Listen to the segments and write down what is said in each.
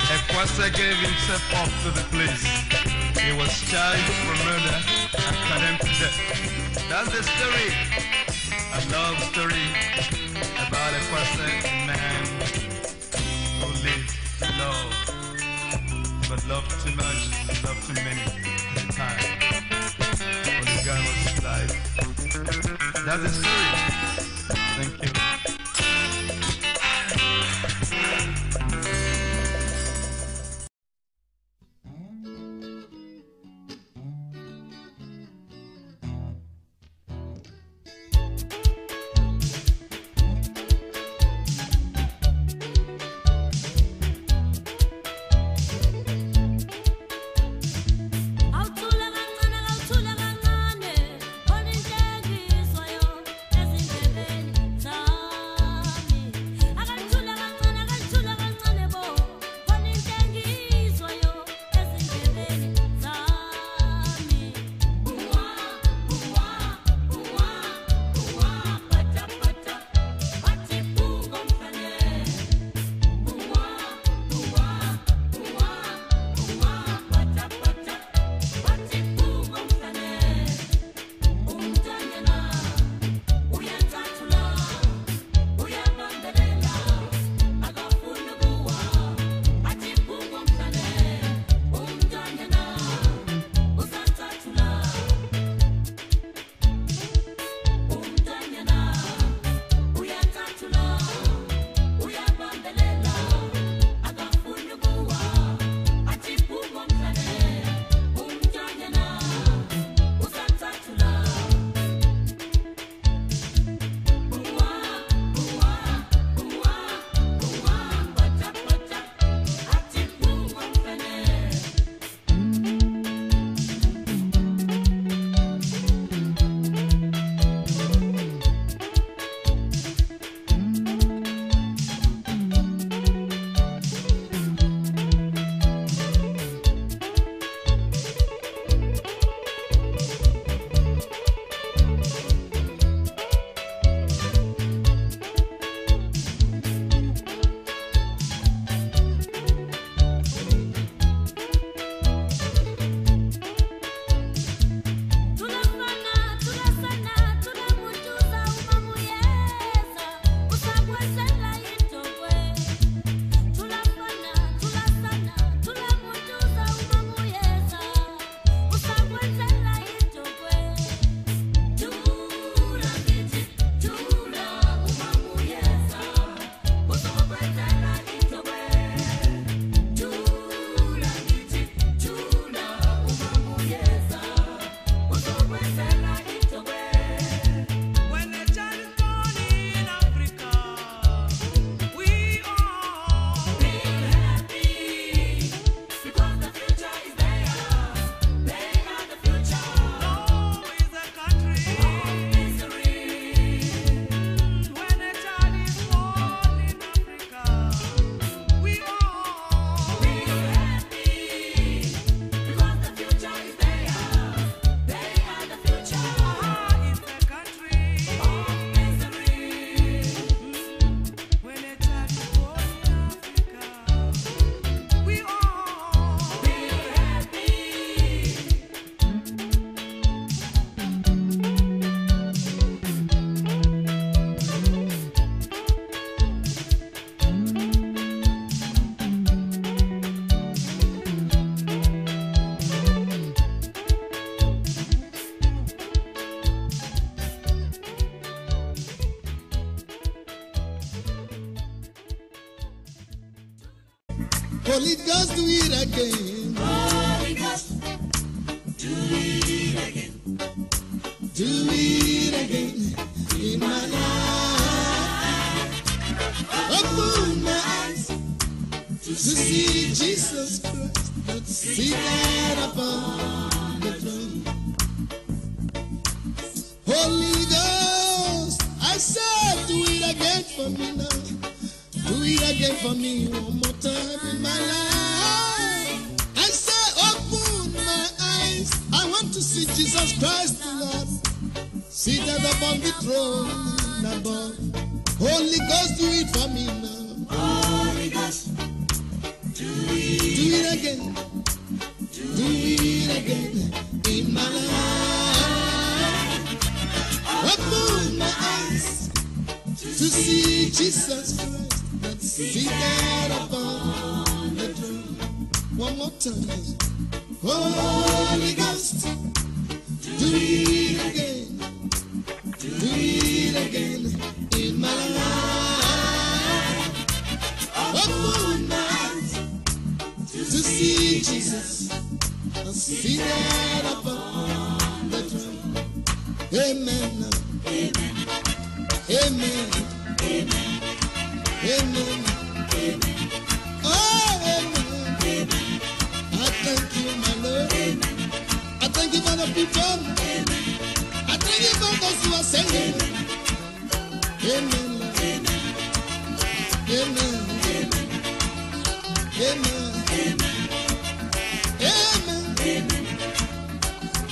Ekwasa gave himself up to the police. He was charged for murder and condemned to death. That's the story, a love story about Ekwasa, a man who lived to love, but loved too much, loved too many at a time. Polygamous life. That's the story. Thank you. Soyo, Holy Ghost, do it again. Holy Ghost, do it again. Do it again in my life. Open my eyes to see Jesus Christ that's seated upon the throne. Holy Ghost, I said, do it again for me now. Do it again for me one more time in my life. I said, open my eyes. I want to see Jesus Christ, Lord, seated upon the throne above. Holy Ghost, do it for me now. Holy Ghost, do Do it again. Do it again in my life. Open my eyes to see Jesus Christ that's seated upon the throne. One more time. Holy Ghost, do it again. Do it again in my life. Open my eyes to see Jesus seated upon the throne. Amen. Amen. Amen. Amen. Amen. Amen. Oh, amen. Amen. I thank you, my Lord. Amen. I thank you for the people. Amen. I thank you for those who are saying amen. Amen. Amen. Amen. Amen.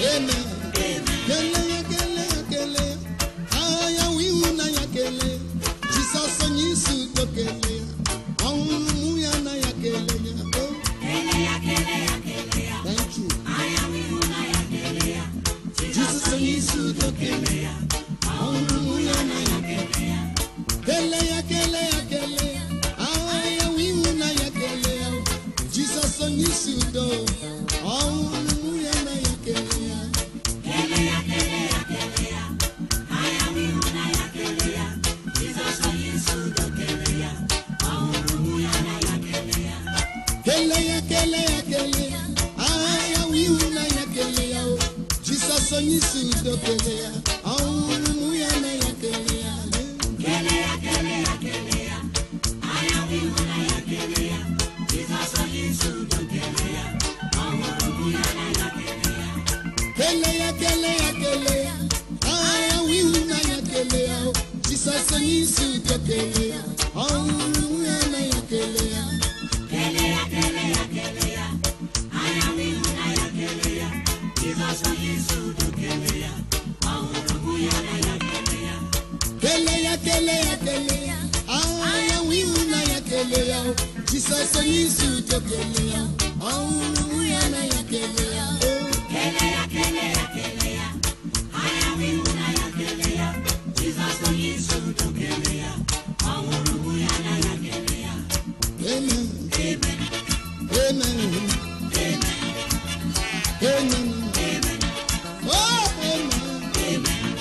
Amen. Kele ya kele ya kele. Aya wiuna ya kele. Jesus onyi su to kele ya. Aunu ya na ya kele ya. Oh. Kele ya kele ya kele ya. Thank you. Aya wiuna ya kele ya. Jesus onyi su to kele ya. Aunu ya na ya kele ya. Kele ya kele ya kele ya. Aya wiuna ya kele ya. Jesus onyi su to. Aunu ya na ya kele ya. Kele ya kele ya kele ya. Aya wiuna ya kele ya. Jesus onyi su to kele ya. Aunu ya na ya kele ya. Kele ya kele ya kele ya. Aya wiuna ya kele ya. Jesus onyi su to kele ya. Aunu ya na ya kele ya. Kele ya kele ya kele ya. Aya wiuna ya kele ya. Jesus onyi su to kele ya. Aunu ya na ya kele ya. Kele ya kele ya kele ya. Aya wiuna ya kele ya. Jesus onyi su to kele ya. Aunu ya na ya kele ya. Kele ya kele ya kele ya. Aya wiuna ya kele ya. Jesus onyi su to kele ya. Aunu ya na ya kele ya. Kele ya kele ya kele ya. Aya wiuna ya kele ya. Jesus onyi su to kele ya. Aunu ya na ya kele ya. Kele ya kele ya kele ya. Aya wiuna ya kele ya. Jesus onyi su to kele ya. Aunu ya na ya kele ya. Amen. Amen. Amen. Amen. Amen. Amen. Oh, amen. Amen.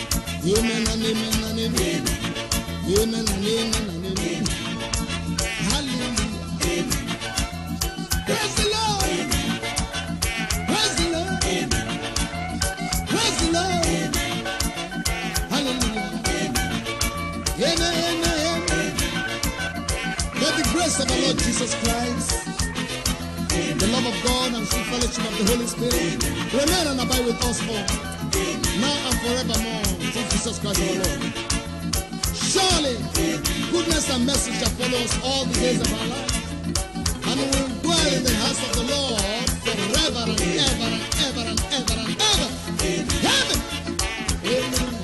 Amen and amen and amen. Amen and amen and amen. Hallelujah. Amen. Praise the Lord. Praise the Lord. Praise the Lord. Hallelujah. Amen. Amen. May the grace of our Lord Jesus Christ, the love of God and sweet fellowship of the Holy Spirit remain and abide with us all, now and forevermore, through Jesus Christ our Lord. Surely, goodness and mercy shall follow us all the days of our life, and we will dwell in the house of the Lord forever and ever and ever and ever and ever. Amen. Amen.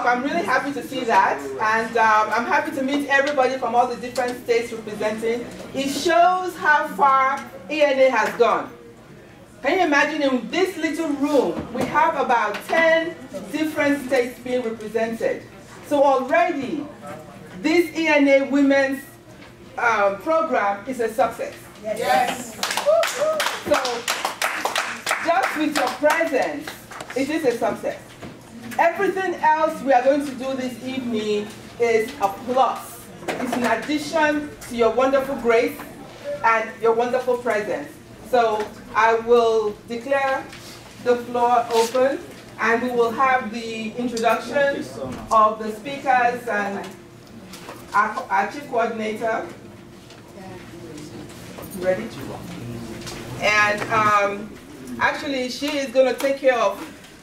I'm really happy to see that, and I'm happy to meet everybody from all the different states representing. It shows how far ENA has gone. Can you imagine, in this little room, we have about 10 different states being represented. So already, this ENA Women's program is a success. Yes. So, just with your presence, it is a success. Everything else we are going to do this evening is a plus. It's in addition to your wonderful grace and your wonderful presence. So I will declare the floor open, and we will have the introduction of the speakers and our chief coordinator. Ready? And actually, she is going to take care of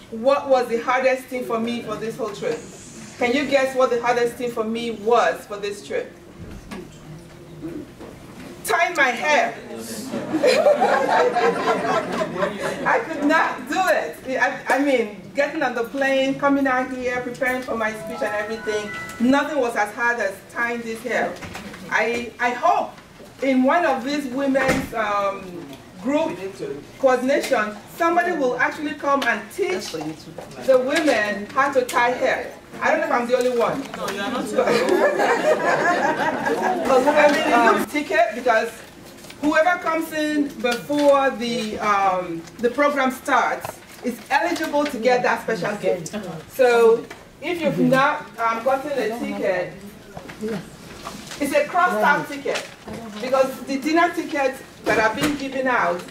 what was the hardest thing for me for this whole trip. Can you guess what the hardest thing for me was for this trip? Tying my hair. I could not do it. I mean, getting on the plane, coming out here, preparing for my speech and everything, nothing was as hard as tying this hair. I hope in one of these women's group coordination, somebody will actually come and teach the women how to tie hair. I don't know if I'm the only one. No, you are not. I mean, it looks ticket because whoever comes in before the program starts is eligible to get that special gift. So if you've not gotten a ticket, it's a crossed-out ticket because the dinner tickets that are being given out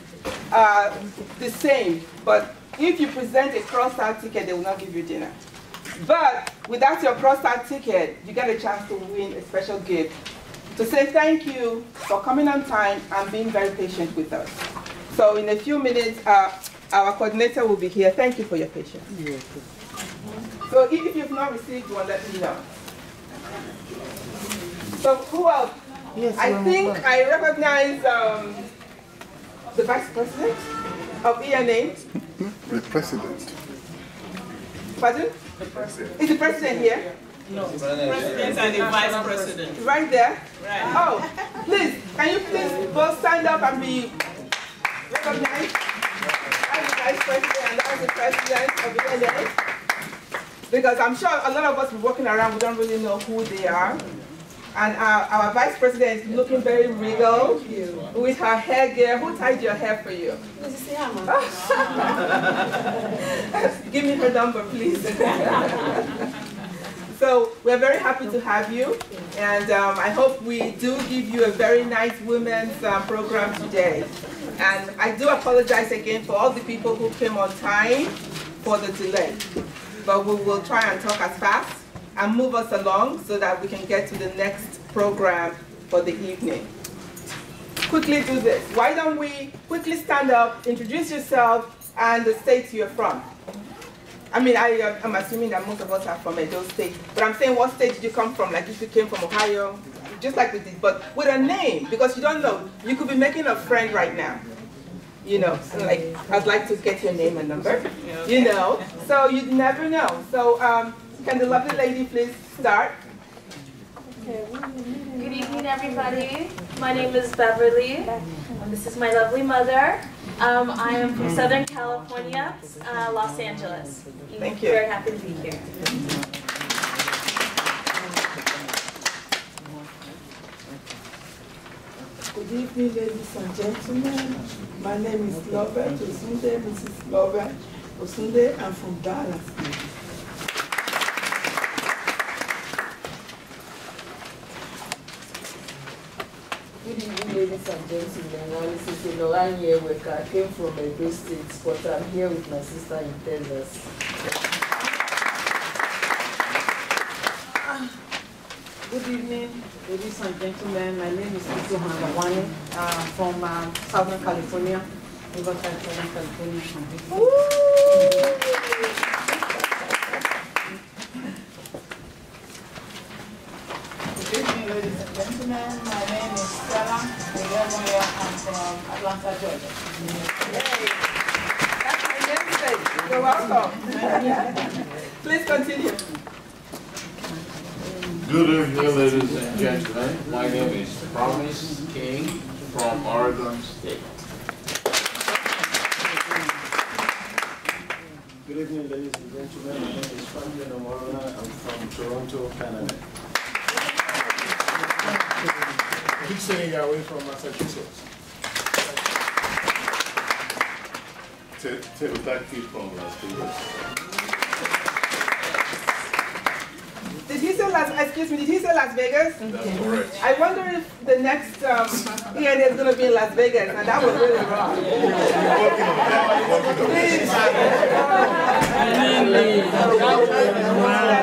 are the same, but if you present a crossed-out ticket, they will not give you dinner. But without your crossed-out ticket, you get a chance to win a special gift to say thank you for coming on time and being very patient with us. So in a few minutes, our coordinator will be here. Thank you for your patience. So if you've not received one, let me know. So who else? Yes, I think I recognize the Vice President of ENA. The President. Pardon? Is the president here? No. President and the vice president. Right there? Right. Oh, please, can you please both stand up and be recognized? As the vice president and as the president of the LA. Because I'm sure a lot of us walking around, we don't really know who they are. And our vice president is looking very regal with her hair gear. Who tied your hair for you? Give me her number, please. So we're very happy to have you. And I hope we do give you a very nice women's program today. And I do apologize again for all the people who came on time for the delay. But we will try and talk as fast and move us along so that we can get to the next program for the evening. Quickly do this. Why don't we quickly stand up, introduce yourself, and the state you're from. I mean, I'm assuming that most of us are from Edo State, but I'm saying what state did you come from? Like if you came from Ohio, just like we did, but with a name, because you don't know. You could be making a friend right now. You know, like, I'd like to get your name and number, you know, so you never know. So can the lovely lady please start? Okay. Good evening, everybody. My name is Beverly, and this is my lovely mother. I am from Southern California, Los Angeles. Thank you. Very happy to be here. Good evening, ladies and gentlemen. My name is Lovett Osunde, Mrs. Lovett Osunde. I'm from Dallas. Good evening, ladies and gentlemen. This is Iloanye Weka. I came from Edo State, but I'm here with my sister in Texas. Good evening, ladies and gentlemen. My name is Ito Hanawani. I'm from Southern California, Riverside, Southern California. Good evening, ladies and gentlemen. My name is Stella. I'm from Atlanta, Georgia. Hey, that's my namesake. You're welcome. Please continue. Good evening, ladies and gentlemen. My name is Promise King from Oregon State. Good evening, ladies and gentlemen. My name is Franklin Omorona. I'm from Toronto, Canada. Keep saying you're away from Massachusetts. Teotaki from Las Vegas. Did he say excuse me, did he say Las Vegas? That's correct. I wonder if the next ENA is going to be in Las Vegas, and that was really wrong. Please.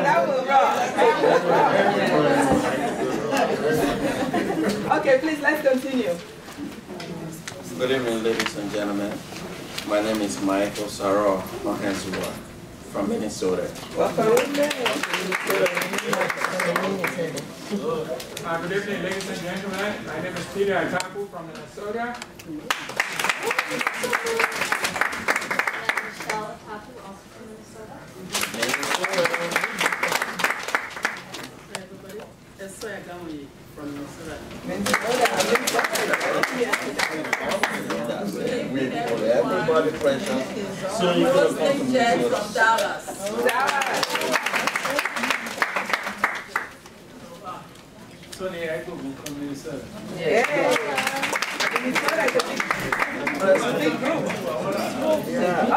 That was wrong. Okay, please, let's continue. Good evening, ladies and gentlemen. My name is Michael Saro Mahensua from Minnesota. Welcome. Good evening, ladies and gentlemen. My name is Peter Ataku from Minnesota. Michelle Ataku, also from Minnesota. Everybody, Assoc from Minnesota. Everybody precious. So you can come from Dallas. Tony Aiko from Minnesota. Yeah. Minnesota is a big group.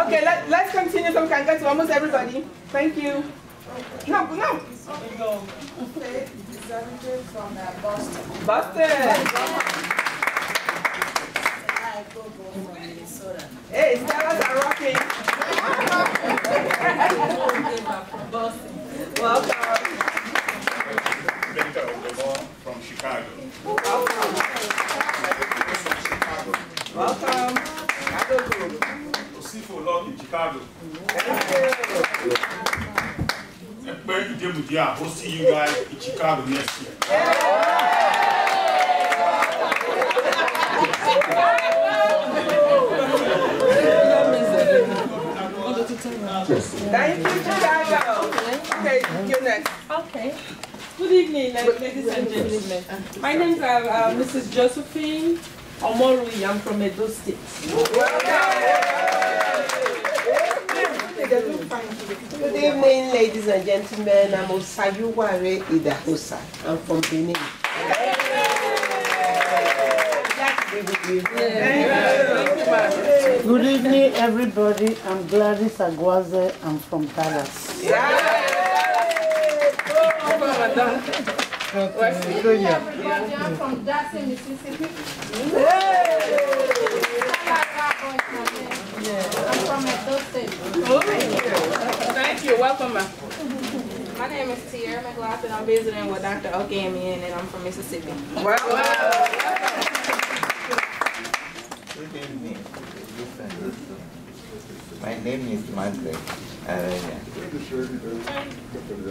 Okay, let's continue so we can get to almost everybody. Thank you. No. Okay, representative from Boston. Boston. I go from Minnesota. Hey, Stella's are rocking. Boston. Welcome. From Chicago. Welcome. Chicago group. Osifo Love in Chicago. We'll see you guys in Chicago next year. Thank you, Chicago. Okay, you're next. Okay. Good evening, ladies and gentlemen. My name is Mrs. Josephine Omorui. I'm from Edo State. Good evening, ladies and gentlemen. I'm Osayuware Idahosa. I'm from Benin. Good evening, everybody. I'm Gladys Agwaze. I'm from Dallas. Everybody, I'm from Jackson, Mississippi. I'm from Edo State. Thank you. Welcome, ma'am. My name is Tierra McLaughlin. I'm visiting with Dr. Okamian, and I'm from Mississippi. Good evening. My name is Margaret Araya,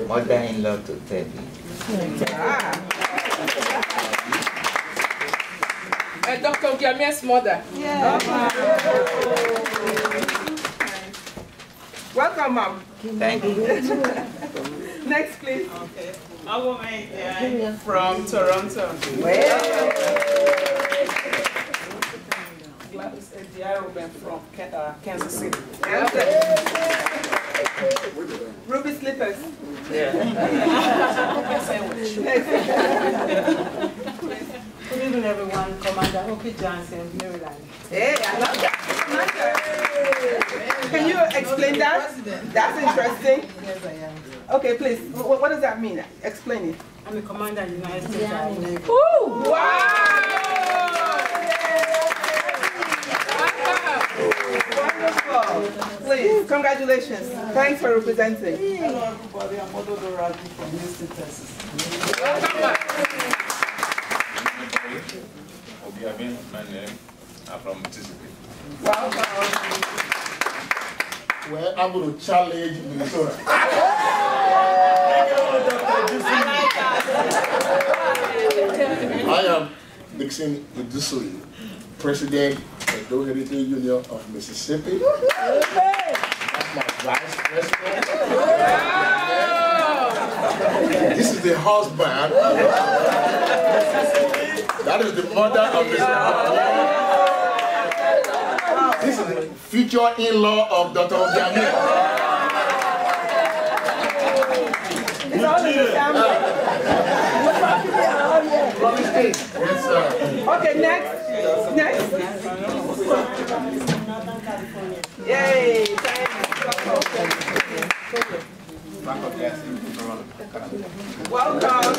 mother-in-law to Teddy. Dr. Okamian's mother. Welcome, ma'am. Thank you. Next, please. Okay. A woman from Toronto. Gladys Ediaruben from Kansas City. Ruby Slippers. Good evening, everyone. Commander Hopi Johnson, Maryland. Hey, I love that. Can you explain that? That's interesting. Yes, I am. Okay, please. What does that mean? Explain it. I'm the commander of the United States Army. Ooh, wow! Wonderful. Please, congratulations. Thanks for representing. Hello, everybody. I'm Odo Dorati from Houston, Texas. My name. I'm from Mississippi. Well, I'm going to challenge Minnesota. I am Dixon Idusui, President of the Edo Heritage Union of Mississippi. That's my vice president. This is the husband. That is the mother of Mr. This is the future in-law of Dr. Okamian. It's all in the family. Yes, sir. Okay, next. Next. Yay. Welcome.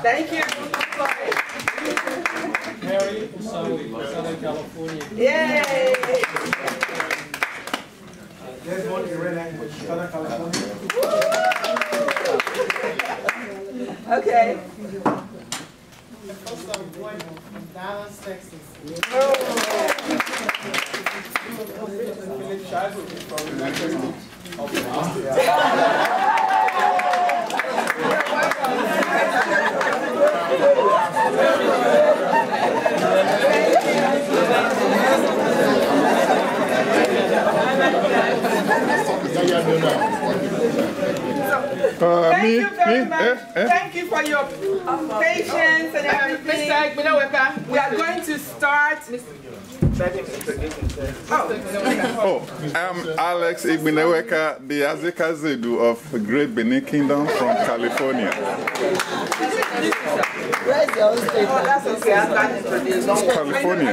Thank you. Mary from Southern California. Yay! There's one in red language, Southern California. Okay. From Dallas, Texas. Thank you very much. Thank you for your patience and everything. We are going to start. Oh, I'm Alex Igbineweka, the Azeka Zedu of Great Benin Kingdom from California. Where's your state? Oh, that's okay. I'm not introduced. California.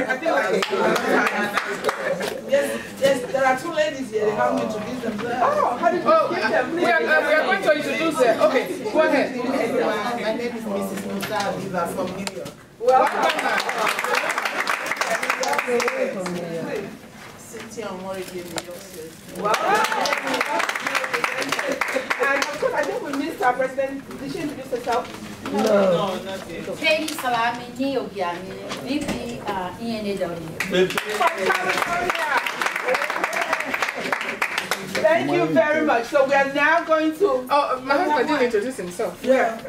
Yes, there are two ladies here. They haven't introduced themselves. Oh, how did you get them? We are going to introduce them. Okay, go ahead. My name is Mrs. Musa Aviva from New York. Welcome. Cynthia Omori gave me your space. And of course, I think we missed our president. Did she introduce herself? No, not yet. Katie Salami, Niogiani, VP, ENAW. Thank you very much. So we are now going to... Oh, my husband didn't introduce himself. Yeah.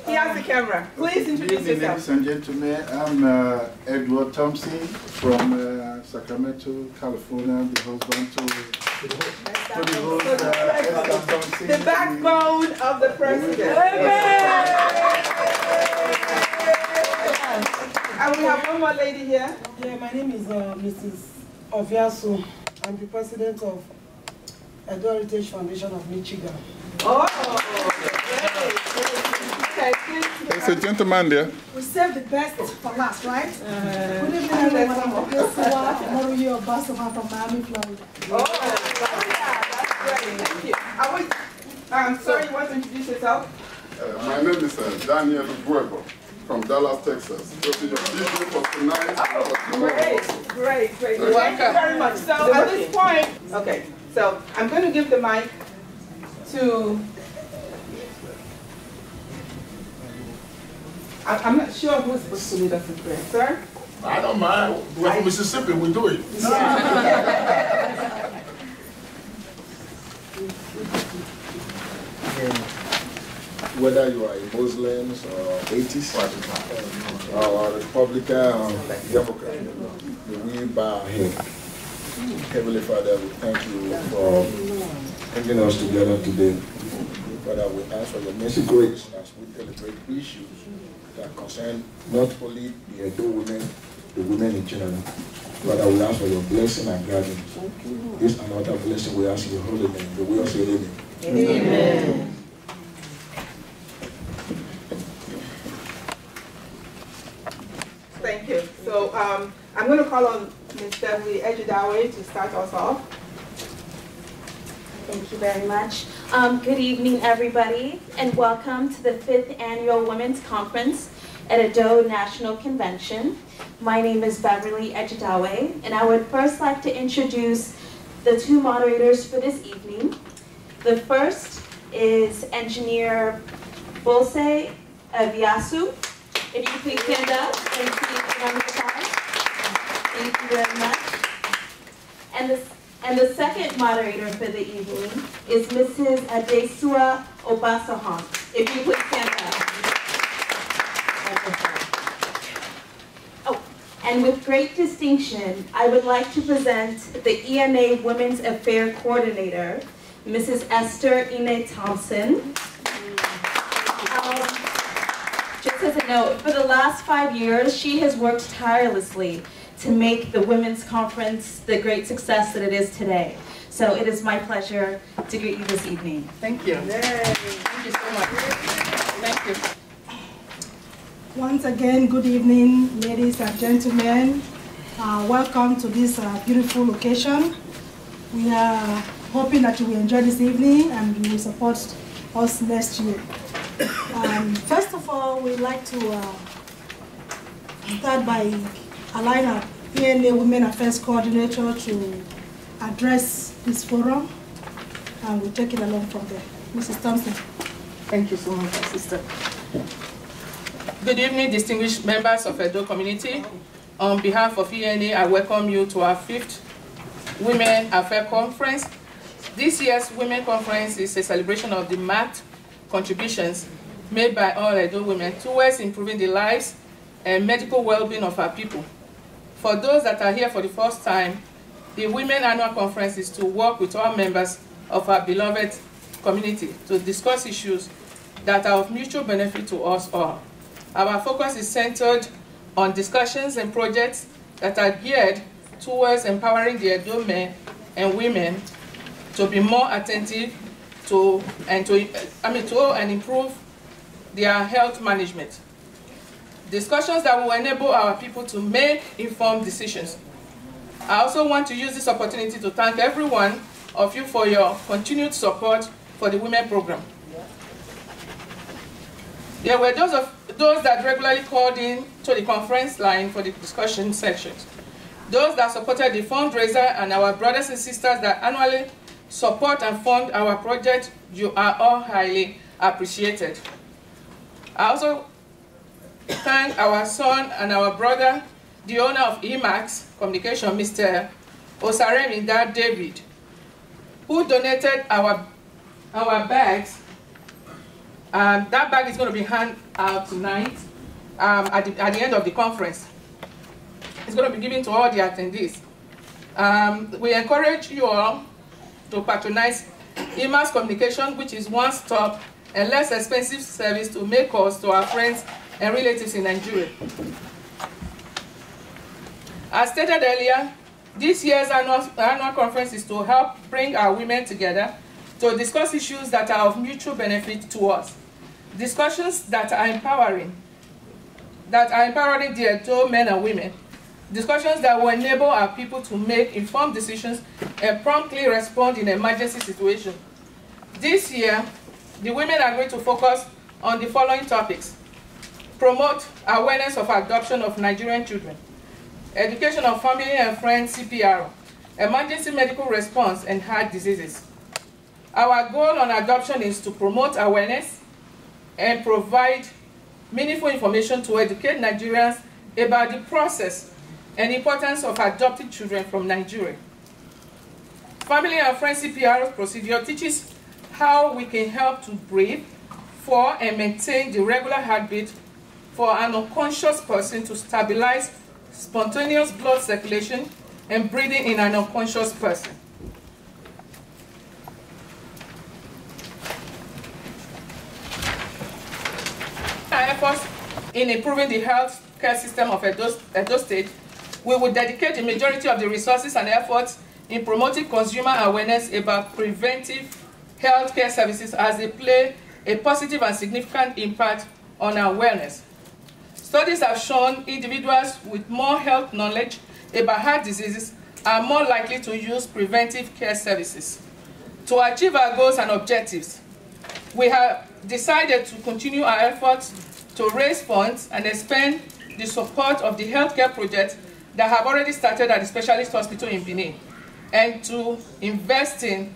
He has the camera. Please introduce Good evening, yourself. ladies and gentlemen. I'm Edward Thompson from Sacramento, California, the husband to the host, Esther Thompson. The backbone of the president. And we have one more lady here. Yeah, my name is Mrs. Oviasu. I'm the president of Edo Heritage Foundation of Michigan. Oh, okay, There's a gentleman there. We save the best for last, right? Good evening, everyone. I'm Joshua Moruyo Basova from Miami, Florida. Oh, that's great. Thank you. I'm sorry, you want to introduce yourself? My name is Daniel Buebo from Dallas, Texas. So to your DJ for tonight. Great. Thank you very much. So at this point, okay, so I'm going to give the mic to, I'm not sure who's supposed to lead us in prayer. Sir? I don't mind. We're from Mississippi, we do it. Whether you are a Muslim or atheist, or Republican or Democrat, we bow our head. Heavenly Father, we thank you for bringing us together today. Father, we ask for your mercy grace as we celebrate issues that concern not only the Edo women, the women in general. Father, we ask for your blessing and guidance. This and other blessing we ask in your holy name. The way of your name. Amen. Thank you. So I'm going to call on Ms. Beverly Ejidawe to start us off. Thank you very much. Good evening, everybody, and welcome to the 5th Annual Women's Conference at Edo National Convention. My name is Beverly Ejidawe, and I would first like to introduce the two moderators for this evening. The first is Engineer Bolse Aviasu. If you could please stand up and please round of applause. Thank you very much. And the second moderator for the evening is Mrs. Adesua Obasahan. If you please stand up. Oh, and with great distinction, I would like to present the ENA Women's Affairs Coordinator, Mrs. Esther Ine Thompson. Just as a note, for the last 5 years, she has worked tirelessly to make the Women's Conference the great success that it is today. So it is my pleasure to greet you this evening. Thank you. Thank you so much. Thank you. Once again, good evening, ladies and gentlemen. Welcome to this beautiful location. We are hoping that you will enjoy this evening and you will support us next year. First of all, we'd like to start by allowing our ENA Women Affairs Coordinator to address this forum, and we'll take it along from there. Mrs. Thompson. Thank you so much, sister. Good evening, distinguished members of Edo community. On behalf of ENA, I welcome you to our 5th Women Affairs Conference. This year's Women Conference is a celebration of the marked contributions made by all Edo women towards improving the lives and medical well-being of our people. For those that are here for the first time, the Women Annual Conference is to work with all members of our beloved community to discuss issues that are of mutual benefit to us all. Our focus is centered on discussions and projects that are geared towards empowering the Edo men and women to be more attentive to improve their health management. Discussions that will enable our people to make informed decisions. I also want to use this opportunity to thank every one of you for your continued support for the Women Program. There were those that regularly called in to the conference line for the discussion sections. Those that supported the fundraiser and our brothers and sisters that annually support and fund our project, you are all highly appreciated. I also thank our son and our brother, the owner of EMAX Communication, Mr. Osaremi David, who donated our bags That bag is going to be handed out tonight at the end of the conference. It's going to be given to all the attendees. We encourage you all to patronize e-mass communication, which is one-stop and less expensive service to make calls to our friends and relatives in Nigeria. As stated earlier, this year's annual conference is to help bring our women together to discuss issues that are of mutual benefit to us. Discussions that are empowering the Edo men and women. Discussions that will enable our people to make informed decisions and promptly respond in emergency situations. This year, the women are going to focus on the following topics: promote awareness of adoption of Nigerian children, education of family and friends CPR, emergency medical response, and heart diseases. Our goal on adoption is to promote awareness and provide meaningful information to educate Nigerians about the process and importance of adopting children from Nigeria. Family and friends CPR procedure teaches how we can help to breathe for and maintain the regular heartbeat for an unconscious person to stabilize spontaneous blood circulation and breathing in an unconscious person. Our efforts in improving the health care system of Edo State, we will dedicate the majority of the resources and efforts in promoting consumer awareness about preventive health care services, as they play a positive and significant impact on our wellness. Studies have shown individuals with more health knowledge about heart diseases are more likely to use preventive care services. To achieve our goals and objectives, we have decided to continue our efforts to raise funds and expand the support of the healthcare projects that have already started at the specialist hospital in Benin, and to invest in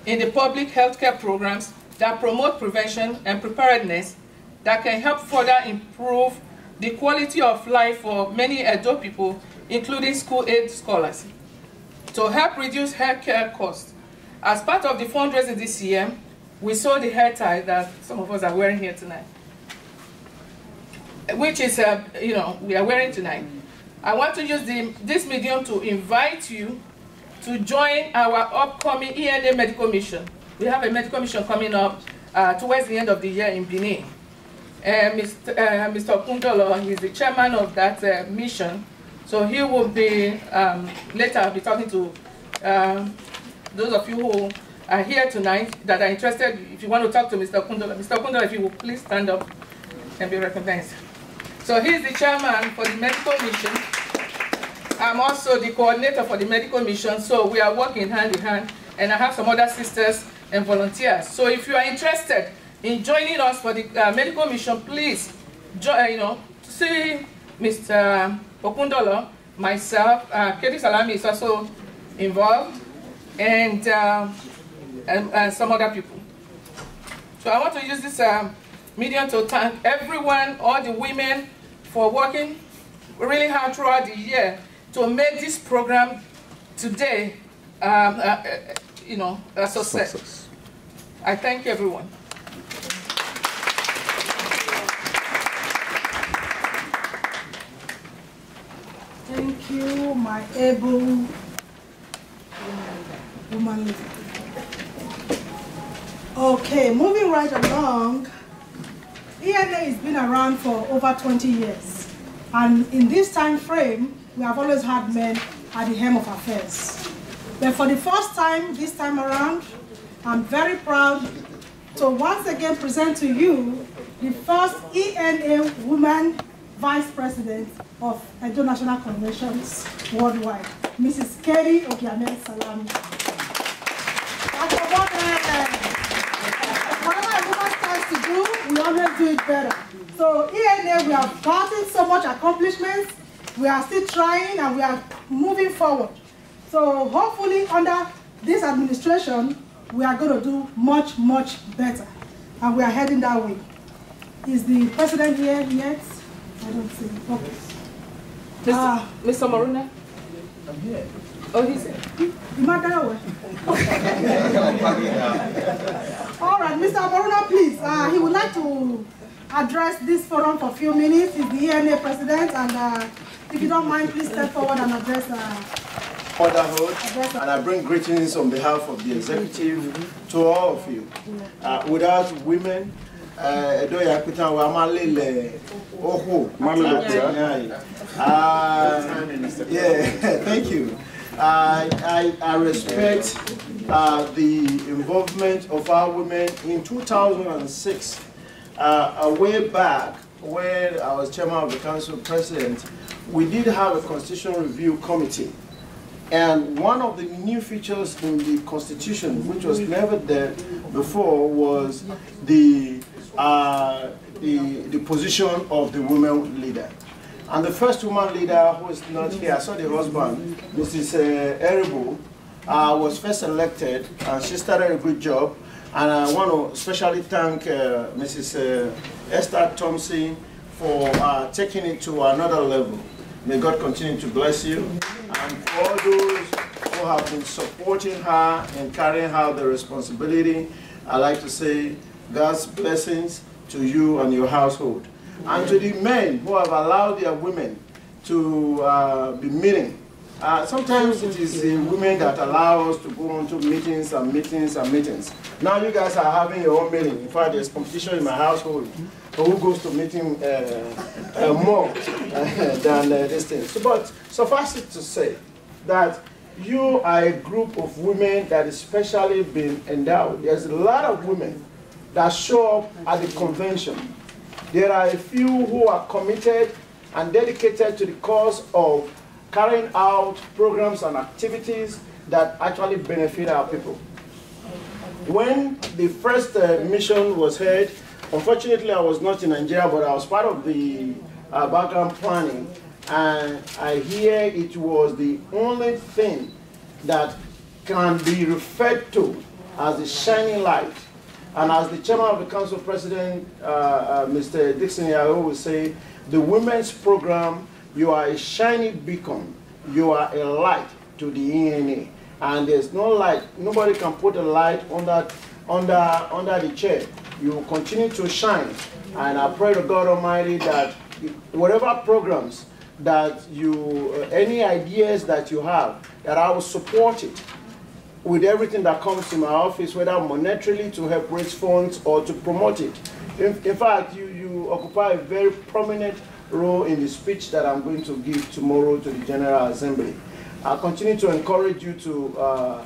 the public healthcare programs that promote prevention and preparedness that can help further improve the quality of life for many Edo people, including school-age scholars. To help reduce healthcare costs, as part of the fundraising this year, we saw the hair tie that some of us are wearing here tonight, which is, we are wearing tonight. I want to use this medium to invite you to join our upcoming ENA medical mission. We have a medical mission coming up towards the end of the year in Benin. Mr. Okundolo, he's the chairman of that mission, so he will be, later I'll be talking to those of you who are here tonight that are interested. If you want to talk to Mr. Okundolo, if you will please stand up and be recognized. So he's the chairman for the medical mission. I'm also the coordinator for the medical mission, so we are working hand in hand, and I have some other sisters and volunteers. So if you are interested in joining us for the medical mission, please see Mr. Okundolo, myself, Kedi Salami is also involved, and some other people. So I want to use this medium to thank everyone, all the women, for working really hard throughout the year to make this program today, a success. I thank everyone. Thank you, my able woman leader. Okay, moving right along. ENA has been around for over 20 years, and in this time frame, we have always had men at the helm of affairs. But for the first time, this time around, I'm very proud to once again present to you the first ENA woman Vice President of Edo National Conventions worldwide, Mrs. Kedi Salami. Whatever a woman tries to do, we always do it better. So ENA, we have gotten so much accomplishments. We are still trying and we are moving forward. So hopefully under this administration, we are going to do much, much better. And we are heading that way. Is the president here yet? I don't see. Okay. Mr. Maruna? I'm here. Oh, he's here. You might that way. All right, Mr. Boruna, please. He would like to address this forum for a few minutes. He's the ENA president, and if you don't mind, please step forward and address. Motherhood, and I bring greetings on behalf of the executive to all of you. Without women, yeah, thank you. I respect the involvement of our women. In 2006, way back when I was chairman of the council president, we did have a constitutional review committee. And one of the new features in the constitution, which was never there before, was the position of the women leader. And the first woman leader, who is not here, I saw the husband, Mrs. Eribu, was first elected, and she started a good job. And I want to especially thank Mrs. Esther Thompson for taking it to another level. May God continue to bless you. And for all those who have been supporting her and carrying out the responsibility, I'd like to say God's blessings to you and your household. And to the men who have allowed their women to be meeting. Sometimes it is the women that allow us to go on to meetings and meetings and meetings. Now you guys are having your own meeting. In fact, there's competition in my household for who goes to meeting more than this thing. So, but suffice it to say that you are a group of women that is specially been endowed. There's a lot of women that show up at the convention. There are a few who are committed and dedicated to the cause of carrying out programs and activities that actually benefit our people. When the first mission was held, unfortunately I was not in Nigeria, but I was part of the background planning, and I hear it was the only thing that can be referred to as a shining light. And as the chairman of the council president, Mr. Dixon, I always say, the women's program, you are a shining beacon. You are a light to the ENA. And there's no light, nobody can put a light under the chair. You will continue to shine. And I pray to God Almighty that whatever programs that you, any ideas that you have, that I will support it with everything that comes to my office, whether monetarily to help raise funds or to promote it. In fact, you occupy a very prominent role in the speech that I'm going to give tomorrow to the General Assembly. I'll continue to encourage you to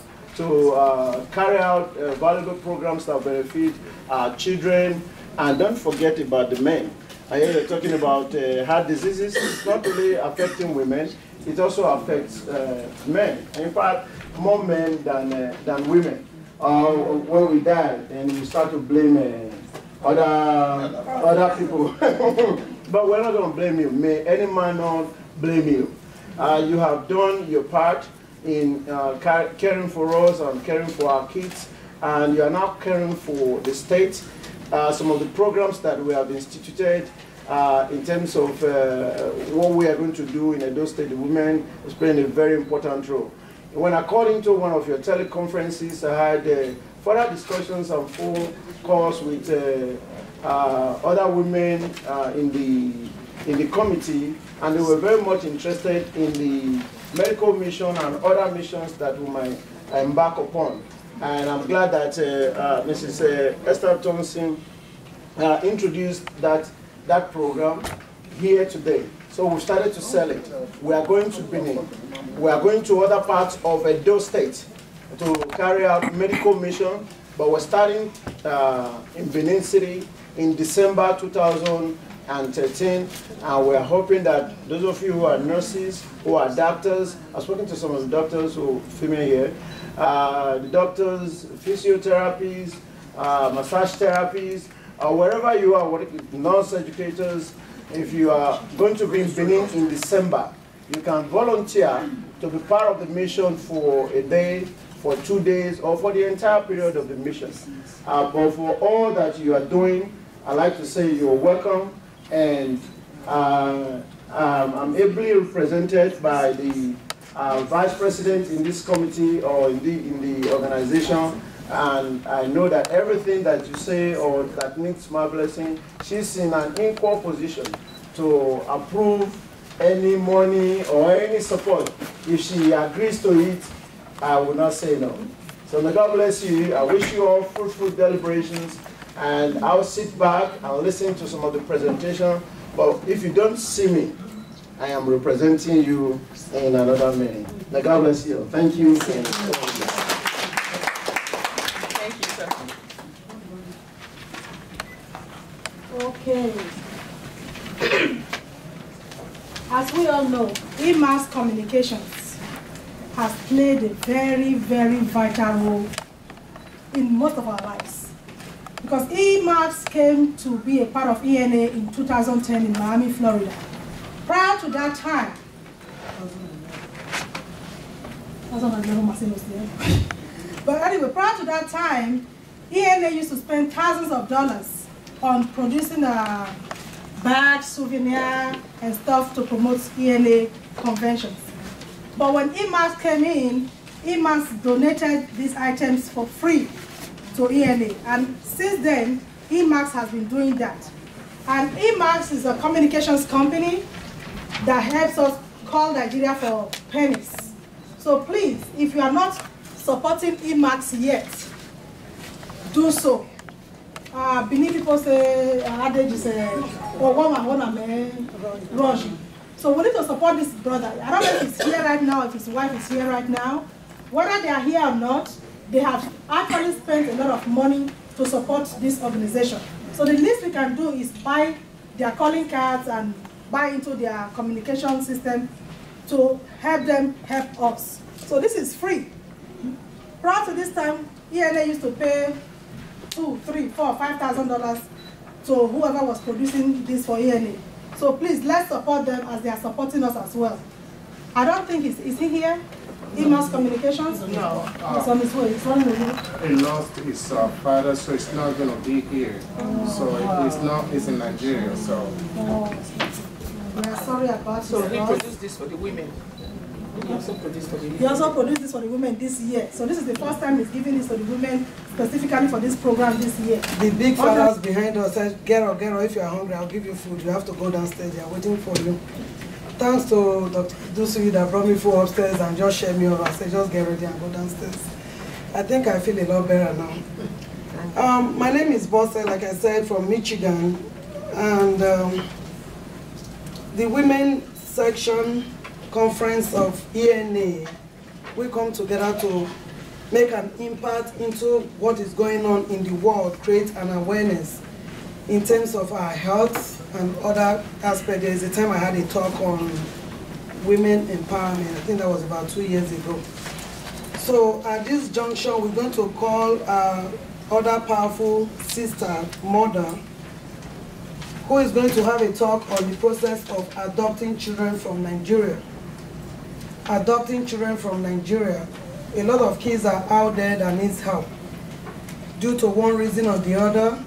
carry out valuable programs that benefit our children, and don't forget about the men. I hear you're talking about heart diseases. It's not really affecting women, it also affects men. In fact, more men than women. When we die, and we start to blame other people. But we're not going to blame you. May any man not blame you. You have done your part in caring for us and caring for our kids, and you are now caring for the state. Some of the programs that we have instituted in terms of what we are going to do in Edo State, the women is playing a very important role. When I called into one of your teleconferences, I had further discussions and phone calls with other women in the committee, and they were very much interested in the medical mission and other missions that we might embark upon. And I'm glad that Mrs. Esther Thompson introduced that program here today. So we started to sell it. We are going to Benin. We are going to other parts of Edo State to carry out medical mission, but we're starting in Benin City in December 2013, and we're hoping that those of you who are nurses, who are doctors, I've spoken to some of the doctors who are female here, the doctors, physiotherapies, massage therapies, wherever you are, nurse educators, if you are going to be in Benin in December, you can volunteer to be part of the mission for a day, for 2 days, or for the entire period of the mission. But for all that you are doing, I'd like to say you're welcome, and I'm ably represented by the vice president in this committee or in the organization, and I know that everything that you say or that needs my blessing, she's in an equal position to approve any money or any support. If she agrees to it, I will not say no. So may God bless you. I wish you all fruitful deliberations, and I'll sit back and listen to some of the presentation. But if you don't see me, I am representing you in another meeting. May God bless you. Thank you. Thank you, sir. Okay. As we all know, e-mass communications has played a very, very vital role in most of our lives. Because e-mass came to be a part of ENA in 2010 in Miami, Florida. Prior to that time, but anyway, prior to that time, ENA used to spend thousands of dollars on producing bags, souvenir, and stuff to promote ENA conventions. But when EMAS came in, EMAS donated these items for free to ENA. And since then, EMAS has been doing that. And EMAS is a communications company that helps us call Nigeria for pennies. So please, if you are not supporting EMAS yet, do so. Benin people say, adage is rush. So we need to support this brother. I don't know if he's here right now, if his wife is here right now. Whether they are here or not, they have actually spent a lot of money to support this organization. So the least we can do is buy their calling cards and buy into their communication system to help them help us. So this is free. Prior to this time, ENA used to pay $2,000, $3,000, $4,000, $5,000 to whoever was producing this for ENA. So please, let's support them as they are supporting us as well. I don't think is he here? EMAS Communications? No. It's on his way. It's on his way. He lost his father, so it's not going to be here. So it's in Nigeria. So. We are sorry about So his he loss. produced this for the women. He also produced for the women. He also produced this for the women this year. So this is the first time he's giving this to the women specifically for this program this year. The big fellas behind us said, get up, if you are hungry, I'll give you food. You have to go downstairs, they are waiting for you. Thanks to Dr. Dusui that brought me food upstairs and just shared me over. I said, just get ready and go downstairs. I think I feel a lot better now. My name is Bose, like I said, from Michigan. And the women section conference of ENA, we come together to make an impact into what is going on in the world, create an awareness in terms of our health and other aspects. There is a time I had a talk on women empowerment. I think that was about 2 years ago. So at this junction, we're going to call our other powerful sister, mother, who is going to have a talk on the process of adopting children from Nigeria. Adopting children from Nigeria. A lot of kids are out there that needs help. Due to one reason or the other,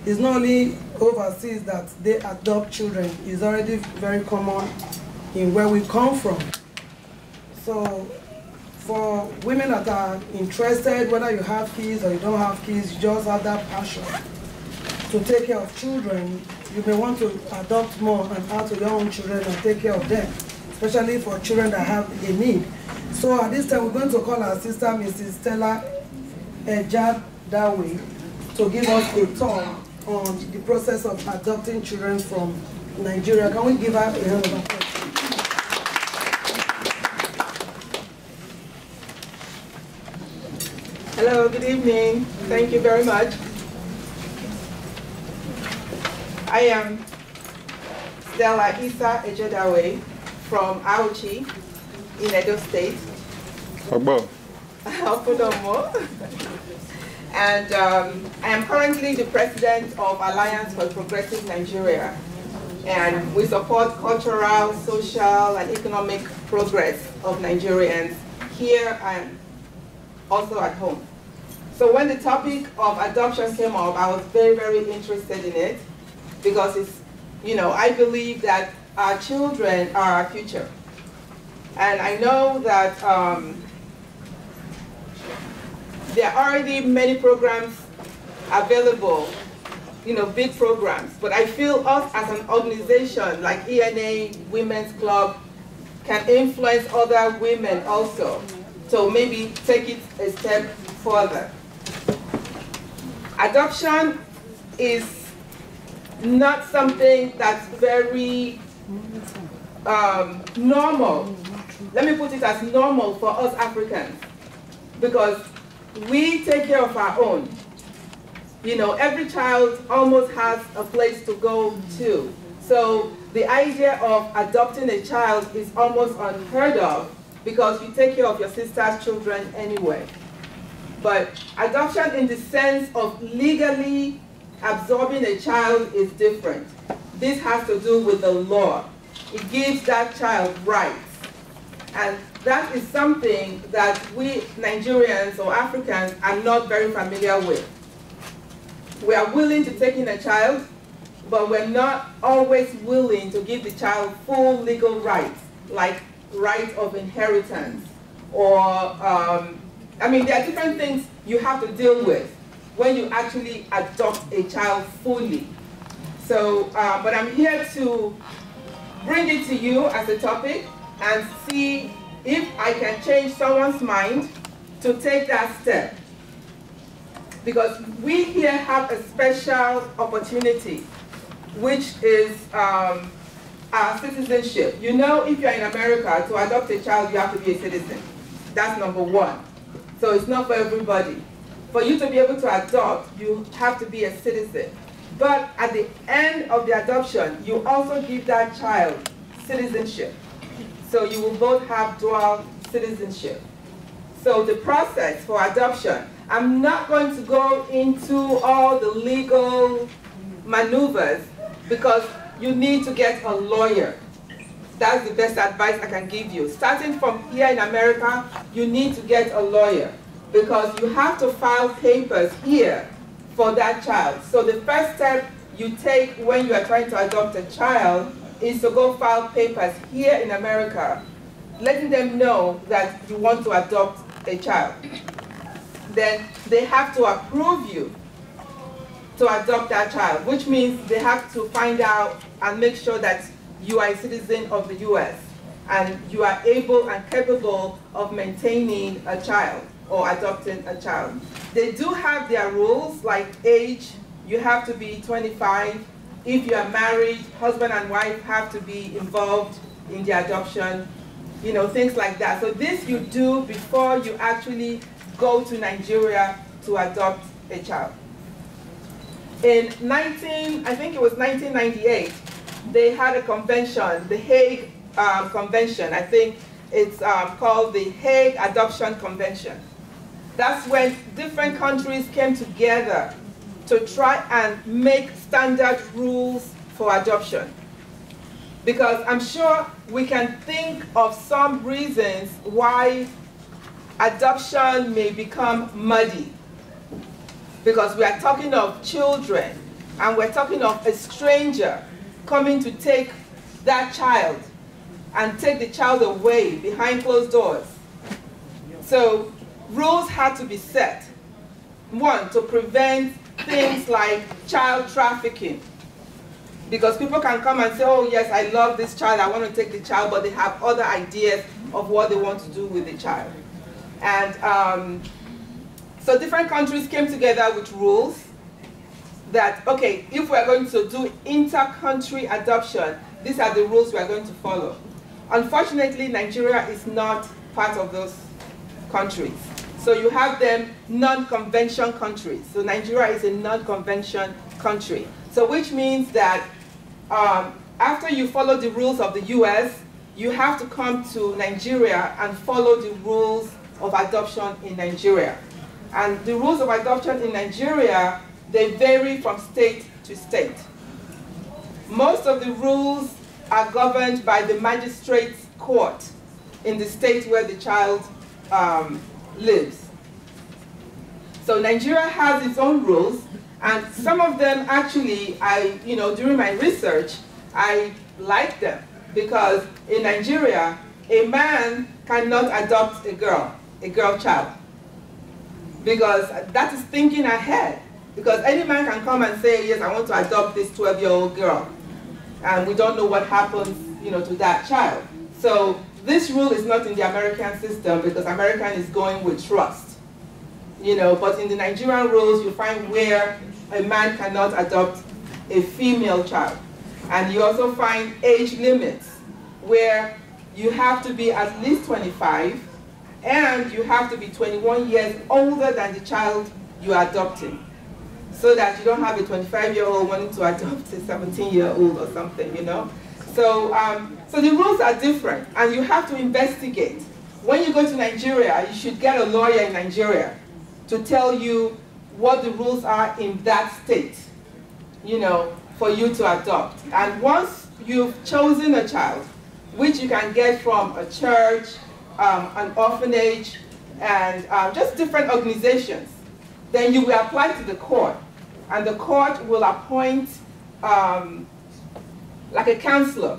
it's not only overseas that they adopt children. It's already very common in where we come from. So for women that are interested, whether you have kids or you don't have kids, you just have that passion to take care of children, you may want to adopt more and add to your own children and take care of them, especially for children that have a need. So at this time, we're going to call our sister, Mrs. Stella Ejadawe, to give us a talk on the process of adopting children from Nigeria. Can we give her a hand of applause? Hello, good evening. Thank you very much. I am Stella Isa Ejadawe from Auchi in Edo State. Ogbo. Ofudomo. And I am currently the president of Alliance for Progressive Nigeria. And we support cultural, social, and economic progress of Nigerians here and also at home. So when the topic of adoption came up, I was very, very interested in it because it's, I believe that our children are our future. And I know that there are already many programs available, big programs. But I feel us as an organization like ENA Women's Club can influence other women also. So maybe take it a step further. Adoption is not something that's very normal. Let me put it as normal for us Africans, because we take care of our own. Every child almost has a place to go to. So the idea of adopting a child is almost unheard of, because you take care of your sister's children anyway. But adoption in the sense of legally absorbing a child is different. This has to do with the law. It gives that child rights. And that is something that we Nigerians or Africans are not very familiar with. We are willing to take in a child, but we're not always willing to give the child full legal rights, like right of inheritance, or, there are different things you have to deal with when you actually adopt a child fully. So, but I'm here to bring it to you as a topic and see if I can change someone's mind to take that step. Because we here have a special opportunity, which is our citizenship. If you're in America, to adopt a child, you have to be a citizen. That's number one. So it's not for everybody. For you to be able to adopt, you have to be a citizen. But at the end of the adoption, you also give that child citizenship. So you will both have dual citizenship. So the process for adoption, I'm not going to go into all the legal maneuvers, because you need to get a lawyer. That's the best advice I can give you. Starting from here in America, you need to get a lawyer, because you have to file papers here for that child. So the first step you take when you are trying to adopt a child is to go file papers here in America, letting them know that you want to adopt a child. Then they have to approve you to adopt that child, which means they have to find out and make sure that you are a citizen of the US and you are able and capable of maintaining a child or adopting a child. They do have their rules, like age. You have to be 25. If you are married, husband and wife have to be involved in the adoption, things like that. So this you do before you actually go to Nigeria to adopt a child. In I think it was 1998, they had a convention, the Hague Convention. I think it's called the Hague Adoption Convention. That's when different countries came together to try and make standard rules for adoption. Because I'm sure we can think of some reasons why adoption may become muddy. Because we are talking of children, and we're talking of a stranger coming to take that child and take the child away behind closed doors. So rules had to be set. One, to prevent things like child trafficking. Because people can come and say, oh yes, I love this child, I want to take the child, but they have other ideas of what they want to do with the child. And so different countries came together with rules that, okay, if we're going to do inter-country adoption, these are the rules we're going to follow. Unfortunately, Nigeria is not part of those countries. So you have them non-convention countries. So Nigeria is a non-convention country. So which means that after you follow the rules of the US, you have to come to Nigeria and follow the rules of adoption in Nigeria. And the rules of adoption in Nigeria, they vary from state to state. Most of the rules are governed by the magistrate's court in the state where the child lives. So Nigeria has its own rules, and some of them actually, during my research, I like them, because in Nigeria, a man cannot adopt a girl child, because that is thinking ahead. Because any man can come and say, yes, I want to adopt this 12-year-old girl, and we don't know what happens, to that child. So this rule is not in the American system, because American is going with trust. But in the Nigerian rules, you find where a man cannot adopt a female child. And you also find age limits, where you have to be at least 25, and you have to be 21 years older than the child you are adopting, so that you don't have a 25-year-old wanting to adopt a 17-year-old or something, So, so the rules are different, and you have to investigate. When you go to Nigeria, you should get a lawyer in Nigeria to tell you what the rules are in that state, for you to adopt. And once you've chosen a child, which you can get from a church, an orphanage, and just different organizations, then you will apply to the court, and the court will appoint like a counselor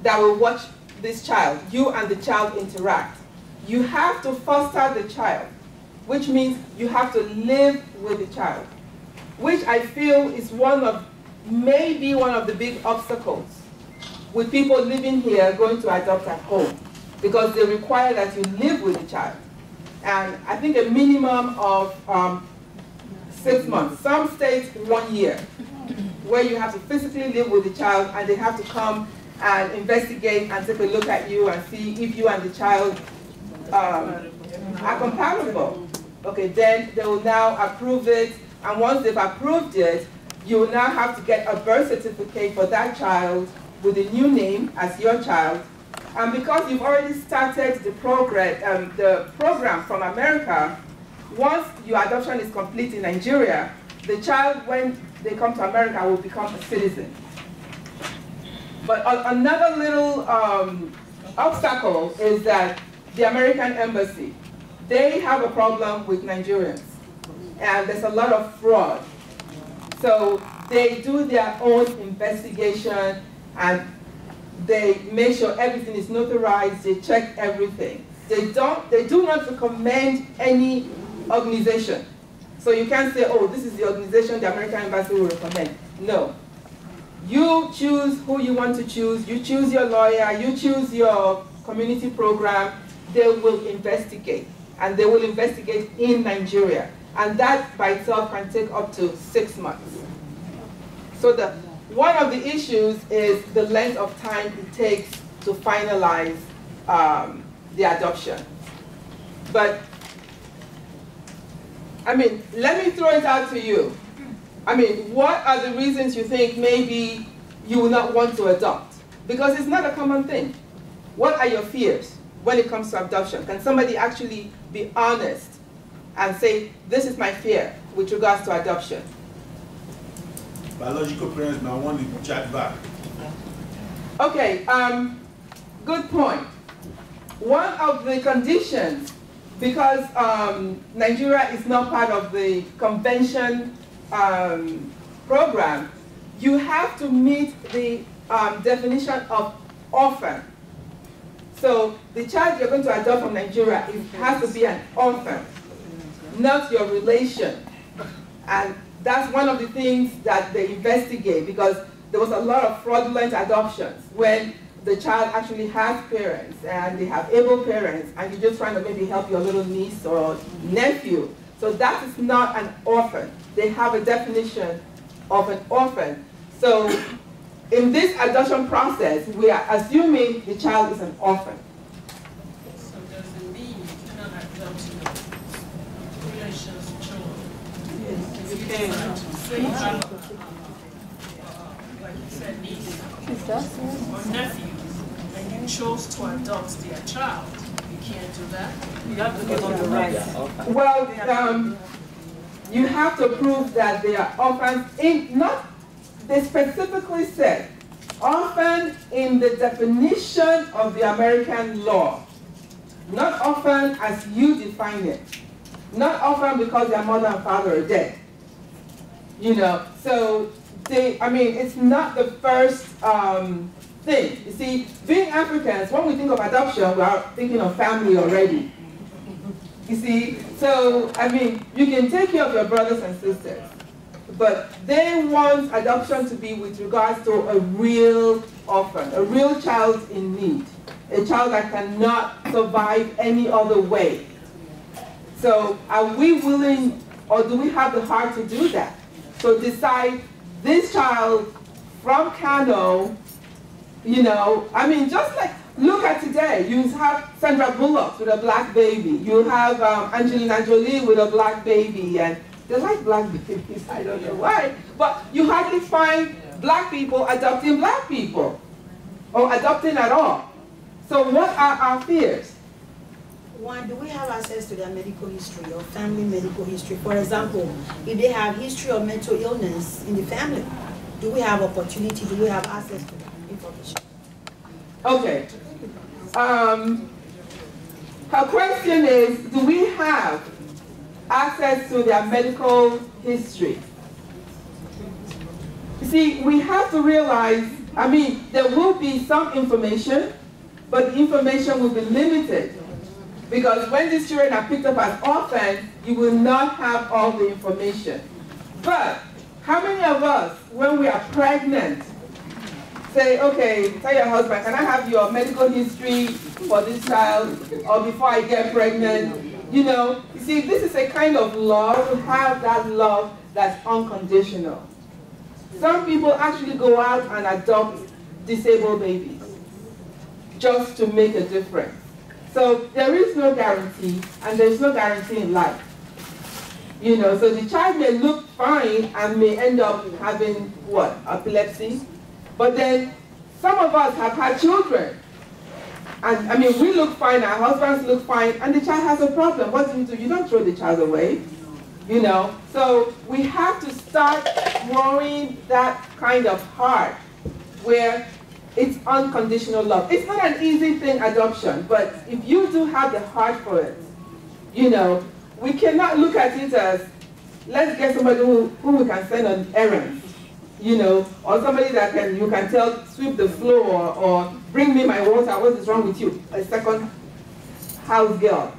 that will watch this child. You and the child interact. You have to foster the child, which means you have to live with the child, which I feel is maybe one of the big obstacles with people living here going to adopt at home, because they require that you live with the child. And I think a minimum of 6 months, some states 1 year, where you have to physically live with the child, and they have to come and investigate and take a look at you and see if you and the child are compatible. Okay, then they will now approve it, and once they've approved it, you will now have to get a birth certificate for that child with a new name as your child. And because you've already started the program from America, once your adoption is complete in Nigeria, the child, when they come to America, will become a citizen. But another little obstacle is that the American embassy, they have a problem with Nigerians, and there's a lot of fraud. So they do their own investigation, and they make sure everything is notarized, they check everything. They do not recommend any organization. So you can't say, oh, this is the organization the American embassy will recommend. No. You choose who you want to choose, you choose your lawyer, you choose your community program. They will investigate, and they will investigate in Nigeria. And that by itself can take up to 6 months. So one of the issues is the length of time it takes to finalize the adoption. But, I mean, let me throw it out to you. I mean, what are the reasons you think maybe you will not want to adopt? Because it's not a common thing. What are your fears when it comes to adoption? Can somebody actually be honest and say, this is my fear with regards to adoption? Biological parents might want to chat back. Okay, good point. One of the conditions, because Nigeria is not part of the convention program, you have to meet the definition of orphan. So the child you're going to adopt from Nigeria, it has to be an orphan, not your relation. And that's one of the things that they investigate, because there was a lot of fraudulent adoptions when the child actually has parents and they have able parents, and you're just trying to maybe help your little niece or nephew. So that is not an orphan. They have a definition of an orphan. So in this adoption process, we are assuming the child is an orphan. So does it mean you cannot adopt relations children? Yes, you can. Say you have, like you said, niece or nephew, and you chose to adopt their child. You can't do that. You have to give them the rights. Well, you have to prove that they are orphans. They specifically said orphan in the definition of the American law, not orphan as you define it, not orphan because their mother and father are dead. You know, so I mean, it's not the first thing. You see, being Africans, when we think of adoption, we are thinking of family already. You see, so, I mean, you can take care of your brothers and sisters, but they want adoption to be with regards to a real orphan, a real child in need, a child that cannot survive any other way. So are we willing, or do we have the heart to do that? So decide this child from Kano, you know, I mean, just like, look at today, you have Sandra Bullock with a black baby, you have Angelina Jolie with a black baby, and they like black babies, I don't know why, but you hardly find black people adopting black people, or adopting at all. So what are our fears? One, do we have access to their medical history or family medical history? For example, if they have history of mental illness in the family, do we have opportunity, do we have access to that information? Okay. Her question is, do we have access to their medical history? You see, we have to realize, I mean, there will be some information, but the information will be limited. Because when these children are picked up as orphans, you will not have all the information. But how many of us, when we are pregnant, say, okay, tell your husband, can I have your medical history for this child, or before I get pregnant? You know, you see, this is a kind of love, to have that love that's unconditional. Some people actually go out and adopt disabled babies, just to make a difference. So there is no guarantee, and there's no guarantee in life. You know, so the child may look fine and may end up having, what, epilepsy? But then some of us have had children. And I mean, we look fine, our husbands look fine, and the child has a problem. What do? You don't throw the child away. You know, so we have to start growing that kind of heart where it's unconditional love. It's not an easy thing, adoption, but if you do have the heart for it, you know, we cannot look at it as, let's get somebody who we can send on errands, you know, or somebody that you can tell, sweep the floor, or bring me my water, what is wrong with you? A second house girl,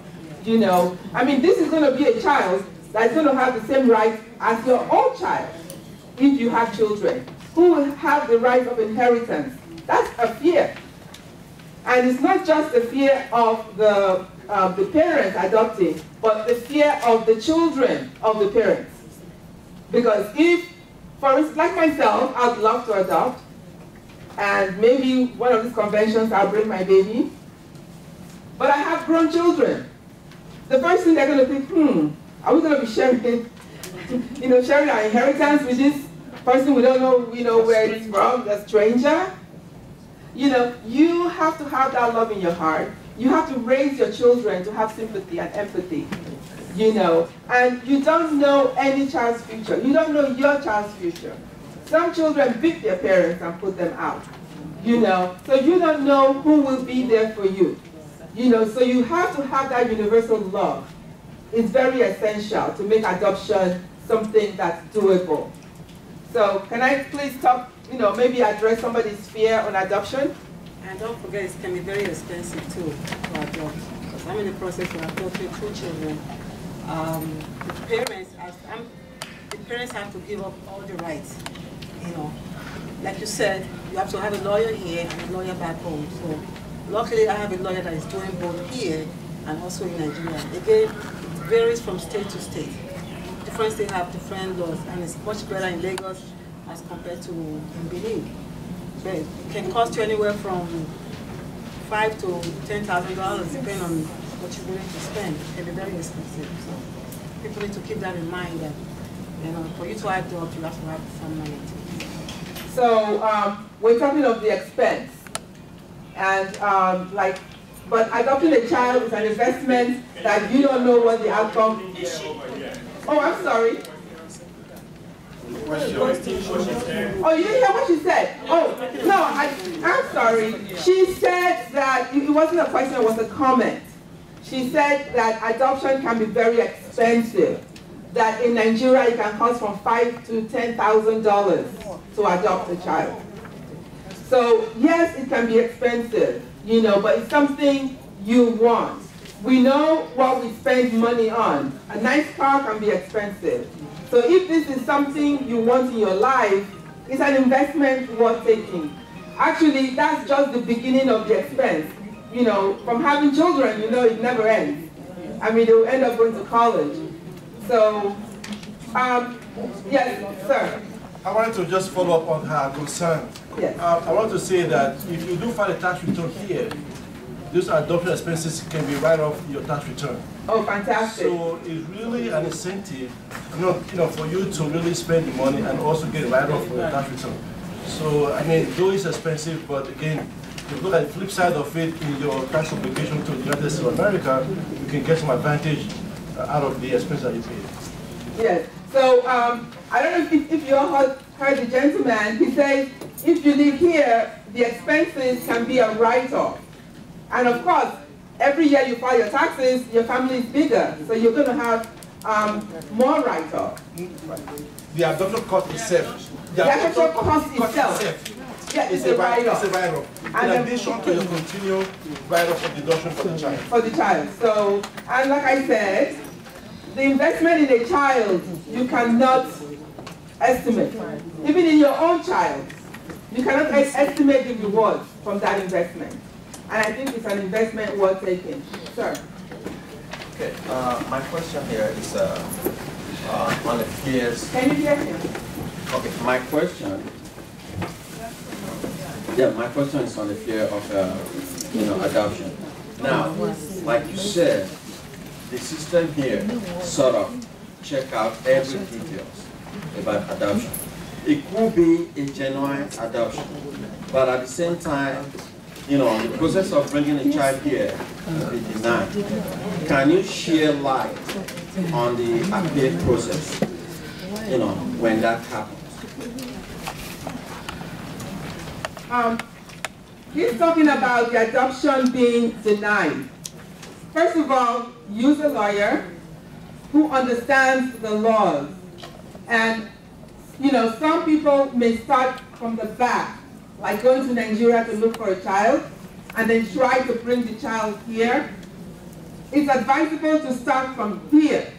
you know. I mean, this is going to be a child that's going to have the same right as your own child, if you have children, who will have the right of inheritance. That's a fear. And it's not just the fear of the parents adopting, but the fear of the children of the parents. Because if, for instance, like myself, I'd love to adopt, and maybe one of these conventions I'll bring my baby, but I have grown children. The first thing they're going to think, are we going to be sharing, you know, sharing our inheritance with this person we don't know, you know, where it's from, a stranger? You know, you have to have that love in your heart. You have to raise your children to have sympathy and empathy, you know. And you don't know any child's future. You don't know your child's future. Some children beat their parents and put them out, you know. So you don't know who will be there for you, you know. So you have to have that universal love. It's very essential to make adoption something that's doable. So can I please talk, you know, maybe address somebody's fear on adoption? And don't forget, it can be very expensive too to adopt. Because I'm in the process of adopting 2 children. The parents have to give up all the rights. You know, like you said, you have to have a lawyer here and a lawyer back home. So luckily, I have a lawyer that is doing both here and also in Nigeria. Again, it varies from state to state. Different states have different laws, and it's much better in Lagos as compared to in Benin. But it can cost you anywhere from $5,000 to $10,000, depending on what you're willing to spend. It can be very expensive. So people need to keep that in mind that, you know, for you to adopt, you have to have some money. So we're talking of the expense, and but adopting a child is an investment that you don't know what the outcome is. Oh, I'm sorry. Oh, you didn't hear what she said? Oh, no, I'm sorry. She said that it wasn't a question, it was a comment. She said that adoption can be very expensive. That in Nigeria it can cost from $5,000 to $10,000 to adopt a child. So yes, it can be expensive, you know, but it's something you want. We know what we spend money on. A nice car can be expensive. So if this is something you want in your life, it's an investment worth taking. Actually, that's just the beginning of the expense. You know, from having children, you know, it never ends. I mean, they will end up going to college. So, yes, sir. I wanted to just follow up on her concern. Yes. I want to say that if you do file a tax return here, those adoption expenses can be right off your tax return. Oh, fantastic. So it's really an incentive, for you to really spend the money and also get right off your tax return. So, I mean, though it's expensive, but again, if you look at the flip side of it in your tax obligation to the United States of America, you can get some advantage out of the expense that you pay. Yes. So, I don't know if you all heard the gentleman. He says, if you live here, the expenses can be a write-off. And of course, every year you file your taxes, your family is bigger. So you're going to have more write-off. The adoption cost itself. The adoption cost itself. Yeah, it's a write-off. It's a write-off. In addition to your continual write-off of deduction for the child. For the child. So, and like I said, the investment in a child, you cannot estimate. Even in your own child, you cannot estimate the rewards from that investment. And I think it's an investment worth taking. Sir. Okay, my question here is on the fears. Can you hear him? Okay, my question is on the fear of adoption. Now, like you said, the system here sort of check out every details about adoption. It could be a genuine adoption, but at the same time, the process of bringing a child here be denied. Can you share light on the appeal process, when that happens? He's talking about the adoption being denied. First of all, use a lawyer who understands the laws. And, some people may start from the back, like going to Nigeria to look for a child, and then try to bring the child here. It's advisable to start from here.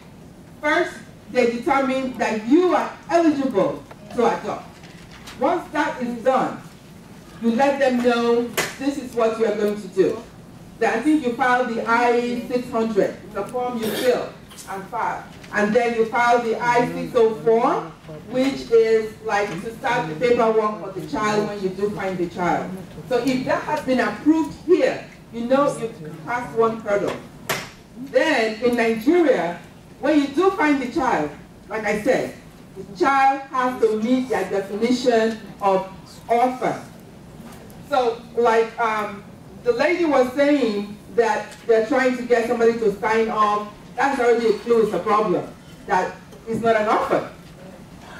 First, they determine that you are eligible to adopt. Once that is done, you let them know this is what you are going to do. I think you file the I-600, the form you fill and file. And then you file the I-604, which is like to start the paperwork for the child when you do find the child. So if that has been approved here, you've passed one hurdle. Then in Nigeria, when you do find the child, like I said, the child has to meet their definition of orphan. So like the lady was saying that they're trying to get somebody to sign off, that's already a clue, it's a problem. That is not an orphan.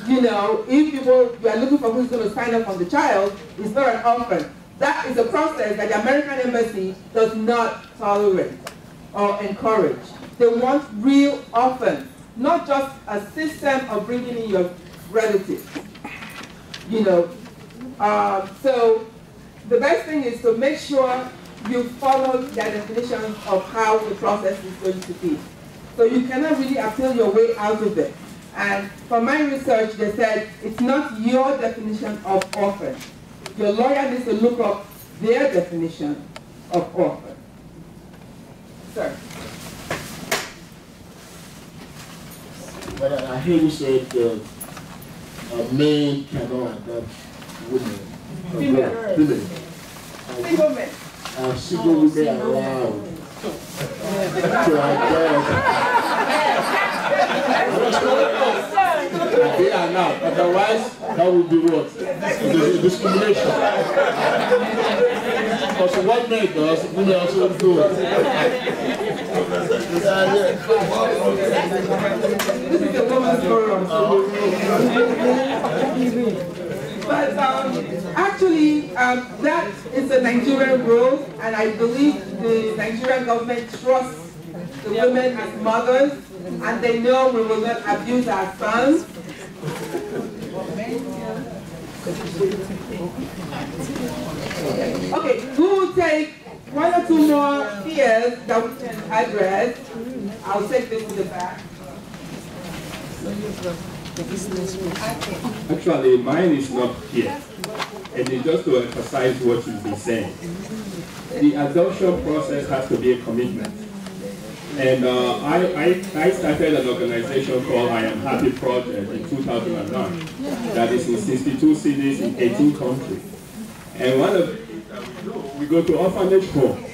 If you are looking for who's going to sign up on the child, it's not an orphan. That is a process that the American Embassy does not tolerate or encourage. They want real orphans, not just a system of bringing in your relatives. So the best thing is to make sure you follow their definitions of how the process is going to be. So you cannot really appeal your way out of it. And from my research, they said it's not your definition of orphan. Your lawyer needs to look up their definition of orphan. Sir. But I hear you said that a man cannot adopt women. Female. Single men. Single women are allowed to adopt. They are not. Otherwise, that would be what? Discrimination. Because what man does, women also do it. This is a woman's forum. But actually, that is a Nigerian rule, and I believe the Nigerian government trusts the women as mothers, and they know we will not abuse our sons. Okay, who will take one or two more fears that we can address? I'll take this to the back. Actually, mine is not here. And it's just to emphasize what you've been saying. The adoption process has to be a commitment. And I started an organization called I Am Happy Project in 2009 that is in 62 cities in 18 countries. And one of we go to orphanage home.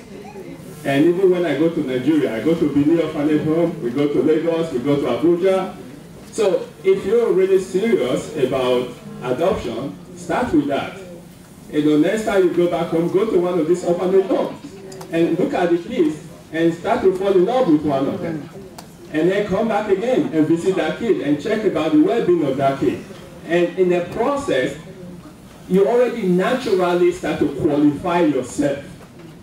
And even when I go to Nigeria, I go to Benin Orphanage Home, we go to Lagos, we go to Abuja. So if you're really serious about adoption, start with that. You know, next time you go back home, go to one of these orphanage homes and look at the kids and start to fall in love with one of them. And then come back again and visit that kid and check about the well-being of that kid. And in the process, you already naturally start to qualify yourself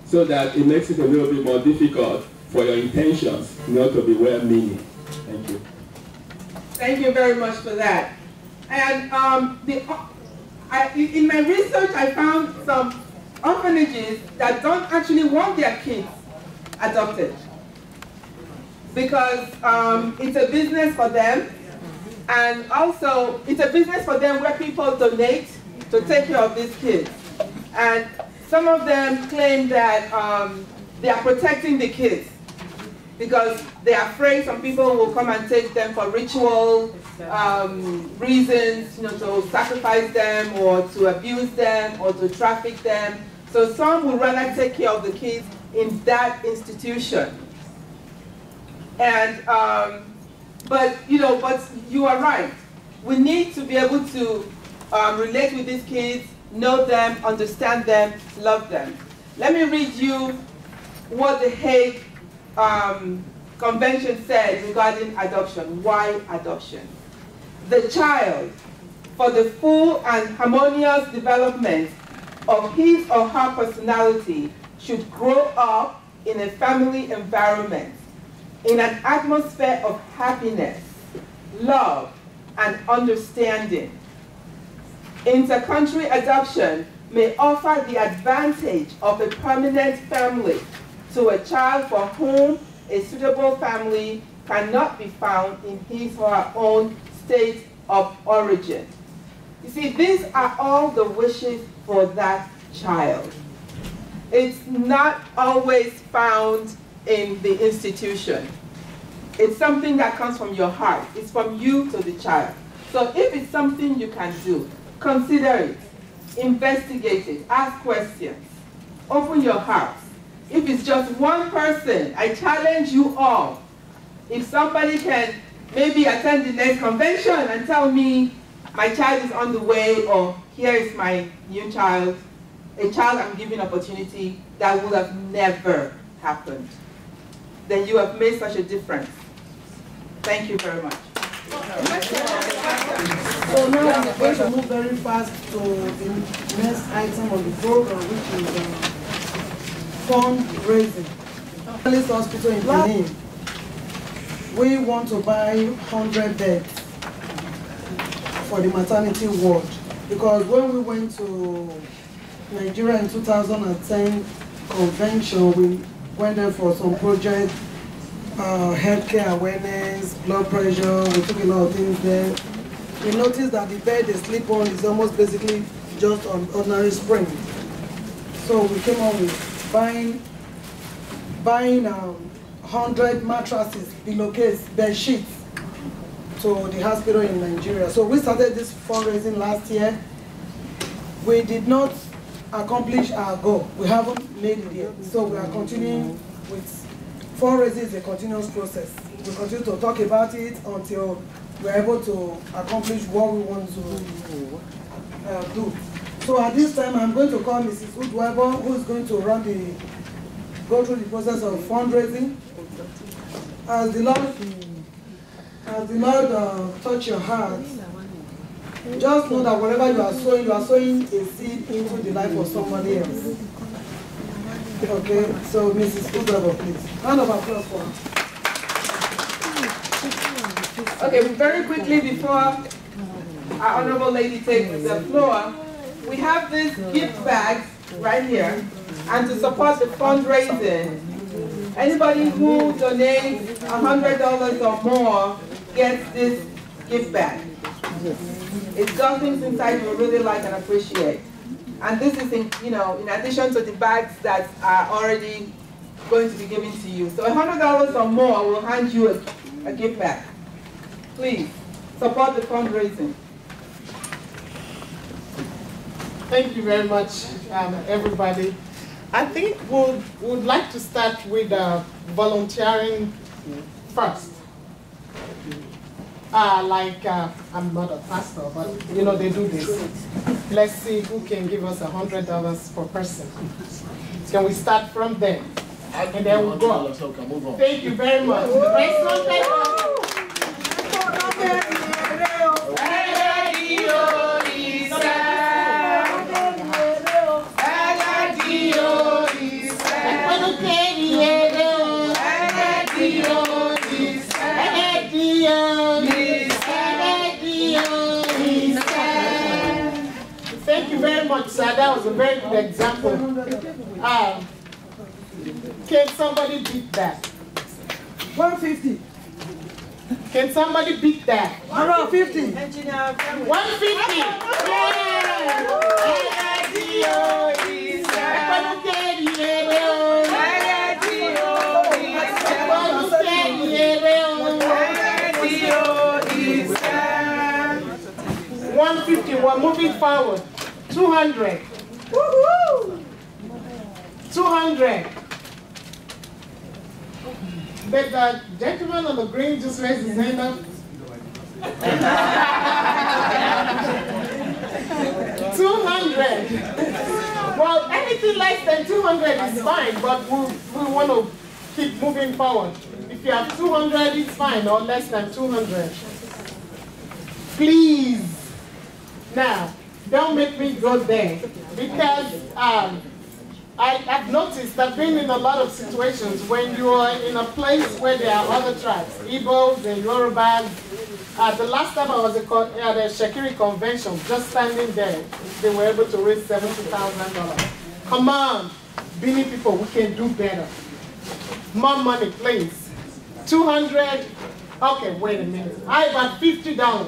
so that it makes it a little bit more difficult for your intentions not to be well-meaning. Thank you. Thank you very much for that. And in my research, I found some orphanages that don't actually want their kids adopted because it's a business for them, and also it's a business for them where people donate to take care of these kids. And some of them claim that they are protecting the kids because they are afraid some people will come and take them for ritual reasons, you know, to sacrifice them or to abuse them or to traffic them. So some would rather take care of the kids in that institution. And but you are right. We need to be able to relate with these kids, know them, understand them, love them. Let me read you what the Hague Convention says regarding adoption. Why adoption? The child, for the full and harmonious development of his or her personality, should grow up in a family environment, in an atmosphere of happiness, love, and understanding. Inter-country adoption may offer the advantage of a permanent family to a child for whom a suitable family cannot be found in his or her own state of origin. You see, these are all the wishes for that child. It's not always found in the institution. It's something that comes from your heart. It's from you to the child. So if it's something you can do, consider it, investigate it, ask questions, open your heart. If it's just one person, I challenge you all. If somebody can maybe attend the next convention and tell me my child is on the way, or here is my new child, a child I'm giving opportunity, that would have never happened, then you have made such a difference. Thank you very much. So now I'm going to move very fast to the next item on the program, which is fundraising. This hospital in Benin, we want to buy 100 beds for the maternity ward, because when we went to Nigeria in 2010 convention, we went there for some project, healthcare awareness, blood pressure, we took a lot of things there. We noticed that the bed they sleep on is almost basically just on ordinary spring. So we came up with buying 100 mattresses, pillowcase, bed sheets to the hospital in Nigeria. So we started this fundraising last year. We did not accomplish our goal. We haven't made it yet. So we are continuing with fundraising. Is a continuous process. We continue to talk about it until we're able to accomplish what we want to do. So at this time, I'm going to call Mrs. Udwebo, who is going to go through the process of fundraising. As the Lord touch your heart, just know that whatever you are sowing a seed into the life of somebody else. Okay, so Mrs. Udwebo, please. Round of applause for her. Okay, very quickly before our honorable lady takes the floor, we have these gift bags right here, and to support the fundraising, anybody who donates $100 or more gets this gift bag. It's got things inside you really like and appreciate. And this is in addition to the bags that are already going to be given to you. So $100 or more will hand you a gift bag. Please support the fundraising. Thank you very much, everybody. I think we'd like to start with volunteering first. I'm not a pastor, but they do this. Let's see who can give us $100 per person. Can we start from there? And then we'll go. Thank you very much. Thank you very much, sir. That was a very good example. Can somebody beat that? 150. Can somebody beat that? 150. 150. We're moving forward. 200. Woohoo! 200. But the gentleman on the green just raised his hand up. 200. Well, anything less than 200 is fine, but we want to keep moving forward. If you have 200, it's fine, or less than 200. Please. Now, don't make me go there, because I've noticed, I've been in a lot of situations when you are in a place where there are other tribes, Igbos and Yorubas. The last time I was at a Shekiri convention, just standing there, they were able to raise $70,000. Come on, Bini people, we can do better. More money, please. 200, okay, wait a minute. I about $50.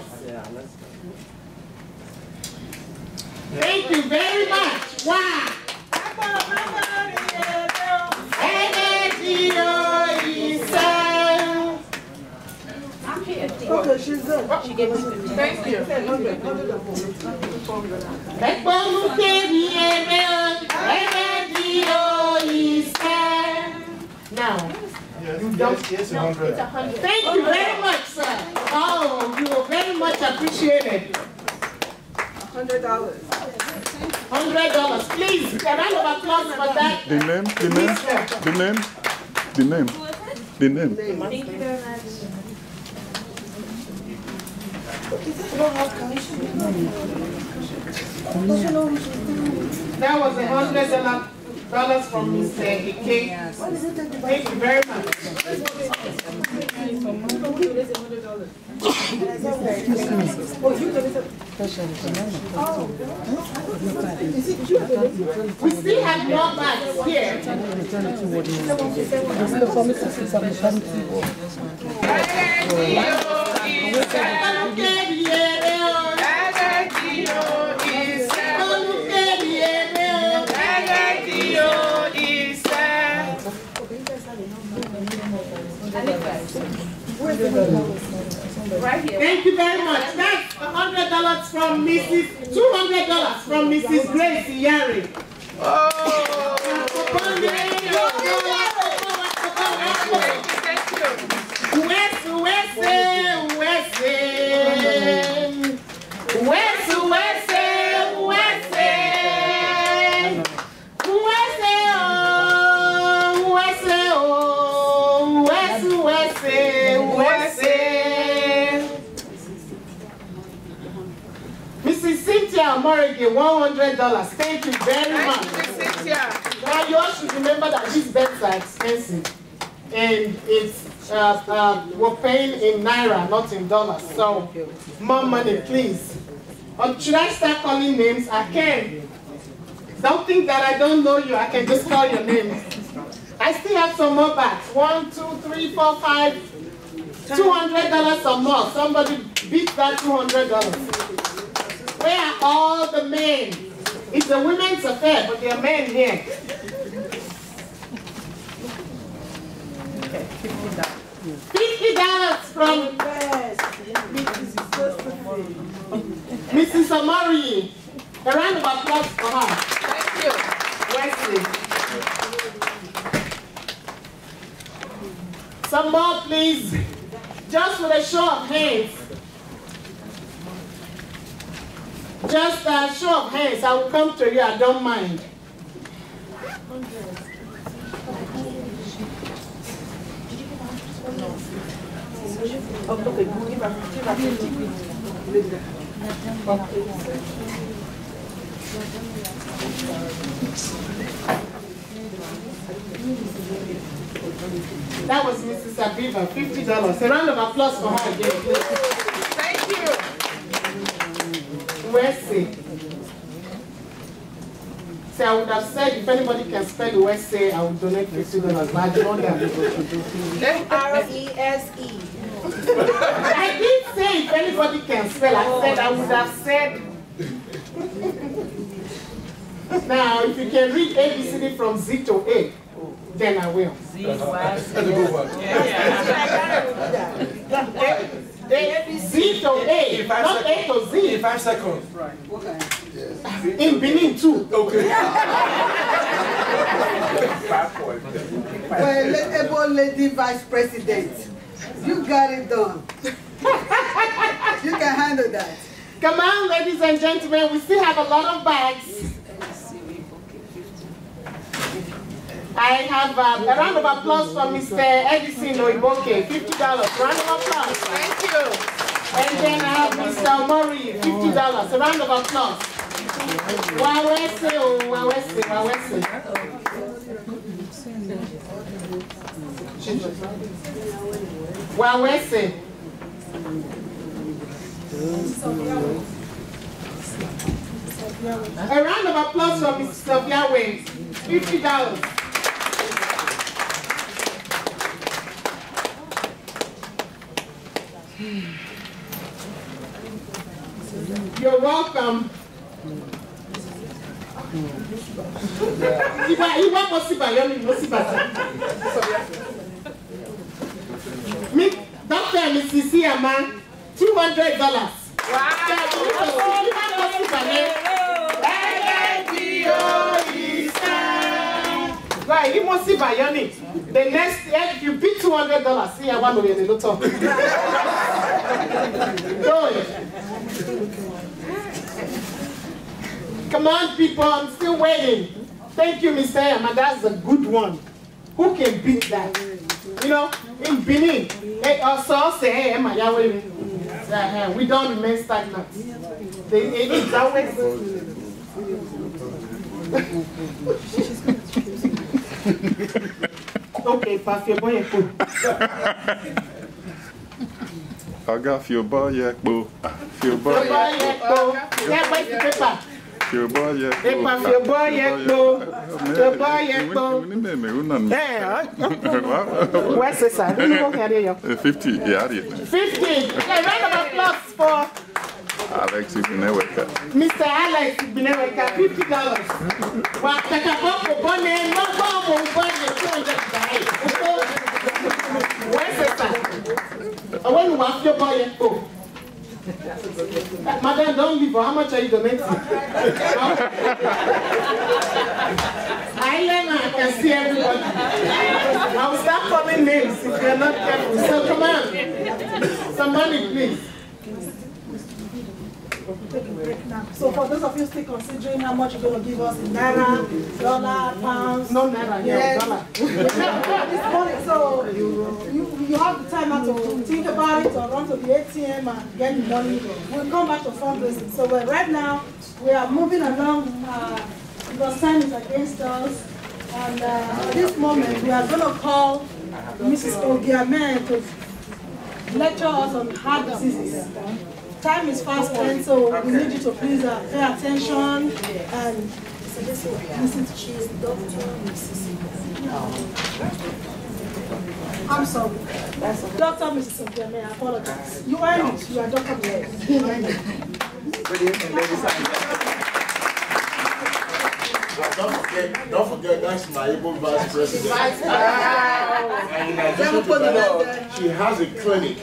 Thank you very much. Wow. Okay, she's good. She gave me 50. Thank you. Now, you don't. Yes, 100. Thank you very much, sir. Oh, you are very much appreciated. $100. $100. Please, a round of applause for that. The name. Thank you very much. That was $100 from Mr. Ike. Thank you very much. We still have more bags here. Right here. Thank you very much. That's $100 from $200 from Mrs. Grace Iyari. $100. Thank you very much. Now you all should remember that these beds are expensive, and it's we're paying in naira, not in dollars. So more money, please. Or should I start calling names? I can. Don't think that I don't know you. I can just call your name. I still have some more bags. 1, 2, 3, 4, 5. $200 or more. Somebody beat that $200. Where are all the men? It's a women's affair, but there are men here. $50 from Mrs. Amari. A round of applause for her. Thank you. Wesley. Some more, please. Just with a show of hands. Just a show of hands. I will come to you. I don't mind. That was Mrs. Abiba, $50. A round of applause for her again, please. Thank you. Wesley. See, I would have said if anybody can spell Wesley, I would donate $50, but I don't have to do. R-E-S-E. I did say if anybody can spell, I said I would have said. Now, if you can read ABCD from Z to A, then I will. Z to A, not A to Z. In 5 seconds. Right. Okay. In Benin too. Okay. Well, able lady vice president, you got it done. You can handle that. Come on, ladies and gentlemen, we still have a lot of bags. I have a round of applause for Mr. Edison Oiboke, $50. Round of applause. Thank you. And then I have Mr. Mori, $50. A round of applause. Wawese, oh, Wawese, Wawese. Wawese. A round of applause for Mrs. Sofiawe, $50. You're welcome. Dr. Mrs. Siaman, $200. Wow. Right, you must see Bayani. The next year, if you beat $200, see, I want to be a little talk. Come on, people, I'm still waiting. Thank you, Mr. Emma. That's a good one. Who can beat that? You know, in Benin, they also say, hey, Emma, we don't remain stagnant. It's always. Okay, pass your boy. I got your boy, yeah, boo. Your boy, yeah, where's the paper? Your boy, yeah, your boy, yeah, your boy, yeah, where's the side? 50, yeah, 50. Okay, round of applause for Alex Ibineweka. Mr. Alex Ibineweka, $50. Where's the side? I want to watch your boy and go. Madam, don't leave. How much are you donating? I can see everybody. I will start calling names if you're not careful. So come on. Some money, please. So for those of you still considering how much you're going to give us in naira, dollar, pounds. No naira, yes. Dollar. This morning, so you have the time now to think about it or run to the ATM and get the money. We'll come back to fundraising. So right now, we are moving along because time is against us. And at this moment, we are going to call Mrs. Ogiame to lecture us on heart diseases. time is fast spent, so we need you to please pay attention and listen to she's Dr. I'm sorry. Dr. Mrs. Obiame, I apologize. You earned it. You are Dr. Mrs. You earned it. Good evening, ladies and gentlemen. Don't forget, that's my able vice president. And in addition to that, she has a clinic.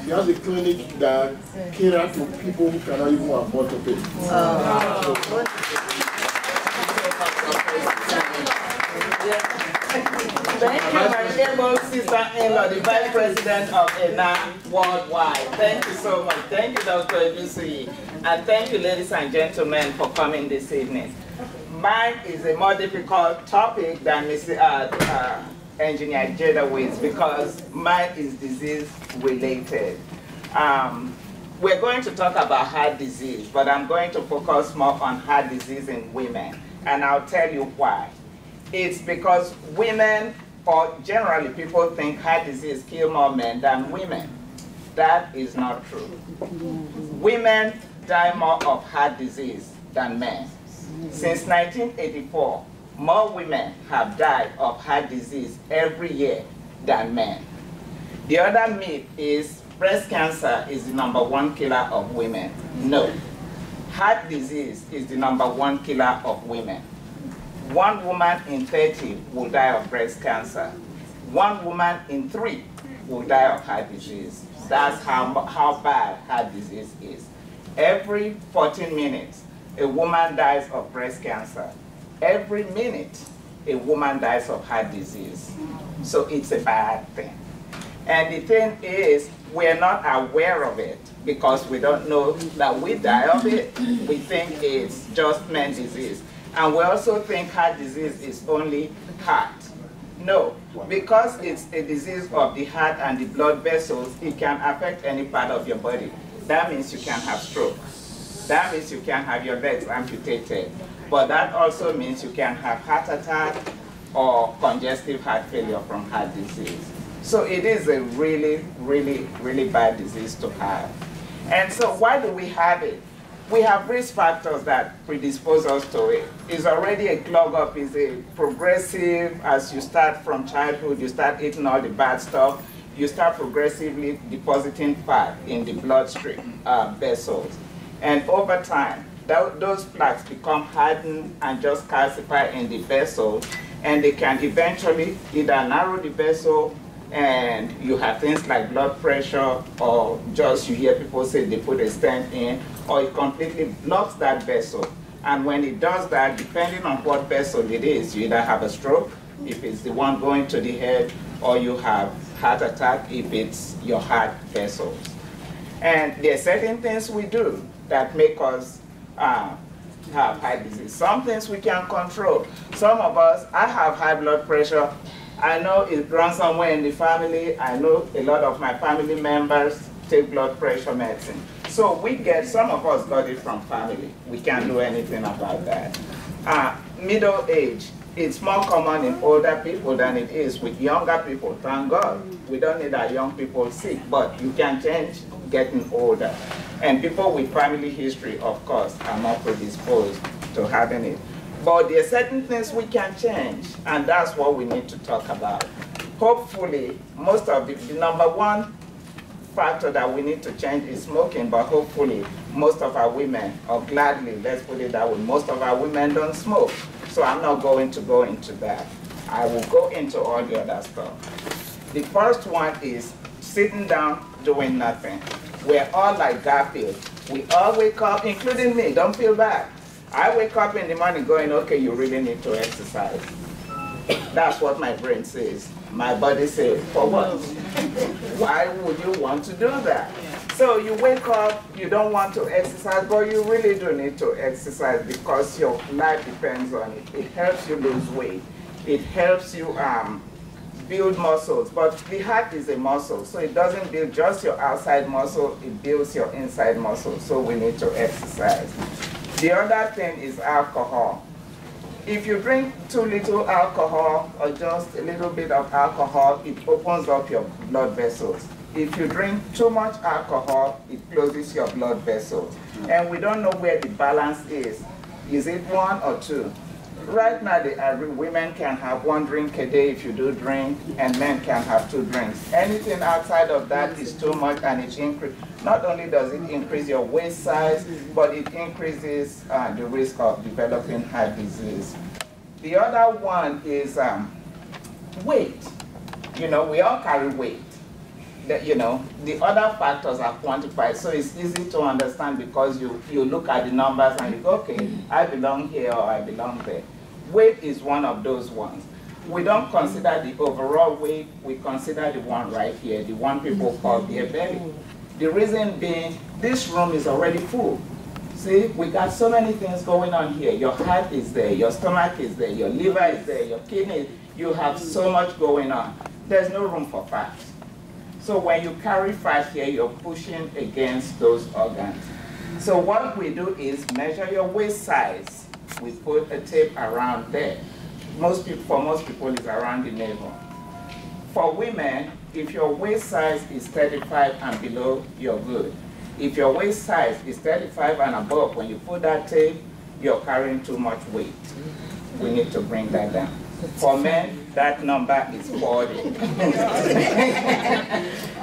She has a clinic that caters to people who cannot even afford to pay. Thank you, my able sister-in-law, the Vice President of ENA Worldwide. Thank you so much. Thank you, Dr. Ebusui. And thank you, ladies and gentlemen, for coming this evening. Mine is a more difficult topic than Engineer Jada Waits because mine is disease-related. We're going to talk about heart disease, but I'm going to focus more on heart disease in women, and I'll tell you why. It's because women, or generally people think heart disease kills more men than women. That is not true. Women die more of heart disease than men. Since 1984, more women have died of heart disease every year than men. The other myth is breast cancer is the #1 killer of women. No. Heart disease is the #1 killer of women. 1 woman in 30 will die of breast cancer. 1 woman in 3 will die of heart disease. That's how bad heart disease is. Every 14 minutes, a woman dies of breast cancer. Every minute, a woman dies of heart disease. So it's a bad thing. And the thing is, we're not aware of it because we don't know that we die of it. We think it's just men's disease. And we also think heart disease is only heart. No, because it's a disease of the heart and the blood vessels, it can affect any part of your body. That means you can have stroke. That means you can have your legs amputated. But that also means you can have heart attack or congestive heart failure from heart disease. So it is a really, really, really bad disease to have. And so why do we have it? We have risk factors that predispose us to it. It's already a clog up, it's a progressive, as you start from childhood, you start eating all the bad stuff, you start progressively depositing fat in the bloodstream vessels. And over time, those plaques become hardened and just calcify in the vessel, and they can eventually either narrow the vessel, and you have things like blood pressure, or just you hear people say they put a stent in, or it completely blocks that vessel. And when it does that, depending on what vessel it is, you either have a stroke, if it's the one going to the head, or you have heart attack if it's your heart vessels. And there are certain things we do that make us have heart disease. Some things we can control. Some of us, I have high blood pressure. I know it runs somewhere in the family. I know a lot of my family members take blood pressure medicine. So some of us got it from family. We can't do anything about that. Middle age, it's more common in older people than it is with younger people. Thank God. We don't need our young people sick, but you can change getting older. And people with family history, of course, are more predisposed to having it. But there are certain things we can change, and that's what we need to talk about. Hopefully, most of the #1 factor that we need to change is smoking, but hopefully most of our women, or gladly, let's put it that way, most of our women don't smoke. So I'm not going to go into that. I will go into all the other stuff. The first one is sitting down doing nothing. We're all like Garfield. We all wake up, including me, don't feel bad. I wake up in the morning going, okay, you really need to exercise. That's what my brain says. My body says, for what? Why would you want to do that? So you wake up, you don't want to exercise, but you really do need to exercise because your life depends on it. It helps you lose weight. It helps you build muscles, but the heart is a muscle, so it doesn't build just your outside muscle, it builds your inside muscle, so we need to exercise. The other thing is alcohol. If you drink too little alcohol or just a little bit of alcohol, it opens up your blood vessels. If you drink too much alcohol, it closes your blood vessels. And we don't know where the balance is. Is it 1 or 2? Right now, women can have 1 drink a day if you do drink, and men can have 2 drinks. Anything outside of that is too much, and it increases. Not only does it increase your waist size, but it increases the risk of developing heart disease. The other one is weight. You know, we all carry weight. You know, the other factors are quantified, so it's easy to understand because you look at the numbers and you go, okay, I belong here or I belong there. Weight is one of those ones. We don't consider the overall weight, we consider the one right here, the one people call beer belly. The reason being, this room is already full. See, we got so many things going on here. Your heart is there, your stomach is there, your liver is there, your kidney, you have so much going on. There's no room for fat. So when you carry fat here, you're pushing against those organs. So what we do is measure your waist size. We put a tape around there. For most people, it's around the navel. For women, if your waist size is 35 and below, you're good. If your waist size is 35 and above, when you put that tape, you're carrying too much weight. We need to bring that down. For men, that number is 40.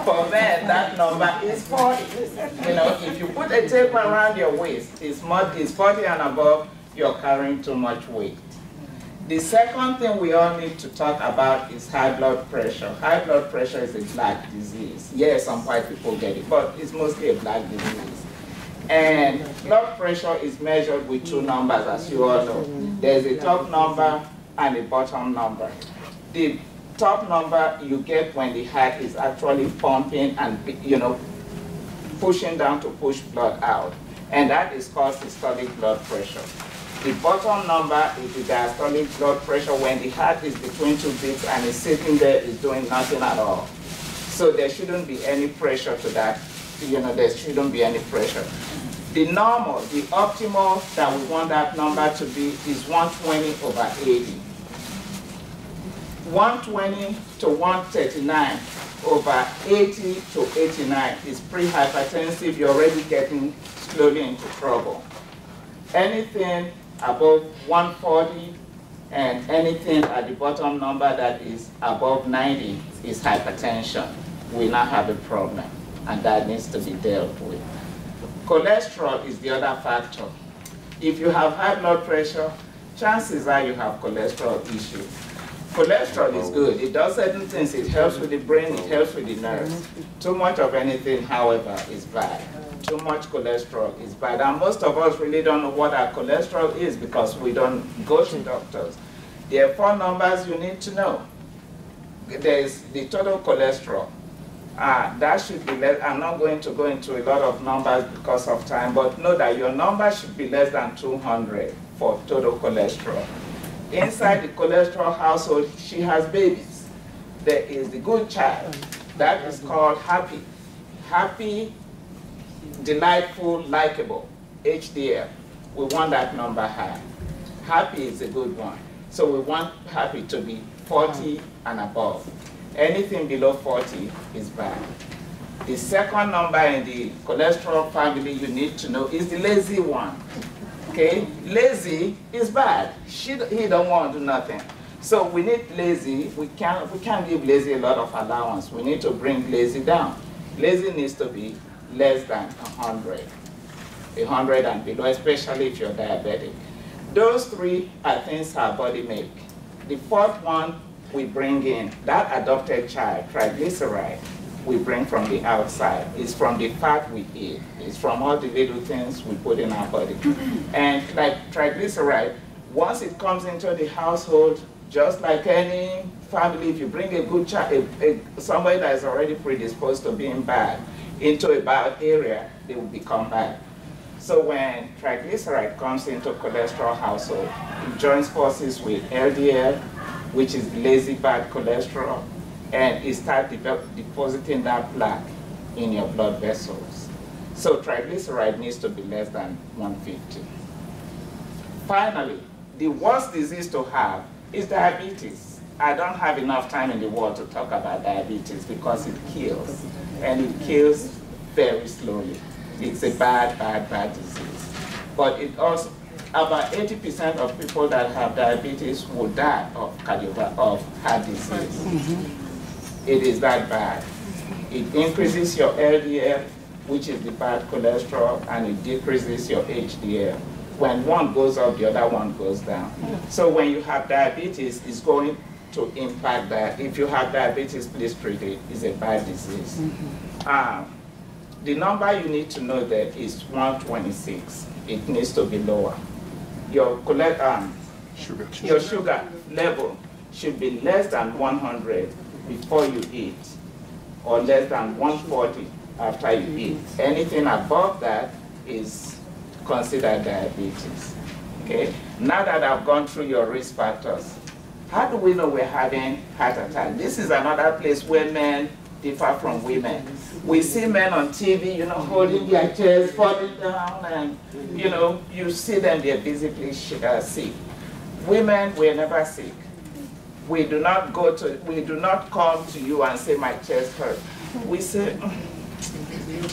For men, that number is 40. You know, if you put a tape around your waist, it's 40 and above, you're carrying too much weight. The second thing we all need to talk about is high blood pressure. High blood pressure is a black disease. Yes, some white people get it, but it's mostly a black disease. And blood pressure is measured with 2 numbers, as you all know. There's a top number and a bottom number. The top number you get when the heart is actually pumping and, you know, pushing down to push blood out. And that is called systolic blood pressure. The bottom number is the diastolic blood pressure when the heart is between 2 beats and is sitting there, is doing nothing at all. So there shouldn't be any pressure to that. You know, there shouldn't be any pressure. The normal, the optimal that we want that number to be is 120/80. 120 to 139 over 80 to 89 is pre-hypertensive. You're already getting slowly into trouble. Anything above 140 and anything at the bottom number that is above 90 is hypertension. We now have a problem, and that needs to be dealt with. Cholesterol is the other factor. If you have high blood pressure, chances are you have cholesterol issues. Cholesterol is good. It does certain things. It helps with the brain, it helps with the nerves. Too much of anything, however, is bad. Too much cholesterol is bad. And most of us really don't know what our cholesterol is because we don't go to doctors. There are 4 numbers you need to know. There's the total cholesterol. That should be less. I'm not going to go into a lot of numbers because of time, but know that your number should be less than 200 for total cholesterol. Inside the cholesterol household, she has babies. There is the good child. That is called happy. Happy, delightful, likable, HDL. We want that number high. Happy is a good one. So we want happy to be 40 and above. Anything below 40 is bad. The second number in the cholesterol family you need to know is the lazy one. Okay, lazy is bad. He don't want to do nothing. So we need lazy. We can't give lazy a lot of allowance. We need to bring lazy down. Lazy needs to be less than 100. 100 and below, especially if you're diabetic. Those 3 are things our body make. The 4th one we bring in, that adopted child, triglyceride, we bring from the outside. It's from the fat we eat. It's from all the little things we put in our body. And like triglyceride, once it comes into the household, just like any family, if you bring a good child, somebody that is already predisposed to being bad, into a bad area, they will become bad. So when triglyceride comes into cholesterol household, it joins forces with LDL, which is lazy bad cholesterol, and it starts depositing that plaque in your blood vessels. So triglyceride needs to be less than 150. Finally, the worst disease to have is diabetes. I don't have enough time in the world to talk about diabetes because it kills. and it kills very slowly. It's a bad, bad, bad disease. But it also, about 80% of people that have diabetes will die of heart disease. It is that bad. It increases your LDL, which is the bad cholesterol, and it decreases your HDL. When one goes up, the other one goes down. So when you have diabetes, it's going to impact that. If you have diabetes, please treat it. It's a bad disease. The number you need to know that is 126. It needs to be lower. Your sugar level should be less than 100 before you eat, or less than 140 after you eat. Anything above that is considered diabetes. Okay? Now that I've gone through your risk factors, how do we know we're having heart attack? This is another place where men differ from women. We see men on TV, you know, holding their chest, falling down, and, you know, you see them, they're visibly sick. Women, we're never sick. We do not come to you and say, my chest hurts. We say,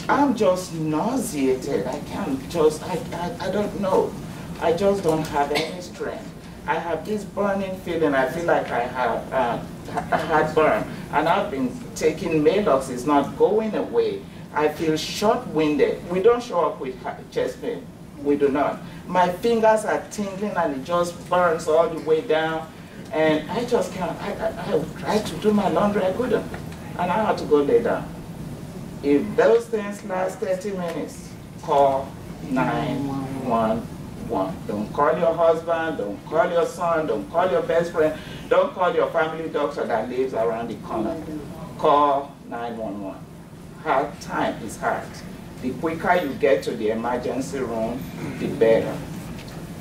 I'm just nauseated. I can't just, I don't know. I just don't have any strength. I have this burning feeling. I feel like I have a heartburn. And I've been taking Maalox. It's not going away. I feel short-winded. We don't show up with chest pain. We do not. My fingers are tingling and it just burns all the way down. And I just can't. I tried to do my laundry. I couldn't. And I had to go lay down. If those things last 30 minutes, call 911. Don't call your husband, don't call your son, don't call your best friend, don't call your family doctor that lives around the corner. Call 911. Hard time is hard. The quicker you get to the emergency room, the better.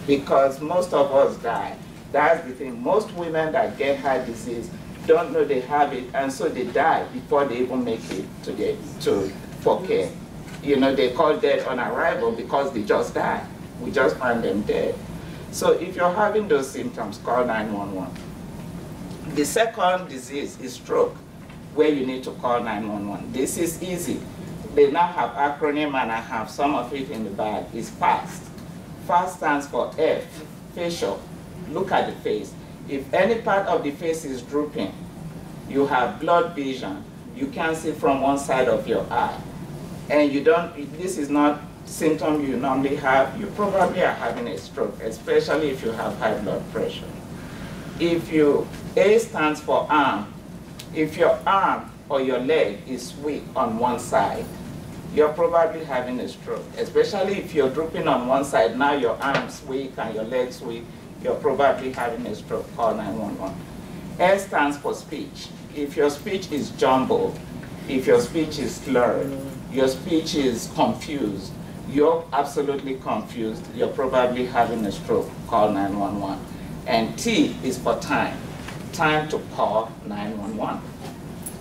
Because most of us die. That's the thing. Most women that get heart disease don't know they have it, and so they die before they even make it for care. You know, they call death on arrival because they just die. We just find them dead. So if you're having those symptoms, call 911. The second disease is stroke, where you need to call 911. This is easy. They now have acronym, and I have some of it in the bag. It's FAST. FAST stands for F, facial. Look at the face. If any part of the face is drooping, you have blurred vision. You can't see from one side of your eye. And you don't, this is not symptom you normally have, you probably are having a stroke, especially if you have high blood pressure. If you, A stands for arm. If your arm or your leg is weak on one side, you're probably having a stroke, especially if you're drooping on one side, now your arm's weak and your leg's weak, you're probably having a stroke, call 911. S stands for speech. If your speech is jumbled, if your speech is slurred, your speech is confused, you're absolutely confused, you're probably having a stroke, call 911. And T is for time. Time to call 911.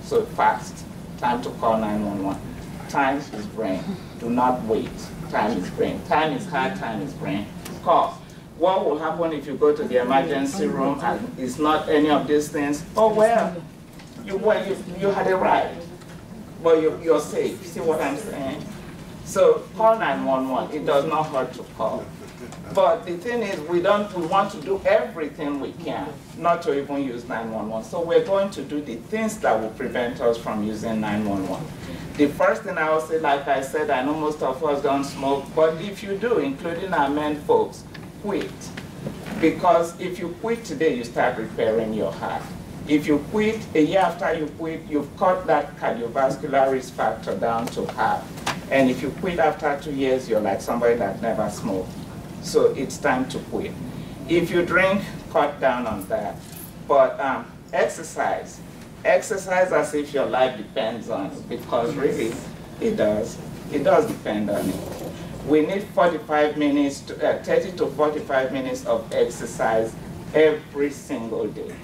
So fast, time to call 911. Time is brain. Do not wait. Time is brain. Time is heart, time is brain. Call. What will happen if you go to the emergency room and it's not any of these things? Oh, well, you had a ride, but you're safe. See what I'm saying? So call 911. It does not hurt to call. But the thing is, we want to do everything we can not to even use 911. So we're going to do the things that will prevent us from using 911. The first thing I will say, like I said, I know most of us don't smoke, but if you do, including our men folks, quit. Because if you quit today, you start repairing your heart. If you quit, a year after you quit, you've cut that cardiovascular risk factor down to half. And if you quit after 2 years, you're like somebody that never smoked. So it's time to quit. If you drink, cut down on that. But exercise. Exercise as if your life depends on it, because really, it does. It does depend on it. We need 45 minutes, 30 to 45 minutes of exercise every single day.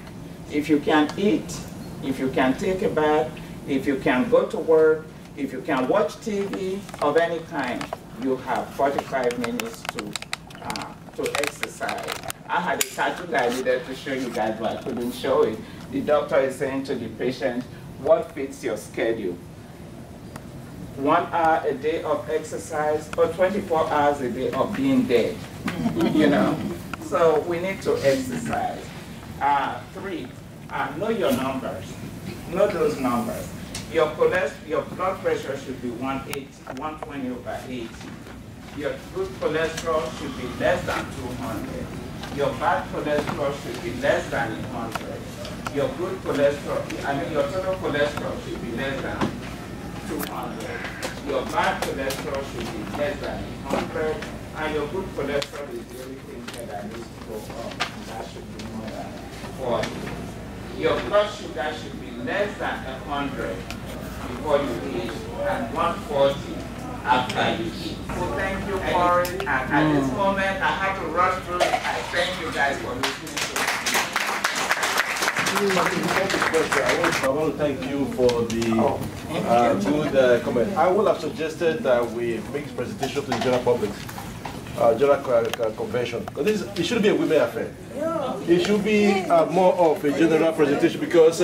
If you can eat, if you can take a bath, if you can go to work, if you can watch TV of any kind, you have 45 minutes to exercise. I had a tattoo that I needed to show you guys, but I couldn't show it. The doctor is saying to the patient, what fits your schedule? 1 hour a day of exercise or 24 hours a day of being dead, you know. So we need to exercise. 3, know your numbers. Know those numbers. Your blood pressure should be 120/80. Your good cholesterol should be less than 200. Your bad cholesterol should be less than 100. Your good cholesterol, your total cholesterol should be less than 200. Your bad cholesterol should be less than 100. And your good cholesterol is the only thing that needs to go up. And that should be more than 40. Your blood sugar should be less than 100 before you eat and 140 after you eat. So thank you for it. And at this moment, I have to rush through it. I thank you guys for listening to me. I want to thank you for the good comment. I would have suggested that we make this presentation to the general public, general convention. Because it shouldn't be a women affair. It should be more of a general presentation because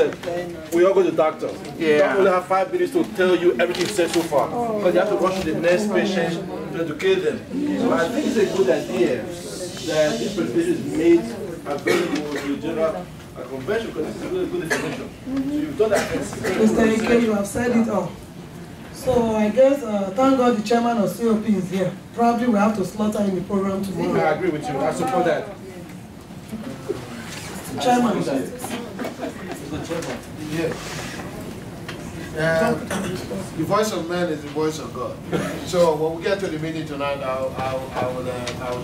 we all go to the doctor. We don't only have 5 minutes to tell you everything said so far. Because you have to rush to the next patient to educate them. So I think it's a good idea that this presentation is made available to the general convention because this is really good information. So you've done that. Mr. Ike, you have said it all. So I guess, thank God the chairman of COP is here. Probably we have to slaughter in the program tomorrow. I agree with you. I support that. Chairman. Yes. The voice of man is the voice of God. So when we get to the meeting tonight, I will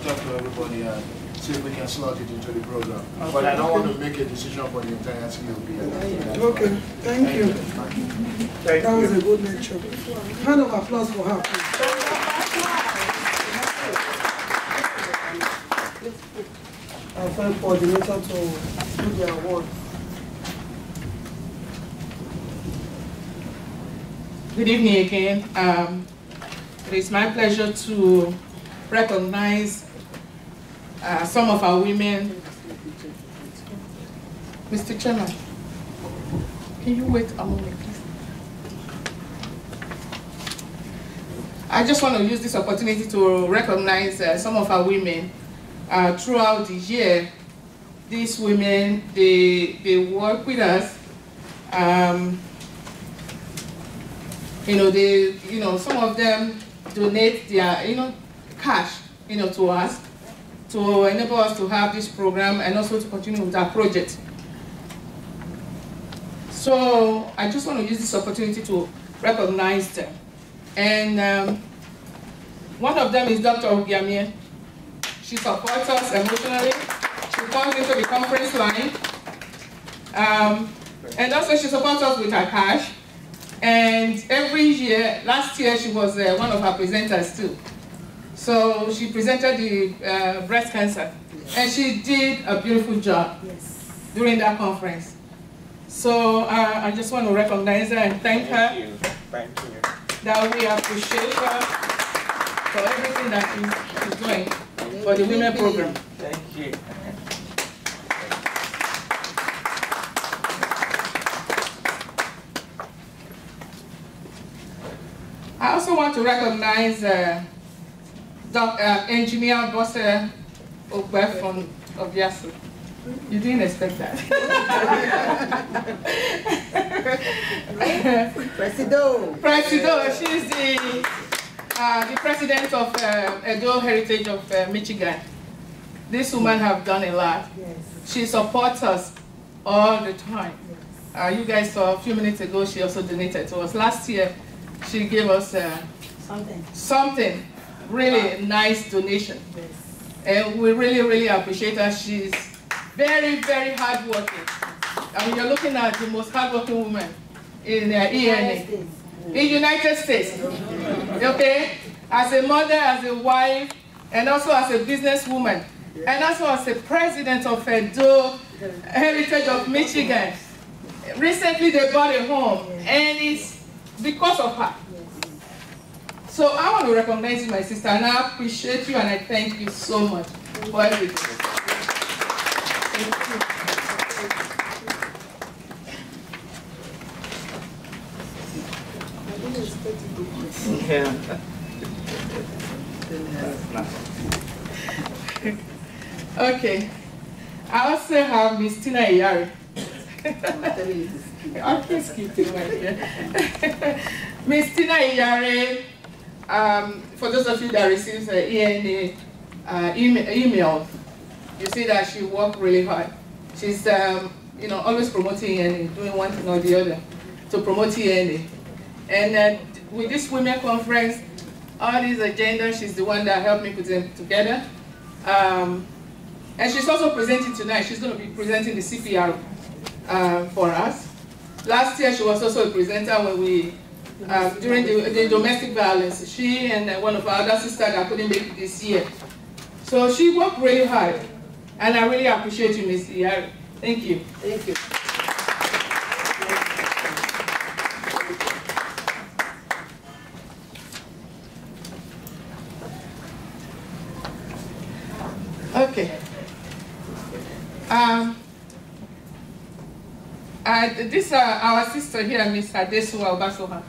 talk to everybody and see if we can slot it into the program. But I don't want to make a decision for the entire COP. Okay, thank you. That was a good lecture. Hand of applause for her, please. Our fellow coordinator to do the award. Good evening again. It is my pleasure to recognize some of our women. Mr. Chairman, can you wait a moment, please? I just want to use this opportunity to recognize some of our women. Throughout the year, these women, they work with us. Some of them donate their, cash, to us to enable us to have this program and also to continue with our project. So I just want to use this opportunity to recognize them. And one of them is Dr. Ogiamie. She supports us emotionally. She comes into the conference line. And also she supports us with her cash. And every year, last year she was one of our presenters too. So she presented the breast cancer. And she did a beautiful job during that conference. So I just want to recognize her and thank her. Thank you. That we appreciate her for everything that she's doing for the women program. Thank you. I also want to recognize Engineer Bosse Ogbe from Obiasu. You didn't expect that. Presido, she's the president of Edo Heritage of Michigan. This woman have done a lot. She supports us all the time. You guys saw a few minutes ago, she also donated to us. Last year, she gave us something really nice donation. And we really, really appreciate her. She's very, very hardworking. I mean, you're looking at the most hardworking woman in ENA, in the United States. Okay? As a mother, as a wife, and also as a businesswoman, and also as a president of Edo Heritage of Michigan. Recently, they bought a home, and it's because of her. So I want to recognize you, my sister, and I appreciate you, and I thank you so much for everything. Thank you. Yeah. Okay. I also have Miss Tina Iyari. I can't skip it right here. Miss Tina Iyari, for those of you that received the ENA email, you see that she worked really hard. She's you know, always promoting ENA, doing one thing or the other to promote ENA. And with this women conference, all these agendas, she's the one that helped me put them together. And she's also presenting tonight. She's going to be presenting the CPR for us. Last year, she was also a presenter when we, during the domestic violence. She and one of our other sisters that couldn't make it this year. So she worked really hard. And I really appreciate you, Ms. Iyari. Thank you. Thank you. Okay. This our sister here, Miss Adesua Obasoha.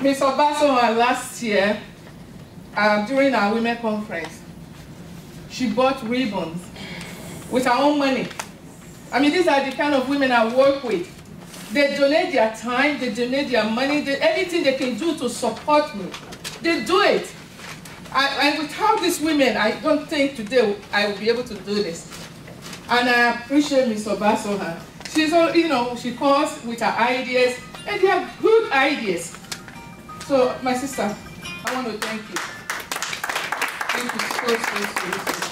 Miss Obasoha last year, during our women conference, she bought ribbons with her own money. I mean, these are the kind of women I work with. They donate their time, they donate their money, anything they can do to support me, they do it. And without these women, I don't think today I will be able to do this. And I appreciate Ms. Obasoha. She's all, you know, she comes with her ideas, and they are good ideas. So, my sister, I want to thank you. Thank you so.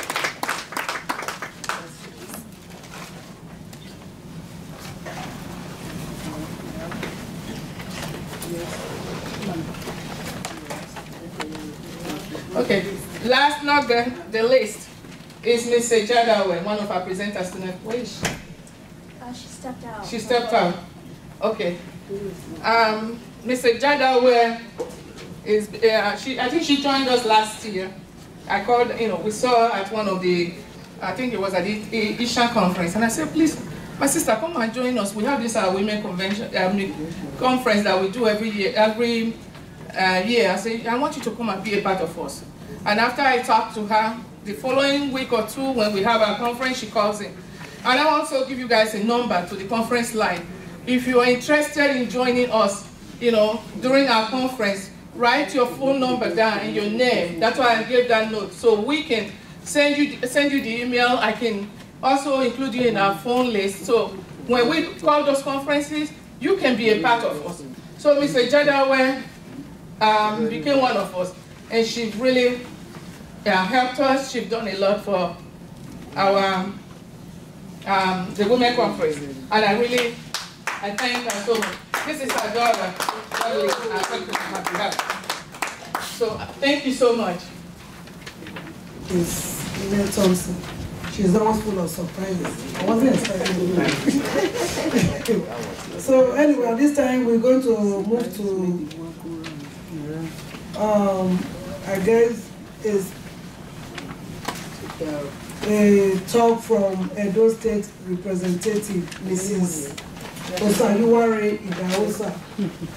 Okay, last not the least is Ms. Jadawe, one of our presenters tonight. Where is she? She stepped out. She stepped out. Okay. Ms. Jadawe is, I think she joined us last year. I called, you know, we saw her at one of the, I think it was at the Isha conference, and I said, please, my sister, come and join us. We have this women convention, conference that we do every year. I said, I want you to come and be a part of us. And after I talked to her, the following week or two, when we have our conference, she calls in. And I also give you guys a number to the conference line. If you are interested in joining us, you know, during our conference, write your phone number down and your name. That's why I gave that note. So we can send you the email. I can also include you in our phone list. So when we call those conferences, you can be a part of us. So Mr. Jadawe became one of us. And she really helped us. She's done a lot for our the women conference. And I thank her so much. This is her daughter. So thank you so much. Miss Nina Thompson. She's almost full of surprises. I wasn't expecting it. So anyway, this time we're going to move to I guess is a talk from Edo State Representative Mrs. Osayiware Idahosa.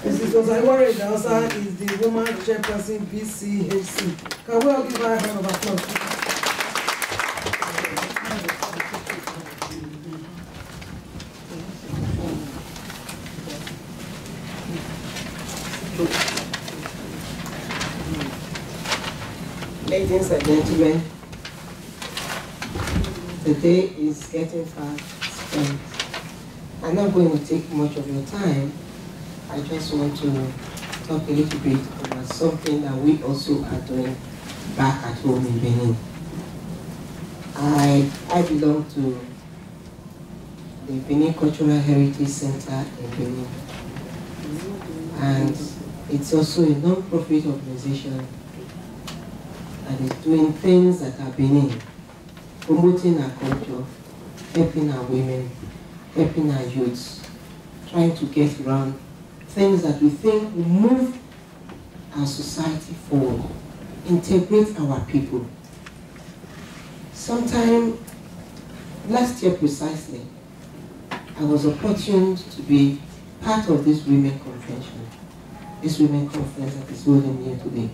Mrs. Osayiware Idahosa is the woman chairperson BCHC. Can we all give her a round of applause? Ladies and gentlemen, the day is getting fast spent. I'm not going to take much of your time. I just want to talk a little bit about something that we also are doing back at home in Benin. I belong to the Benin Cultural Heritage Center in Benin. And it's also a non-profit organization that is doing things that are Benin, promoting our culture, helping our women, helping our youths, trying to get around things that we think will move our society forward, integrate our people. Sometime last year precisely, I was opportune to be part of this women convention, this women conference that is holding here today.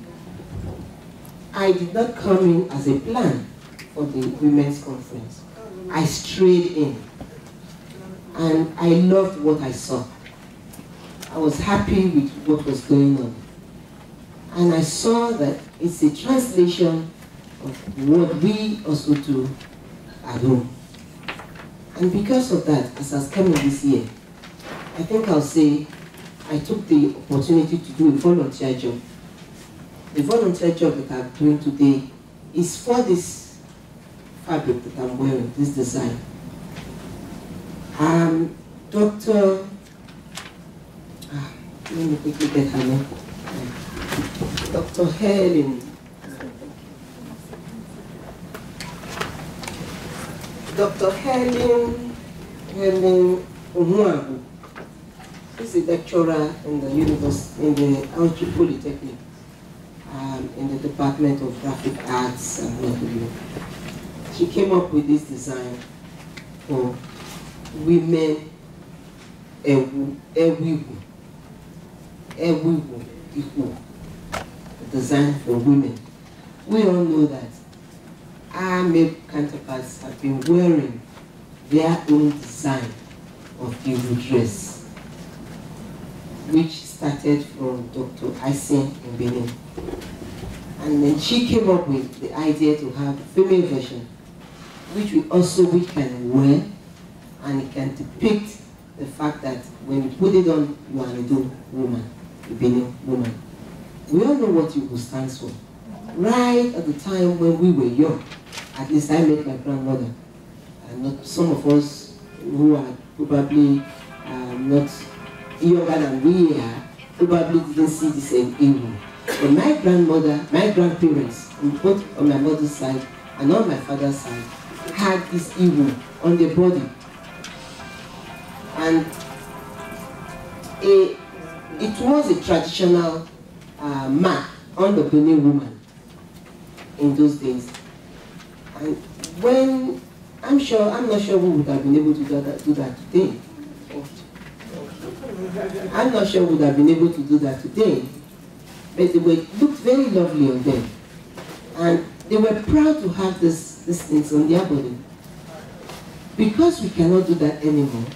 I did not come in as a plan for the women's conference. I strayed in, and I loved what I saw. I was happy with what was going on. And I saw that it's a translation of what we also do at home. And because of that, as I was coming this year, I think I'll say I took the opportunity to do a volunteer job. The volunteer job that I'm doing today is for this fabric that I'm wearing, this design. Let me quickly get her name. Dr. Helen. Dr. Helen Umuagu is a lecturer in the university, in the Assoc Polytechnic, in the Department of Graphic Arts and what have you. She came up with this design for women equal, design for women. We all know that our male counterparts have been wearing their own design of Iwu dress, which started from Dr. Aisen in Benin. And then she came up with the idea to have a female version, which we can wear, and it can depict the fact that when you put it on, you are a Edo woman, a Benin woman. We all know what Iwu stands for. Right at the time when we were young, at least I met my grandmother, and not some of us who are probably not younger than we are, probably didn't see the same Iwu. But my grandmother, my grandparents, both on my mother's side and on my father's side, had this Iwu on their body. And it was a traditional mark on the Benin woman in those days. And when, I'm not sure we would have been able to do that today. I'm not sure we would have been able to do that today. But they looked very lovely on them. And they were proud to have these things on their body. Because we cannot do that anymore,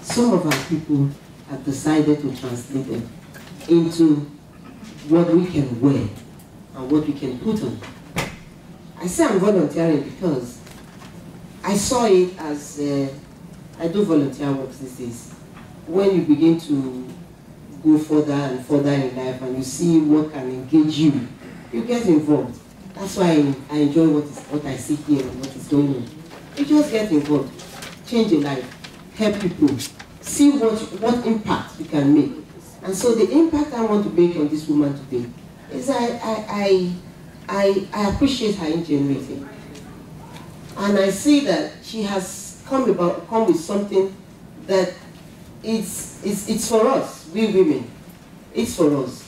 some of our people have decided to translate them into what we can wear and what we can put on. I say I'm volunteering because I saw it as, I do volunteer work these days. When you begin to go further and further in life and you see what can engage you, you get involved. That's why I enjoy what I see here and what is going on. You just get involved, change your life, help people, see what impact you can make. And so the impact I want to make on this woman today is I appreciate her ingenuity. And I see that she has come with something that it's for us, we women. It's for us.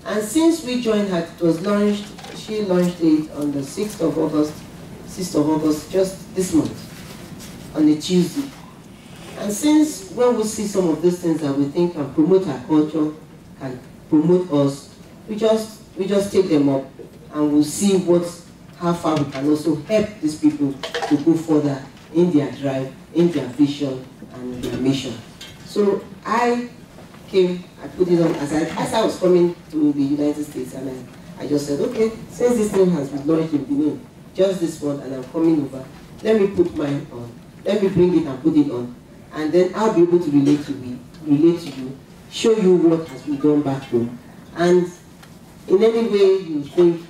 And since we joined her, it was launched, she launched it on the 6th of August, just this month, on a Tuesday. And since when we see some of these things that we think can promote our culture, can promote us, we just take them up and we'll see how far we can also help these people to go further in their drive, in their vision, and their mission. So I put it on as I was coming to the United States, and I just said, okay, since this thing has been launched in Benin, just this one, and I'm coming over, let me put mine on. Let me bring it and put it on. And then I'll be able to relate to you, show you what has been done back home. And in any way you think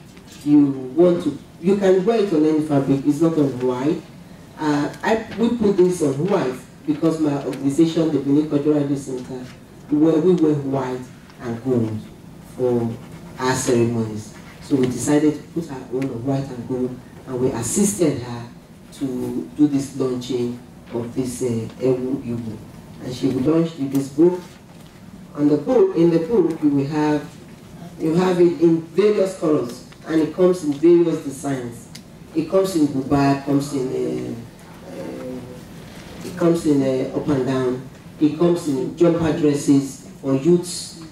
you want to, you can wear it on any fabric, it's not on white. We put this on white because my organization, the Benin Cultural Youth Center, we wear white and gold for our ceremonies. So we decided to put our own on white and gold, and we assisted her to do this launching of this Ewu Igbo. And she will launch with this book. In the book, you have it in various colors, and it comes in various designs. It comes in Buba, it comes in up and down, It comes in jumper dresses for youths.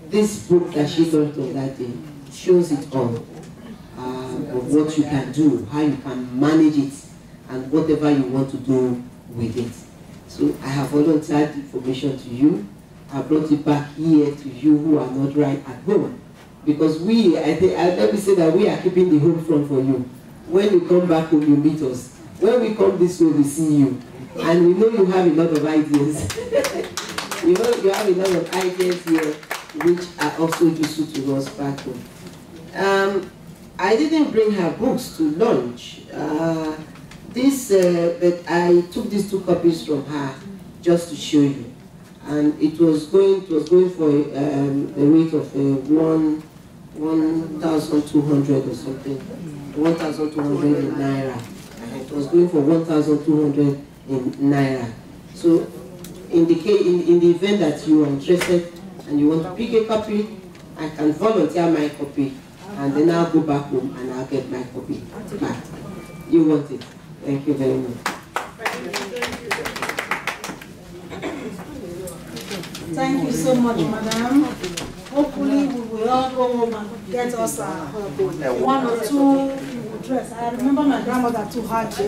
This book that she got on that day shows it all, of what you can do, how you can manage it, and whatever you want to do with it. So I have volunteered information to you. I brought it back here to you who are not right at home. Because we, let me say that we are keeping the home front for you. When you come back home, you meet us. When we come this way, we see you. And we know you have a lot of ideas. You know you have a lot of ideas here, which are also useful to us back home. I didn't bring her books to lunch. But I took these 2 copies from her just to show you. And it was going for a rate of 1,200 or something, 1,200 in Naira. It was going for 1,200 in Naira. So in the event that you are interested and you want to pick a copy, I can volunteer my copy, and then I'll go back home and I'll get my copy back. You want it. Thank you very much. Thank you so much, madam. Hopefully we will all go home and get us 1 or 2 dress. I remember my grandmother too had to, so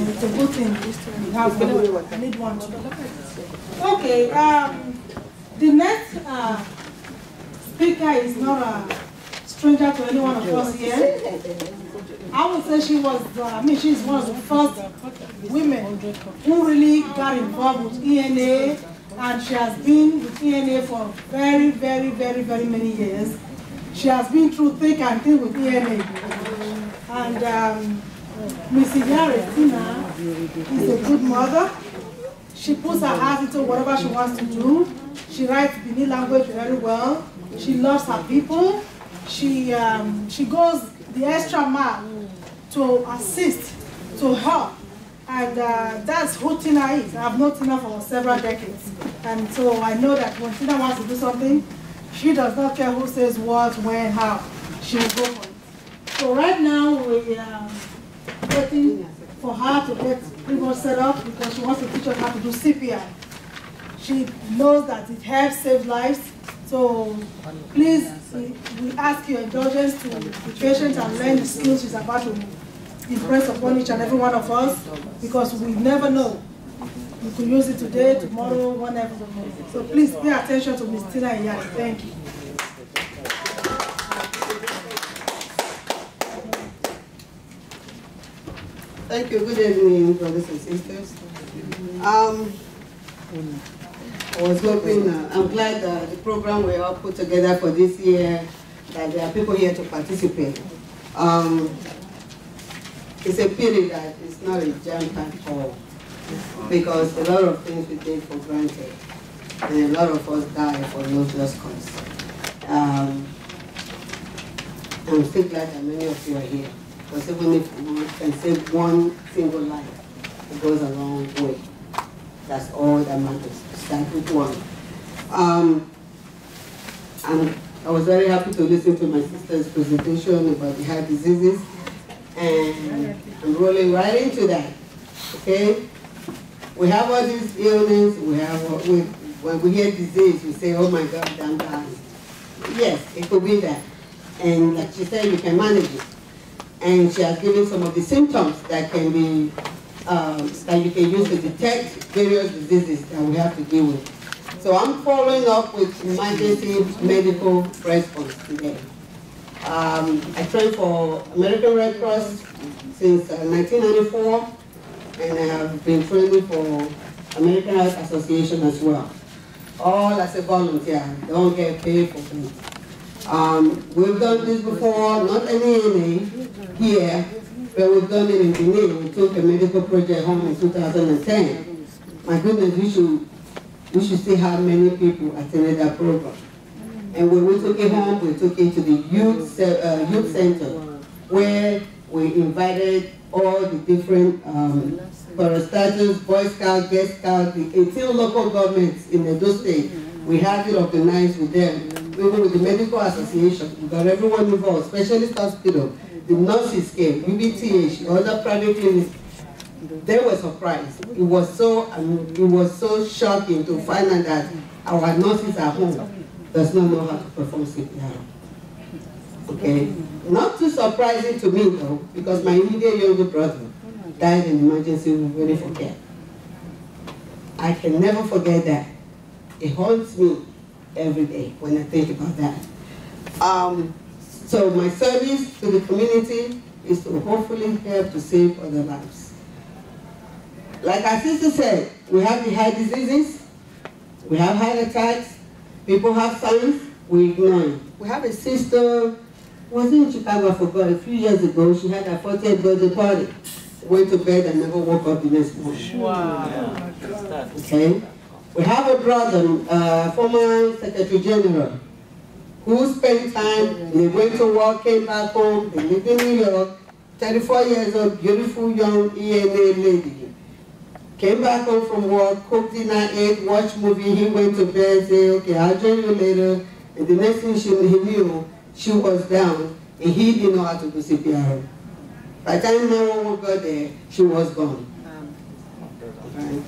it's a good thing we have one. I need one too. Okay, the next speaker is not a stranger to any one of us here. I would say she was, she's one of the first women who really got involved with ENA, and she has been with ENA for very, very, very, very many years. She has been through thick and thin with ENA. And Mrs. Yaresina is a good mother. She puts her heart into whatever she wants to do. She writes Bini language very well. She loves her people. She goes the extra mile to assist, to help. And that's who Tina is. I've known Tina for several decades. And so I know that when Tina wants to do something, she does not care who says what, when, how. She will go for it. So right now we are waiting for her to get pretty much set up because she wants to teach us how to do CPR. She knows that it helps save lives. So please, we ask your indulgence to be patient and learn the skills she's about to impress upon each and every one of us, because we never know. You could use it today, tomorrow, whenever. So please pay attention to Ms. Tina Iyari. Thank you. Thank you. Good evening, brothers and sisters. I was hoping, I'm glad that the program we all put together for this year, that there are people here to participate. It's a pity that it's not a jam-packed hall, because a lot of things we take for granted, and a lot of us die for no just cause. I'm still glad that many of you are here, because even if we can save one single life, it goes a long way. That's all that matters. Start with one. I was very happy to listen to my sister's presentation about the heart diseases, and I'm rolling right into that. Okay, we have all these illnesses. When we hear disease, we say, "Oh my God, I'm dying." Yes, it could be that, and like she said, you can manage it. And she has given some of the symptoms that can be that you can use to detect various diseases that we have to deal with. So I'm following up with emergency medical response today. I trained for American Red Cross since 1994, and I have been training for American Heart Association as well. All as a volunteer, don't get paid for things. We've done this before, not any here, but we've done it in Benin. We took a medical project home in 2010. My goodness, we should see how many people attended that program. And when we took it home, we took it to the youth center, where we invited all the different parastatals, Boy Scouts, Girl Scouts, the 18 local governments in Edo State. We had it organized with them. We were with the Medical Association. We got everyone involved, Specialist Hospital, the nurses came, UBTH, other private clinics. They were surprised. It was so shocking to find out that our nurses at home does not know how to perform CPR. Okay? Not too surprising to me though, because my immediate younger brother died in emergency room waiting for care. I can never forget that. It haunts me every day when I think about that. So my service to the community is to hopefully help to save other lives. Like our sister said, we have the heart diseases, we have heart attacks, people have signs, we ignore it. We have a sister, was in Chicago, I forgot, a few years ago, she had her 40th birthday party. Went to bed and never woke up the next morning. Wow. Okay? We have a brother, former Secretary General, who spent time, they went to work, came back home, they lived in New York, 34 years old, beautiful young ENA lady. Came back home from work, cooked dinner, ate, watched movie, he went to bed, said, okay, I'll join you later. And the next thing he knew, she was down, and he didn't know how to do CPR. By the time 911 got there, she was gone. Right?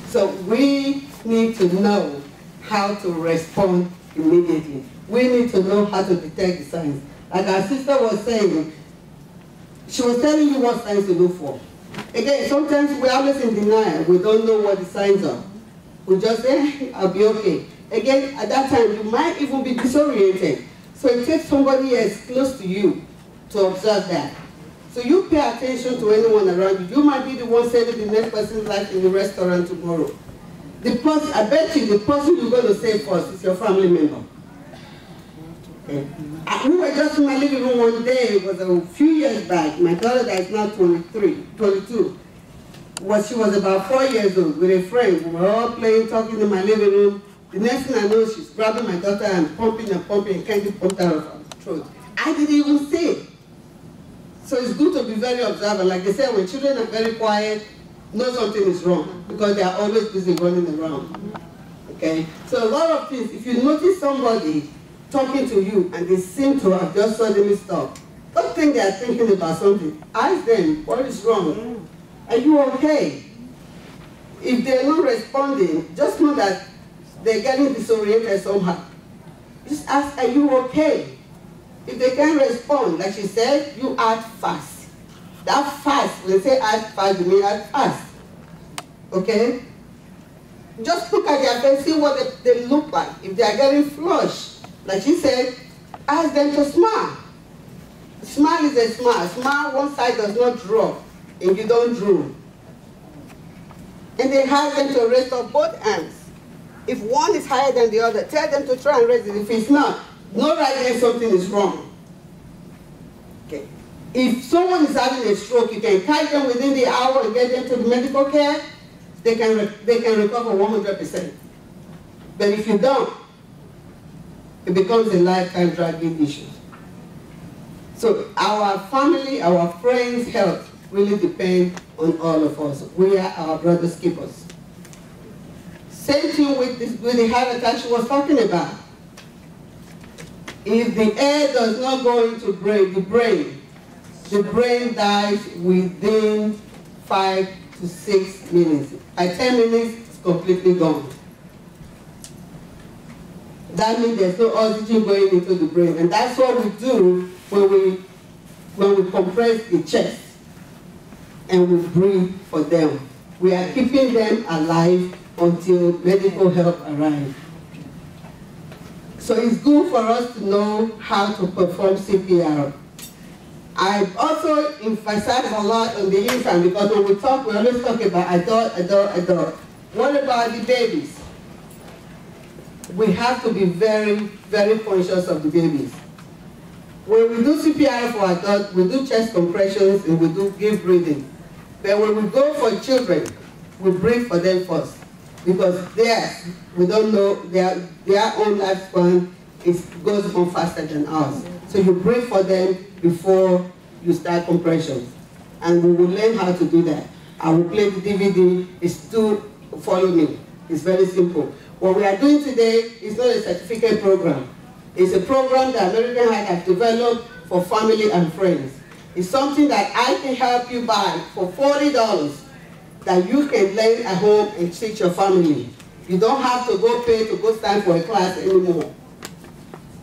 So we need to know how to respond immediately. We need to know how to detect the signs. Like our sister was saying, she was telling you what signs to look for. Again, sometimes we're always in denial. We don't know what the signs are. We just say, I'll be okay. Again, at that time, you might even be disoriented. So it takes somebody else close to you to observe that. So you pay attention to anyone around you. You might be the one saving the next person's life in the restaurant tomorrow. The person, I bet you, the person you're going to save first is your family member. Okay. We were just in my living room one day, it was a few years back. My daughter that is now 22. She was about 4 years old with a friend. We were all playing, talking in my living room. The next thing I know, she's grabbing my daughter and pumping, and candy pumped out of her throat. I didn't even see it. So it's good to be very observant. Like they say, when children are very quiet, know something is wrong because they are always busy running around. Okay? So a lot of things, if you notice somebody talking to you and they seem to have just suddenly stopped, don't think they are thinking about something. Ask them, what is wrong? Are you okay? If they're not responding, just know that they're getting disoriented somehow. Just ask, are you okay? If they can't respond, like she said, you act fast. That fast, when they say act fast, you mean act fast. Okay? Just look at their face, see what they look like. If they are getting flushed, like she said, ask them to smile. Smile is a smile. Smile, one side does not drop, and you don't drool. And then ask them to raise up both hands. If one is higher than the other, tell them to try and raise it. If it's not, know right there something is wrong. Okay. If someone is having a stroke, you can catch them within the hour and get them to the medical care, they can recover 100%. But if you don't, it becomes a lifetime dragging issue. So our family, our friends' health really depend on all of us. We are our brother's keepers. Same thing with the heart attack she was talking about. If the air does not go into the brain dies within 5 to 6 minutes. By 10 minutes, it's completely gone. That means there's no oxygen going into the brain. And that's what we do when we compress the chest and we breathe for them. We are keeping them alive until medical help arrives. So it's good for us to know how to perform CPR. I also emphasize a lot on the infant because when we talk, we always talk about adult. What about the babies? We have to be very, very conscious of the babies. When we do CPR for adults, we do chest compressions and we do give breathing. But when we go for children, we breathe for them first. Because theirs, we don't know, their own lifespan goes on faster than ours. So you breathe for them before you start compressions. And we will learn how to do that. I will play the DVD, it's to follow me. It's very simple. What we are doing today is not a certificate program. It's a program that American Heart has developed for family and friends. It's something that I can help you buy for $40 that you can learn at home and teach your family. You don't have to go pay to go stand for a class anymore.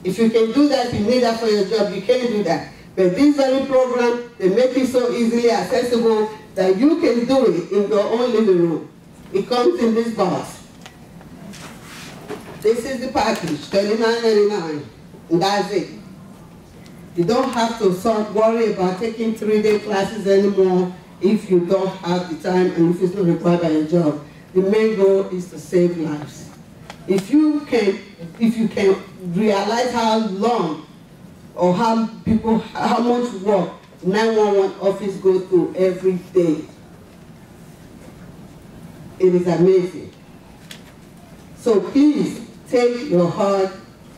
If you can do that, you need that for your job, you can do that. But this very program, they make it so easily accessible that you can do it in your own living room. It comes in this box. This is the package, $39.99, and that's it. You don't have to worry about taking 3-day classes anymore if you don't have the time and if it's not required by your job. The main goal is to save lives. If you can realize how long or how much work 911 office go through every day, it is amazing. So please take your heart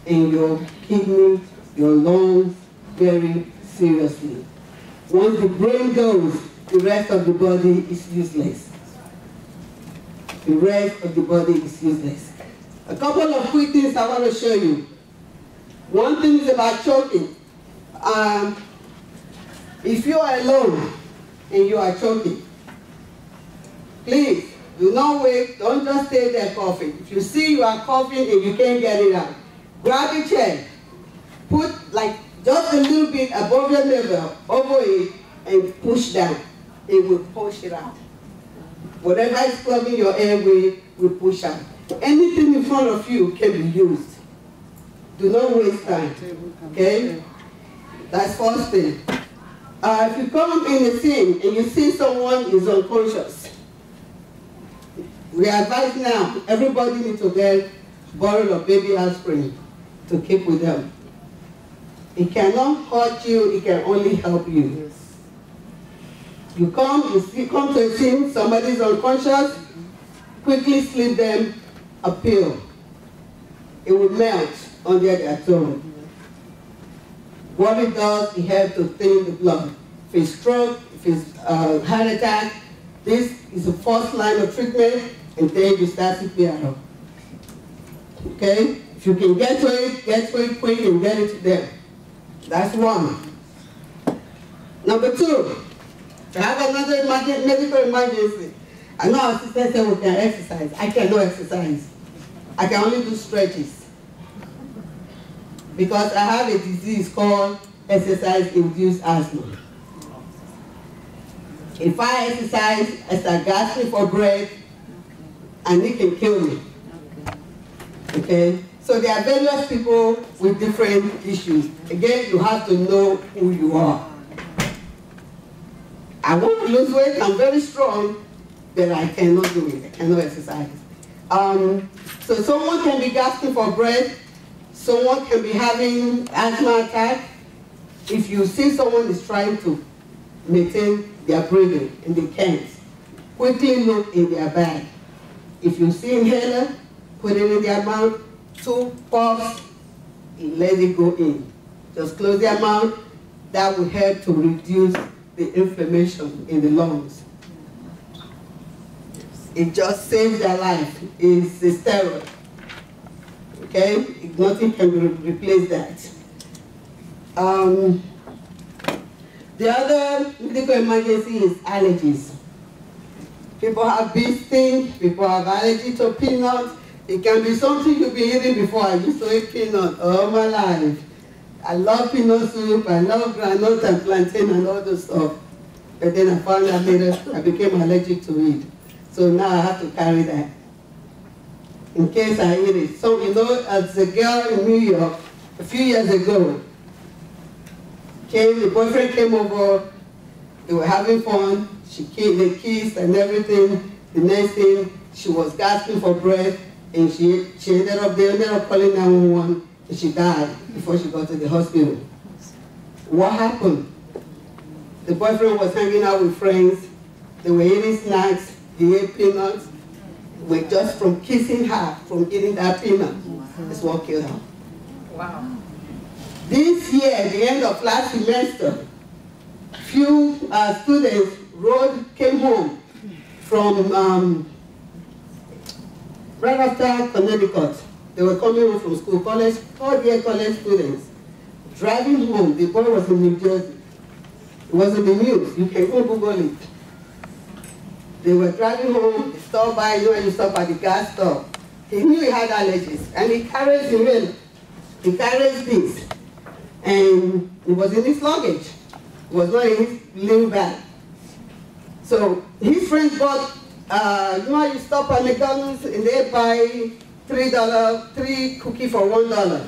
and your kidneys, your lungs very seriously. Once the brain goes, the rest of the body is useless. The rest of the body is useless. A couple of quick things I want to show you. One thing is about choking. If you are alone and you are choking, please do not wait, don't just stay there coughing. If you see you are coughing and you can't get it out, grab a chair, put like just a little bit above your level over it and push down. It will push it out. Whatever is clogging your airway will push out. Anything in front of you can be used. Do not waste time, okay? That's first thing. If you come in the scene and you see someone is unconscious, we advise now, everybody needs to get a bottle of baby aspirin to keep with them. It cannot hurt you, it can only help you. You come to a scene, somebody is unconscious, quickly slip them a pill. It will melt under their tongue. What it does, it helps to thin the blood. If it's stroke, if it's heart attack, this is the first line of treatment, and then you start CPR. Okay? If you can get to it quick and get it to them. That's one. Number two, if you have another medical emergency, I know our sister said we can exercise. I cannot exercise. I can only do stretches. Because I have a disease called exercise-induced asthma. If I exercise, I start gasping for breath, and it can kill me. Okay? So there are various people with different issues. Again, you have to know who you are. I want to lose weight, I'm very strong, but I cannot do it, I cannot exercise. So someone can be gasping for breath, someone can be having asthma attack. If you see someone is trying to maintain their breathing and they can't, quickly look in their bag. If you see inhaler, put it in their mouth, 2 puffs, and let it go in. Just close their mouth. That will help to reduce the inflammation in the lungs. It just saves their life. It's a steroid. Okay? Nothing can replace that. The other medical emergency is allergies. People have bee sting, people have allergy to peanuts. It can be something you've been eating before. I used to eat peanuts all my life. I love peanut soup, I love granite and plantain and all those stuff. But then I found out later I became allergic to it. So now I have to carry that in case I eat it. So, you know, as a girl in New York, a few years ago, the boyfriend came over, they were having fun, they kissed and everything. The next thing, she was gasping for breath, and they ended up calling 911, and she died before she got to the hospital. What happened? The boyfriend was hanging out with friends, they were eating snacks, he ate peanuts, just from kissing her, from eating that peanut. That's what killed her. Wow. This year, the end of last semester, few students came home from right after Connecticut. They were coming home from school, third-year college students. Driving home, the boy was in New Jersey. It was in the news. You can go Google it. They were driving home, they stopped by, you know, and you stop at the gas stop. He knew he had allergies, and he carries the mail. He carries this, and it was in his luggage. It was not in his little bag. So his friends bought, you know, you stop at McDonald's and they buy $3 cookies for $1.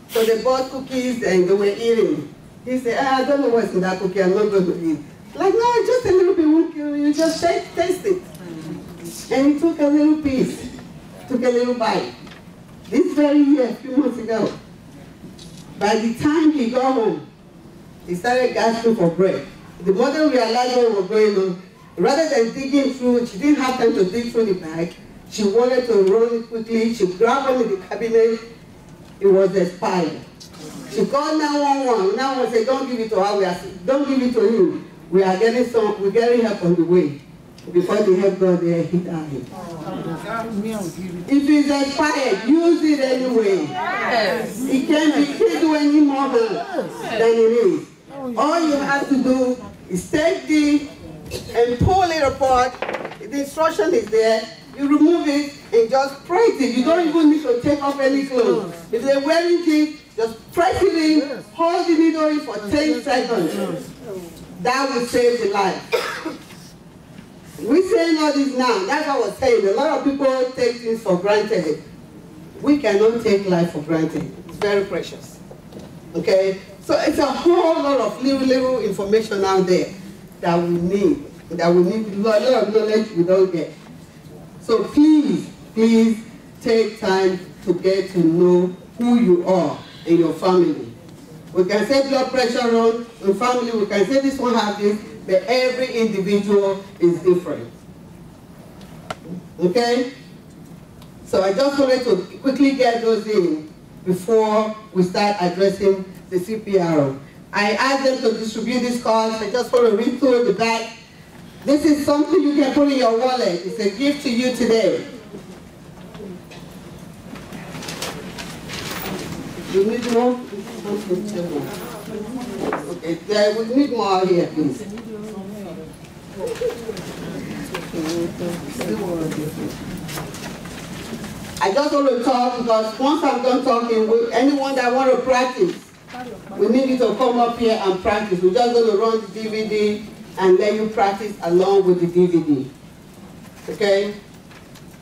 So they bought cookies and they were eating. He said, I don't know what's in that cookie, I'm not going to eat. Like, no, just a little bit won't kill you, just taste it. And he took a little piece, took a little bite. This very year, a few months ago, by the time he got home, he started gasping for breath. The mother realized what was going on. Rather than digging through, she didn't have time to dig through the bag. She wanted to run it quickly. She grabbed one in the cabinet. It was expired. She called 911. 911 said, don't give it to her. Don't give it to him. We're getting help on the way. Before the help got there, he died. If it's expired, use it anyway. Yes. It can't do any more than it is. All you have to do is take this and pull it apart. The instruction is there. You remove it and just press it. You don't even need to take off any clothes. If they're wearing it, just press it in, hold the needle in for 10 seconds. That will save the life. We're saying all this now. That's what I was saying. A lot of people take things for granted. We cannot take life for granted. It's very precious. Okay? So it's a whole lot of little information out there that we need. A lot of knowledge we don't get. So please take time to get to know who you are and your family. We can say blood pressure on family, we can say this one have this, but every individual is different. Okay? So I just wanted to quickly get those in before we start addressing the CPRO. I asked them to distribute these cards. I just want to read through the back. This is something you can put in your wallet. It's a gift to you today. You need more? Okay, we need more here, please. I just want to talk because once I'm done talking, anyone that want to practice, we need you to come up here and practice. We're just going to run the DVD and let you practice along with the DVD. Okay?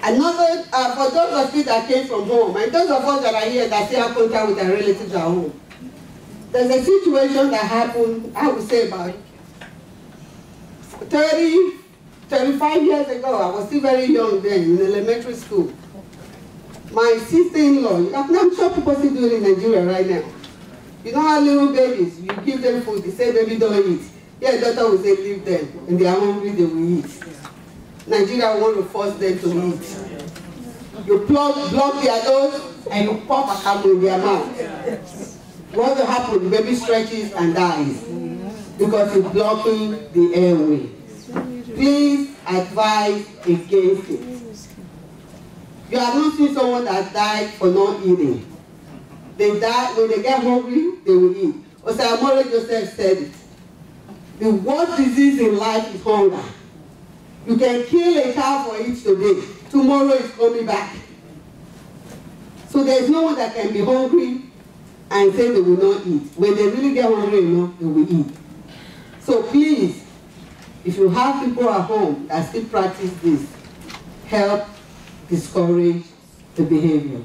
Another, for those of you that came from home, and those of us that are here that still have contact with their relatives at home, there's a situation that happened, I would say about 35 years ago. I was still very young then, in elementary school. My sister-in-law, I'm sure people still do it in Nigeria right now. You know how little babies, you give them food, they say baby don't eat. Yeah, daughter will say leave them, and they are hungry, they will eat. Nigeria want to force them to eat. You block their nose and you pop a camel in their mouth. What will happen? The baby stretches and dies because it's blocking the airway. Please advise against it. You have not seen someone that died for not eating. They die, when they get hungry, they will eat. Osamoah Joseph said it. The worst disease in life is hunger. You can kill a cow for it today. Tomorrow it's coming back. So there's no one that can be hungry and say they will not eat. When they really get hungry enough, they will eat. So please, if you have people at home that still practice this, help discourage the behavior.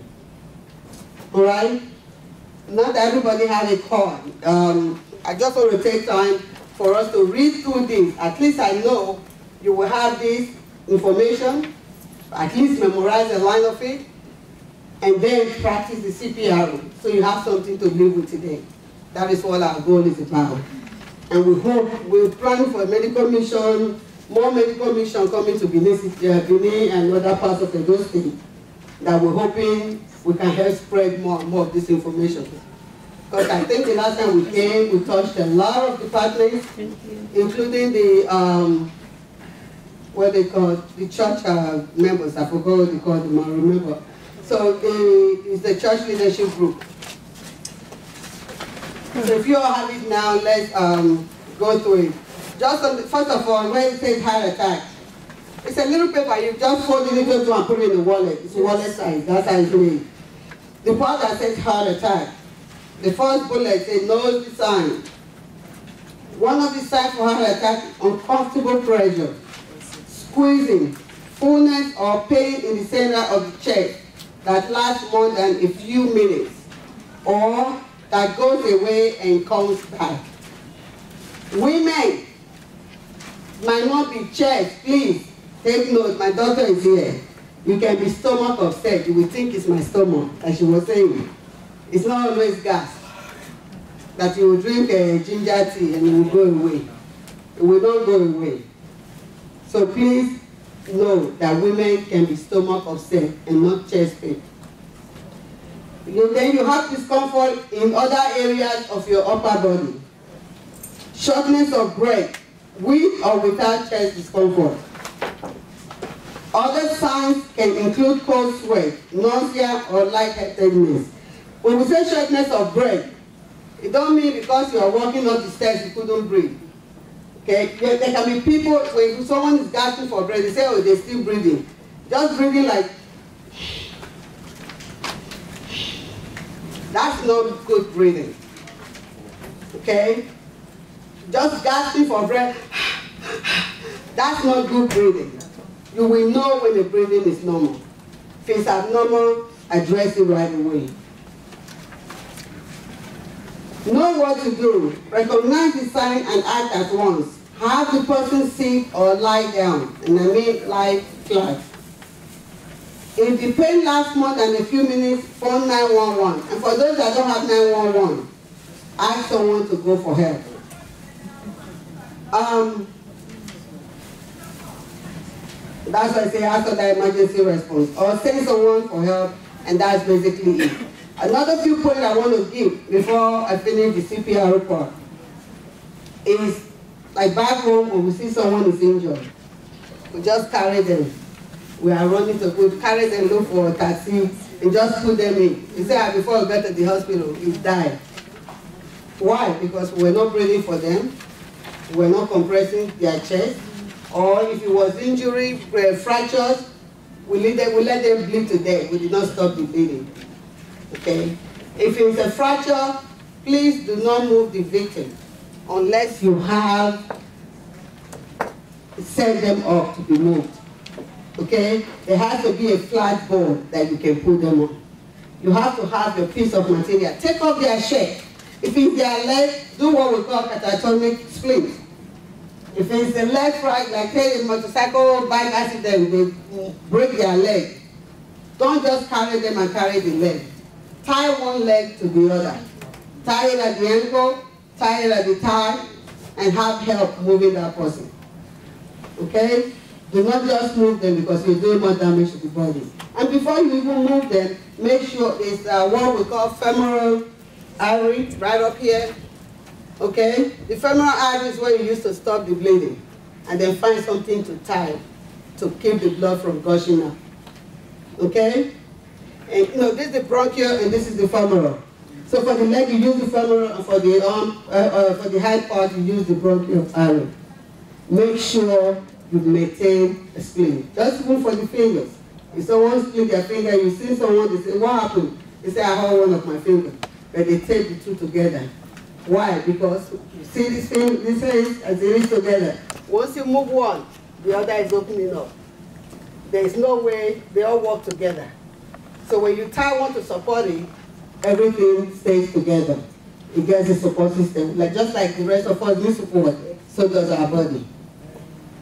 All right? Not everybody has a card. I just want to take time for us to read through this. At least I know you will have this information, at least memorize a line of it, and then practice the CPRO, so you have something to live with today. That is what our goal is about. And we hope, we're planning for a medical mission, more medical mission coming to Benin and other parts of Edo State, that we're hoping we can help spread more and more of this information. Because I think the last time we came, we touched a lot of departments, including the, what they call, the church members. I forgot what they call them, I remember. So it's the church leadership group. So if you all have it now, let's go through it. Just on the, first of all, where it says heart attack, it's a little paper, you just fold it into and put it in the wallet. It's wallet size, that's how it's made. The part that says heart attack, the first bullet says knows the sign. One of the signs for heart attack is uncomfortable pressure, squeezing, fullness or pain in the center of the chest that lasts more than a few minutes, or that goes away and comes back. Women might not be chest, please take note, my daughter is here. You can be stomach upset, you will think it's my stomach, as she was saying. It's not always gas. That you will drink ginger tea and it will go away. It will not go away. So please know that women can be stomach upset and not chest pain. Then you have discomfort in other areas of your upper body. Shortness of breath, with or without chest discomfort. Other signs can include cold sweat, nausea, or lightheadedness. When we say shortness of breath, it don't mean because you are walking up the stairs you couldn't breathe. Okay? There can be people, when someone is gasping for breath, they say, oh, they're still breathing. Just breathing like, that's not good breathing. Okay? Just gasping for breath, that's not good breathing. You will know when the breathing is normal. If it's abnormal, address it right away. Know what to do. Recognize the sign and act at once. Have the person sit or lie down, and I mean lie flat. If the pain lasts more than a few minutes, phone 911. And for those that don't have 911, ask someone to go for help. That's why I say ask for the emergency response. Or send someone for help, and that's basically it. Another few points I want to give before I finish the CPR report is, like back home when we see someone is injured, we just carry them. We are running to go carry them, look for a taxi, and just put them in. You say, before we get to the hospital, he died. Why? Because we're not breathing for them, we're not compressing their chest, or if it was injury, fractures, we let them bleed to death. We did not stop the bleeding. Okay? If it's a fracture, please do not move the victim unless you have set them up to be moved. Okay? There has to be a flat board that you can put them on. You have to have your piece of material. Take off their shirt. If it's their leg, do what we call catatonic split. If it's a leg fracture, like say a motorcycle bike accident, they break their leg. Don't just carry them and carry the leg. Tie one leg to the other. Tie it at the ankle, tie it at the thigh, and have help moving that person. Okay? Do not just move them because you're doing more damage to the body. And before you even move them, make sure there's what we call femoral artery right up here. Okay? The femoral artery is where you used to stop the bleeding. And then find something to tie to keep the blood from gushing out. Okay? And you know, this is the bronchial and this is the femoral. So for the leg you use the femoral, and for the arm, for the hand part you use the bronchial artery. Make sure you maintain a spleen. Just even for the fingers. If someone split their finger, you see someone, they say, what happened? They say, I hold one of my fingers. But they tape the two together. Why? Because you see this thing, this is as it is together. Once you move one, the other is opening up. There is no way they all work together. So when you tie one to support it, everything stays together. It gets a support system. Just like the rest of us need support, so does our body.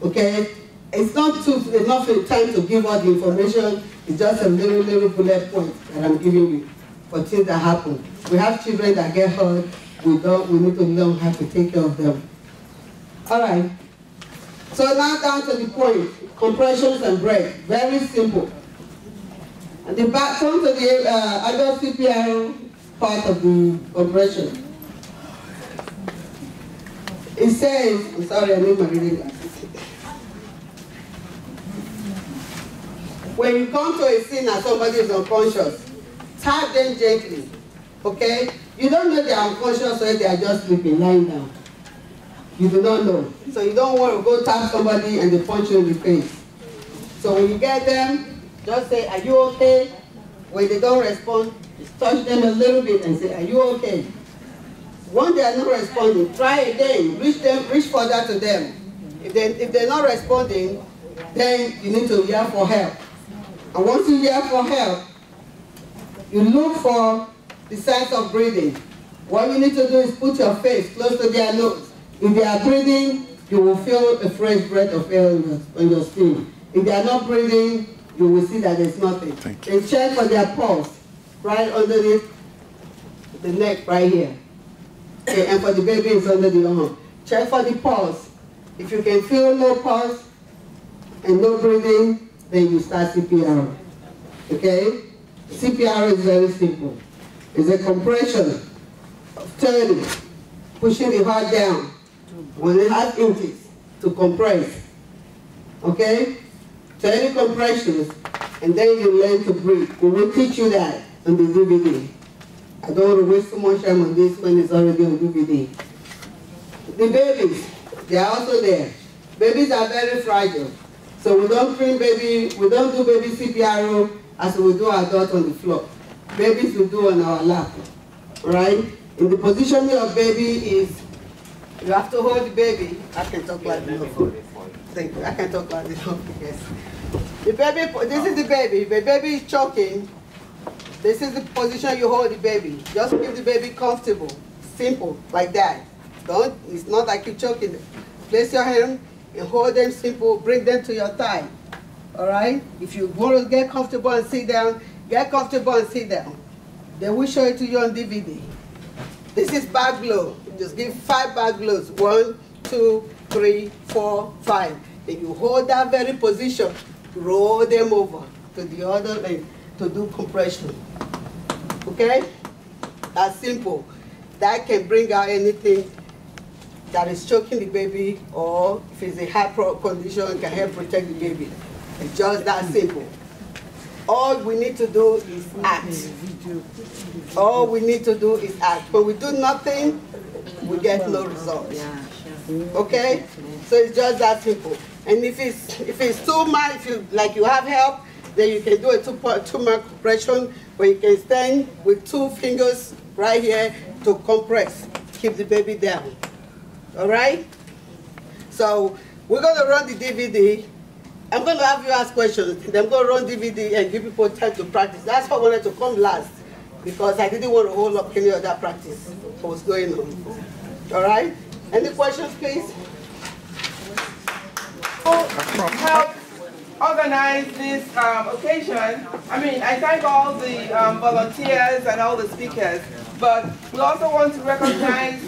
Okay? It's not enough time to give out the information. It's just a little bullet point that I'm giving you for things that happen. We have children that get hurt. We need to learn how to take care of them. All right. So now down to the point. Compressions and breath. Very simple. And the back, come to the adult CPR part of the compression. It says, I'm sorry, I need my reading glasses. When you come to a scene and somebody is unconscious, tap them gently, okay? You don't know they are unconscious or they are just sleeping, lying down. You do not know. So you don't want to go tap somebody and they punch you in the face. So when you get them, just say, are you okay? When they don't respond, just touch them a little bit and say, are you okay? Once they are not responding, try again. Reach further to them. If they're not responding, then you need to yell for help. And once you yell for help, you look for the signs of breathing. What you need to do is put your face close to their nose. If they are breathing, you will feel a fresh breath of air on your skin. If they are not breathing, you will see that there's nothing. They check for their pulse right underneath the neck right here. Okay, and for the baby, it's under the arm. Check for the pulse. If you can feel no pulse and no breathing, then you start CPR. Okay? CPR is very simple. It's a compression of turning, pushing the heart down when the heart empties to compress. Okay? 30 compressions, and then you learn to breathe. We will teach you that on the DVD. I don't want to waste too much time on this when it's already on DVD. The babies, they are also there. Babies are very fragile. So we don't do baby CPR as we do adults on the floor. Babies we do on our lap. Right? In the positioning of baby is, you have to hold the baby. I can talk like this. Thank you. I can talk like this. Yes. The baby, this is the baby. If the baby is choking, this is the position you hold the baby. Just keep the baby comfortable. Simple, like that. It's not like you're choking them. Place your hand and hold them simple, bring them to your thigh. All right? If you want to get comfortable and sit down, get comfortable and sit down. They will show it to you on DVD. This is back blow. You just give 5 back blows. 1, 2, 3, 4, 5. Then you hold that very position, roll them over to the other leg to do compression. Okay? That's simple. That can bring out anything that is choking the baby, or if it's a heart condition, it can help protect the baby. It's just that simple. All we need to do is act. All we need to do is act. When we do nothing, we get no results. Okay? So it's just that simple. And if it's too much, if you have help, then you can do a two-mark compression where you can stand with 2 fingers right here to compress, keep the baby down. All right? So we're going to run the DVD. I'm going to have you ask questions. Then I'm going to run DVD and give people time to practice. That's why I wanted to come last, because I didn't want to hold up any other practice what was going on. All right? Any questions, please? Help organize this occasion. I mean, I thank all the volunteers and all the speakers, but we also want to recognize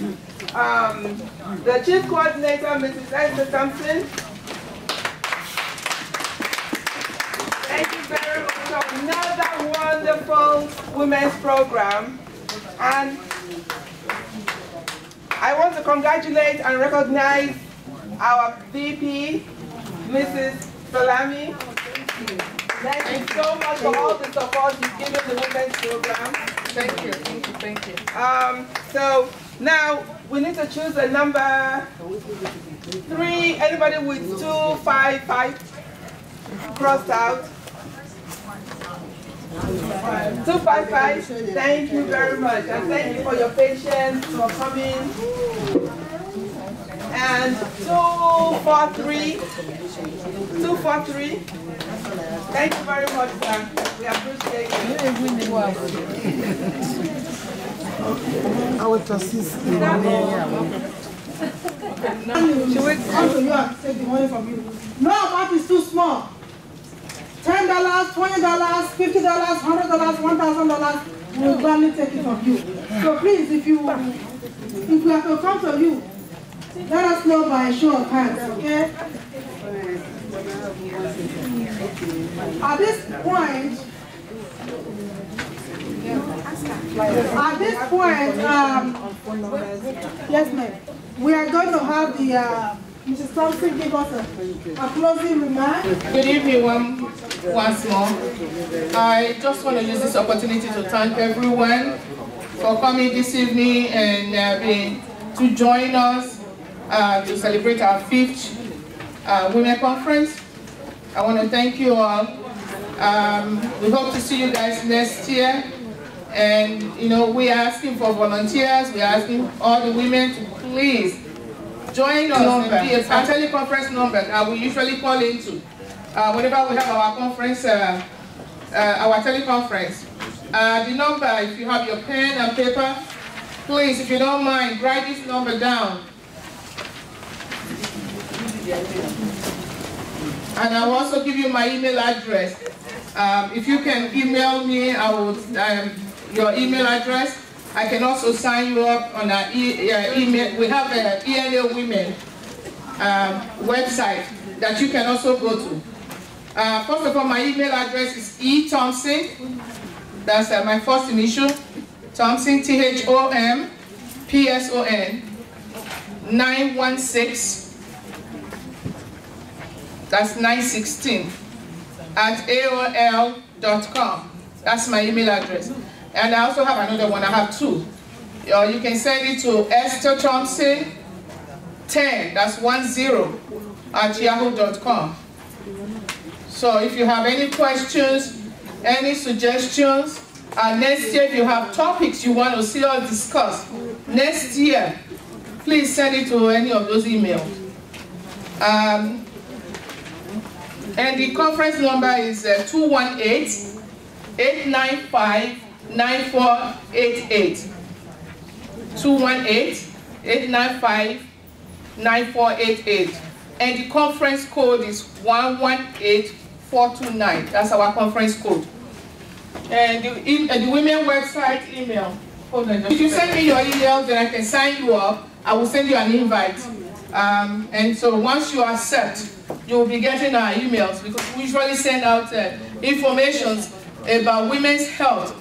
the Chief Coordinator, Mrs. Esther Thompson. Thank you very much for another wonderful women's program. And I want to congratulate and recognize our VP, Mrs. Salami. Thank you so much for all the support you've given the women's program. Thank you, thank you, thank you. So now we need to choose a number 3. Anybody with 2, 5, 5 crossed out? 255. Thank you very much, and thank you for your patience for coming. And 243. 243. Thank you very much, sir. We appreciate you. I will assist you. She will come to you and take the money from you. No amount is too small. $10, $20, $50, $100, $1,000, we will gladly take it from you. So please, if we have to come to you, let us know by a show of hands, okay? At this point, yes, ma'am, we are going to have the Mrs. Thompson give us a closing remark. Good evening once more. I just want to use this opportunity to thank everyone for coming this evening and to join us to celebrate our 5th Women Conference. I want to thank you all. We hope to see you guys next year. And you know, we are asking for volunteers. We are asking all the women to please join us. Our teleconference number that we usually call into whenever we have our conference, our teleconference. The number, if you have your pen and paper, please, if you don't mind, write this number down. And I'll also give you my email address. If you can email me, I will, your email address. I can also sign you up on our email. We have an ENA Women website that you can also go to. First of all, my email address is ethompson. That's my first initial. Thompson, THOMPSON 916. That's 916 at AOL.com. That's my email address. And I also have another one. I have 2. You can send it to Esther Thompson 10. That's 10 at yahoo.com. So if you have any questions, any suggestions, next year if you have topics you want to see us discuss next year, please send it to any of those emails. And the conference number is 218-895-9488. 218-895-9488. And the conference code is 118429. That's our conference code. And the women website email. Hold on. If you send me your email, then I can sign you up. I will send you an invite. And so once you accept, you will be getting our emails, because we usually send out information about women's health,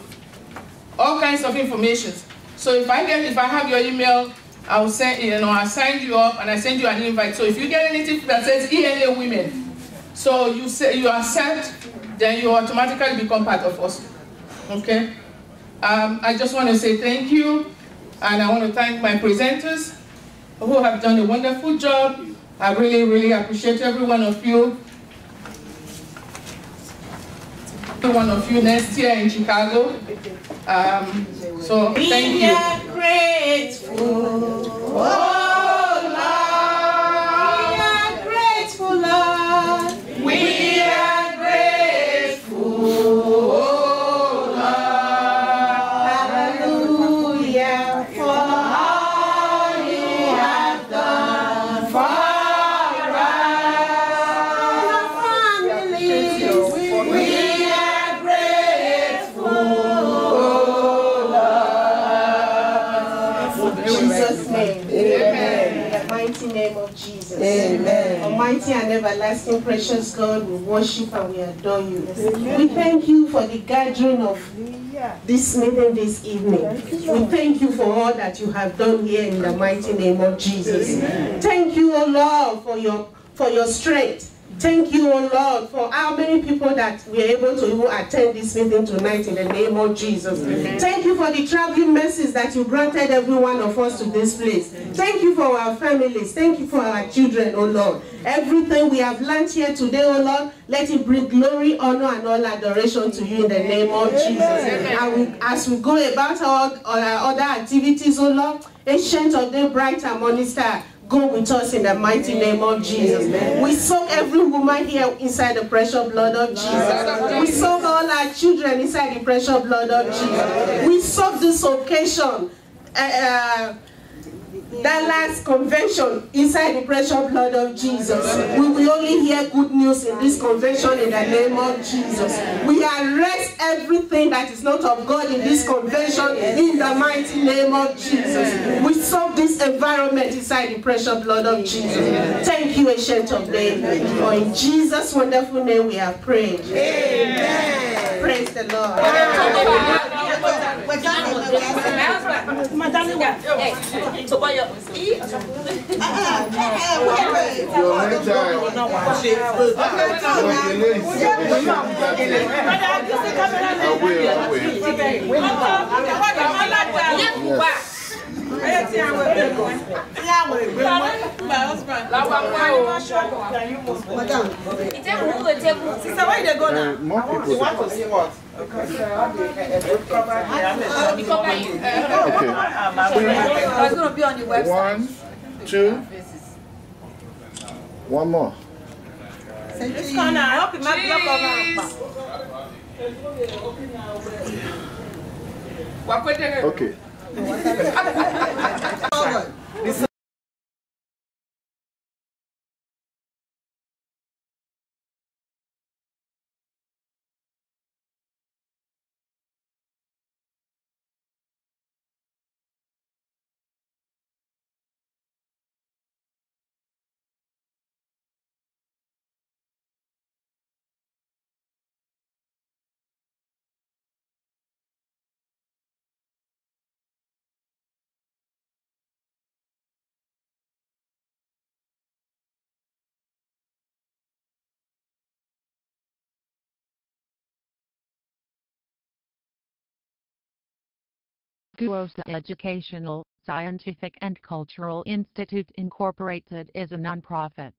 all kinds of information. So if I have your email, I will send, I'll sign you up and I send you an invite. So if you get anything that says ENA Women, so you accept, then you automatically become part of us. Okay? I just want to say thank you, and I want to thank my presenters who have done a wonderful job. I really, really appreciate every one of you. Every one of you next year in Chicago. So thank you. We are grateful. Oh Lord. We are grateful, Lord. We are grateful. Oh Lord. Hallelujah for all you have done for name of Jesus. Amen. Almighty and everlasting precious God, we worship and we adore you. Amen. We thank you for the gathering of this meeting this evening. We thank you for all that you have done here in the mighty name of Jesus. Amen. Thank you, O Lord, for your strength. Thank you, O Lord, for how many people that we are able to even attend this meeting tonight in the name of Jesus. Amen. Thank you for the traveling mercies that you granted every one of us to this place. Thank you for our families. Thank you for our children, O Lord. Everything we have learned here today, O Lord, let it bring glory, honor, and all adoration to you in the name of Jesus. And as we go about our other activities, O Lord, ancient of the bright and morning star, go with us in the mighty name of Jesus. Amen. We soak every woman here inside the precious blood of Jesus. We soak all our children inside the precious blood of Jesus. We soak this occasion, that last convention, inside the precious blood of Jesus. We will only hear good news in this convention in the name of Jesus. We arrest everything that is not of God in this convention in the mighty name of Jesus. We soak this environment inside the precious blood of Jesus. Thank you, Ancient of Days. For in Jesus' wonderful name we have prayed. Amen. Praise the Lord. Sister, where they go now? More people. You want to see what? Okay. It's going to be on the website. 1, 2. One more. This corner, I hope it might block Okay. GUOSA Educational, Scientific and Cultural Institute Incorporated is a nonprofit.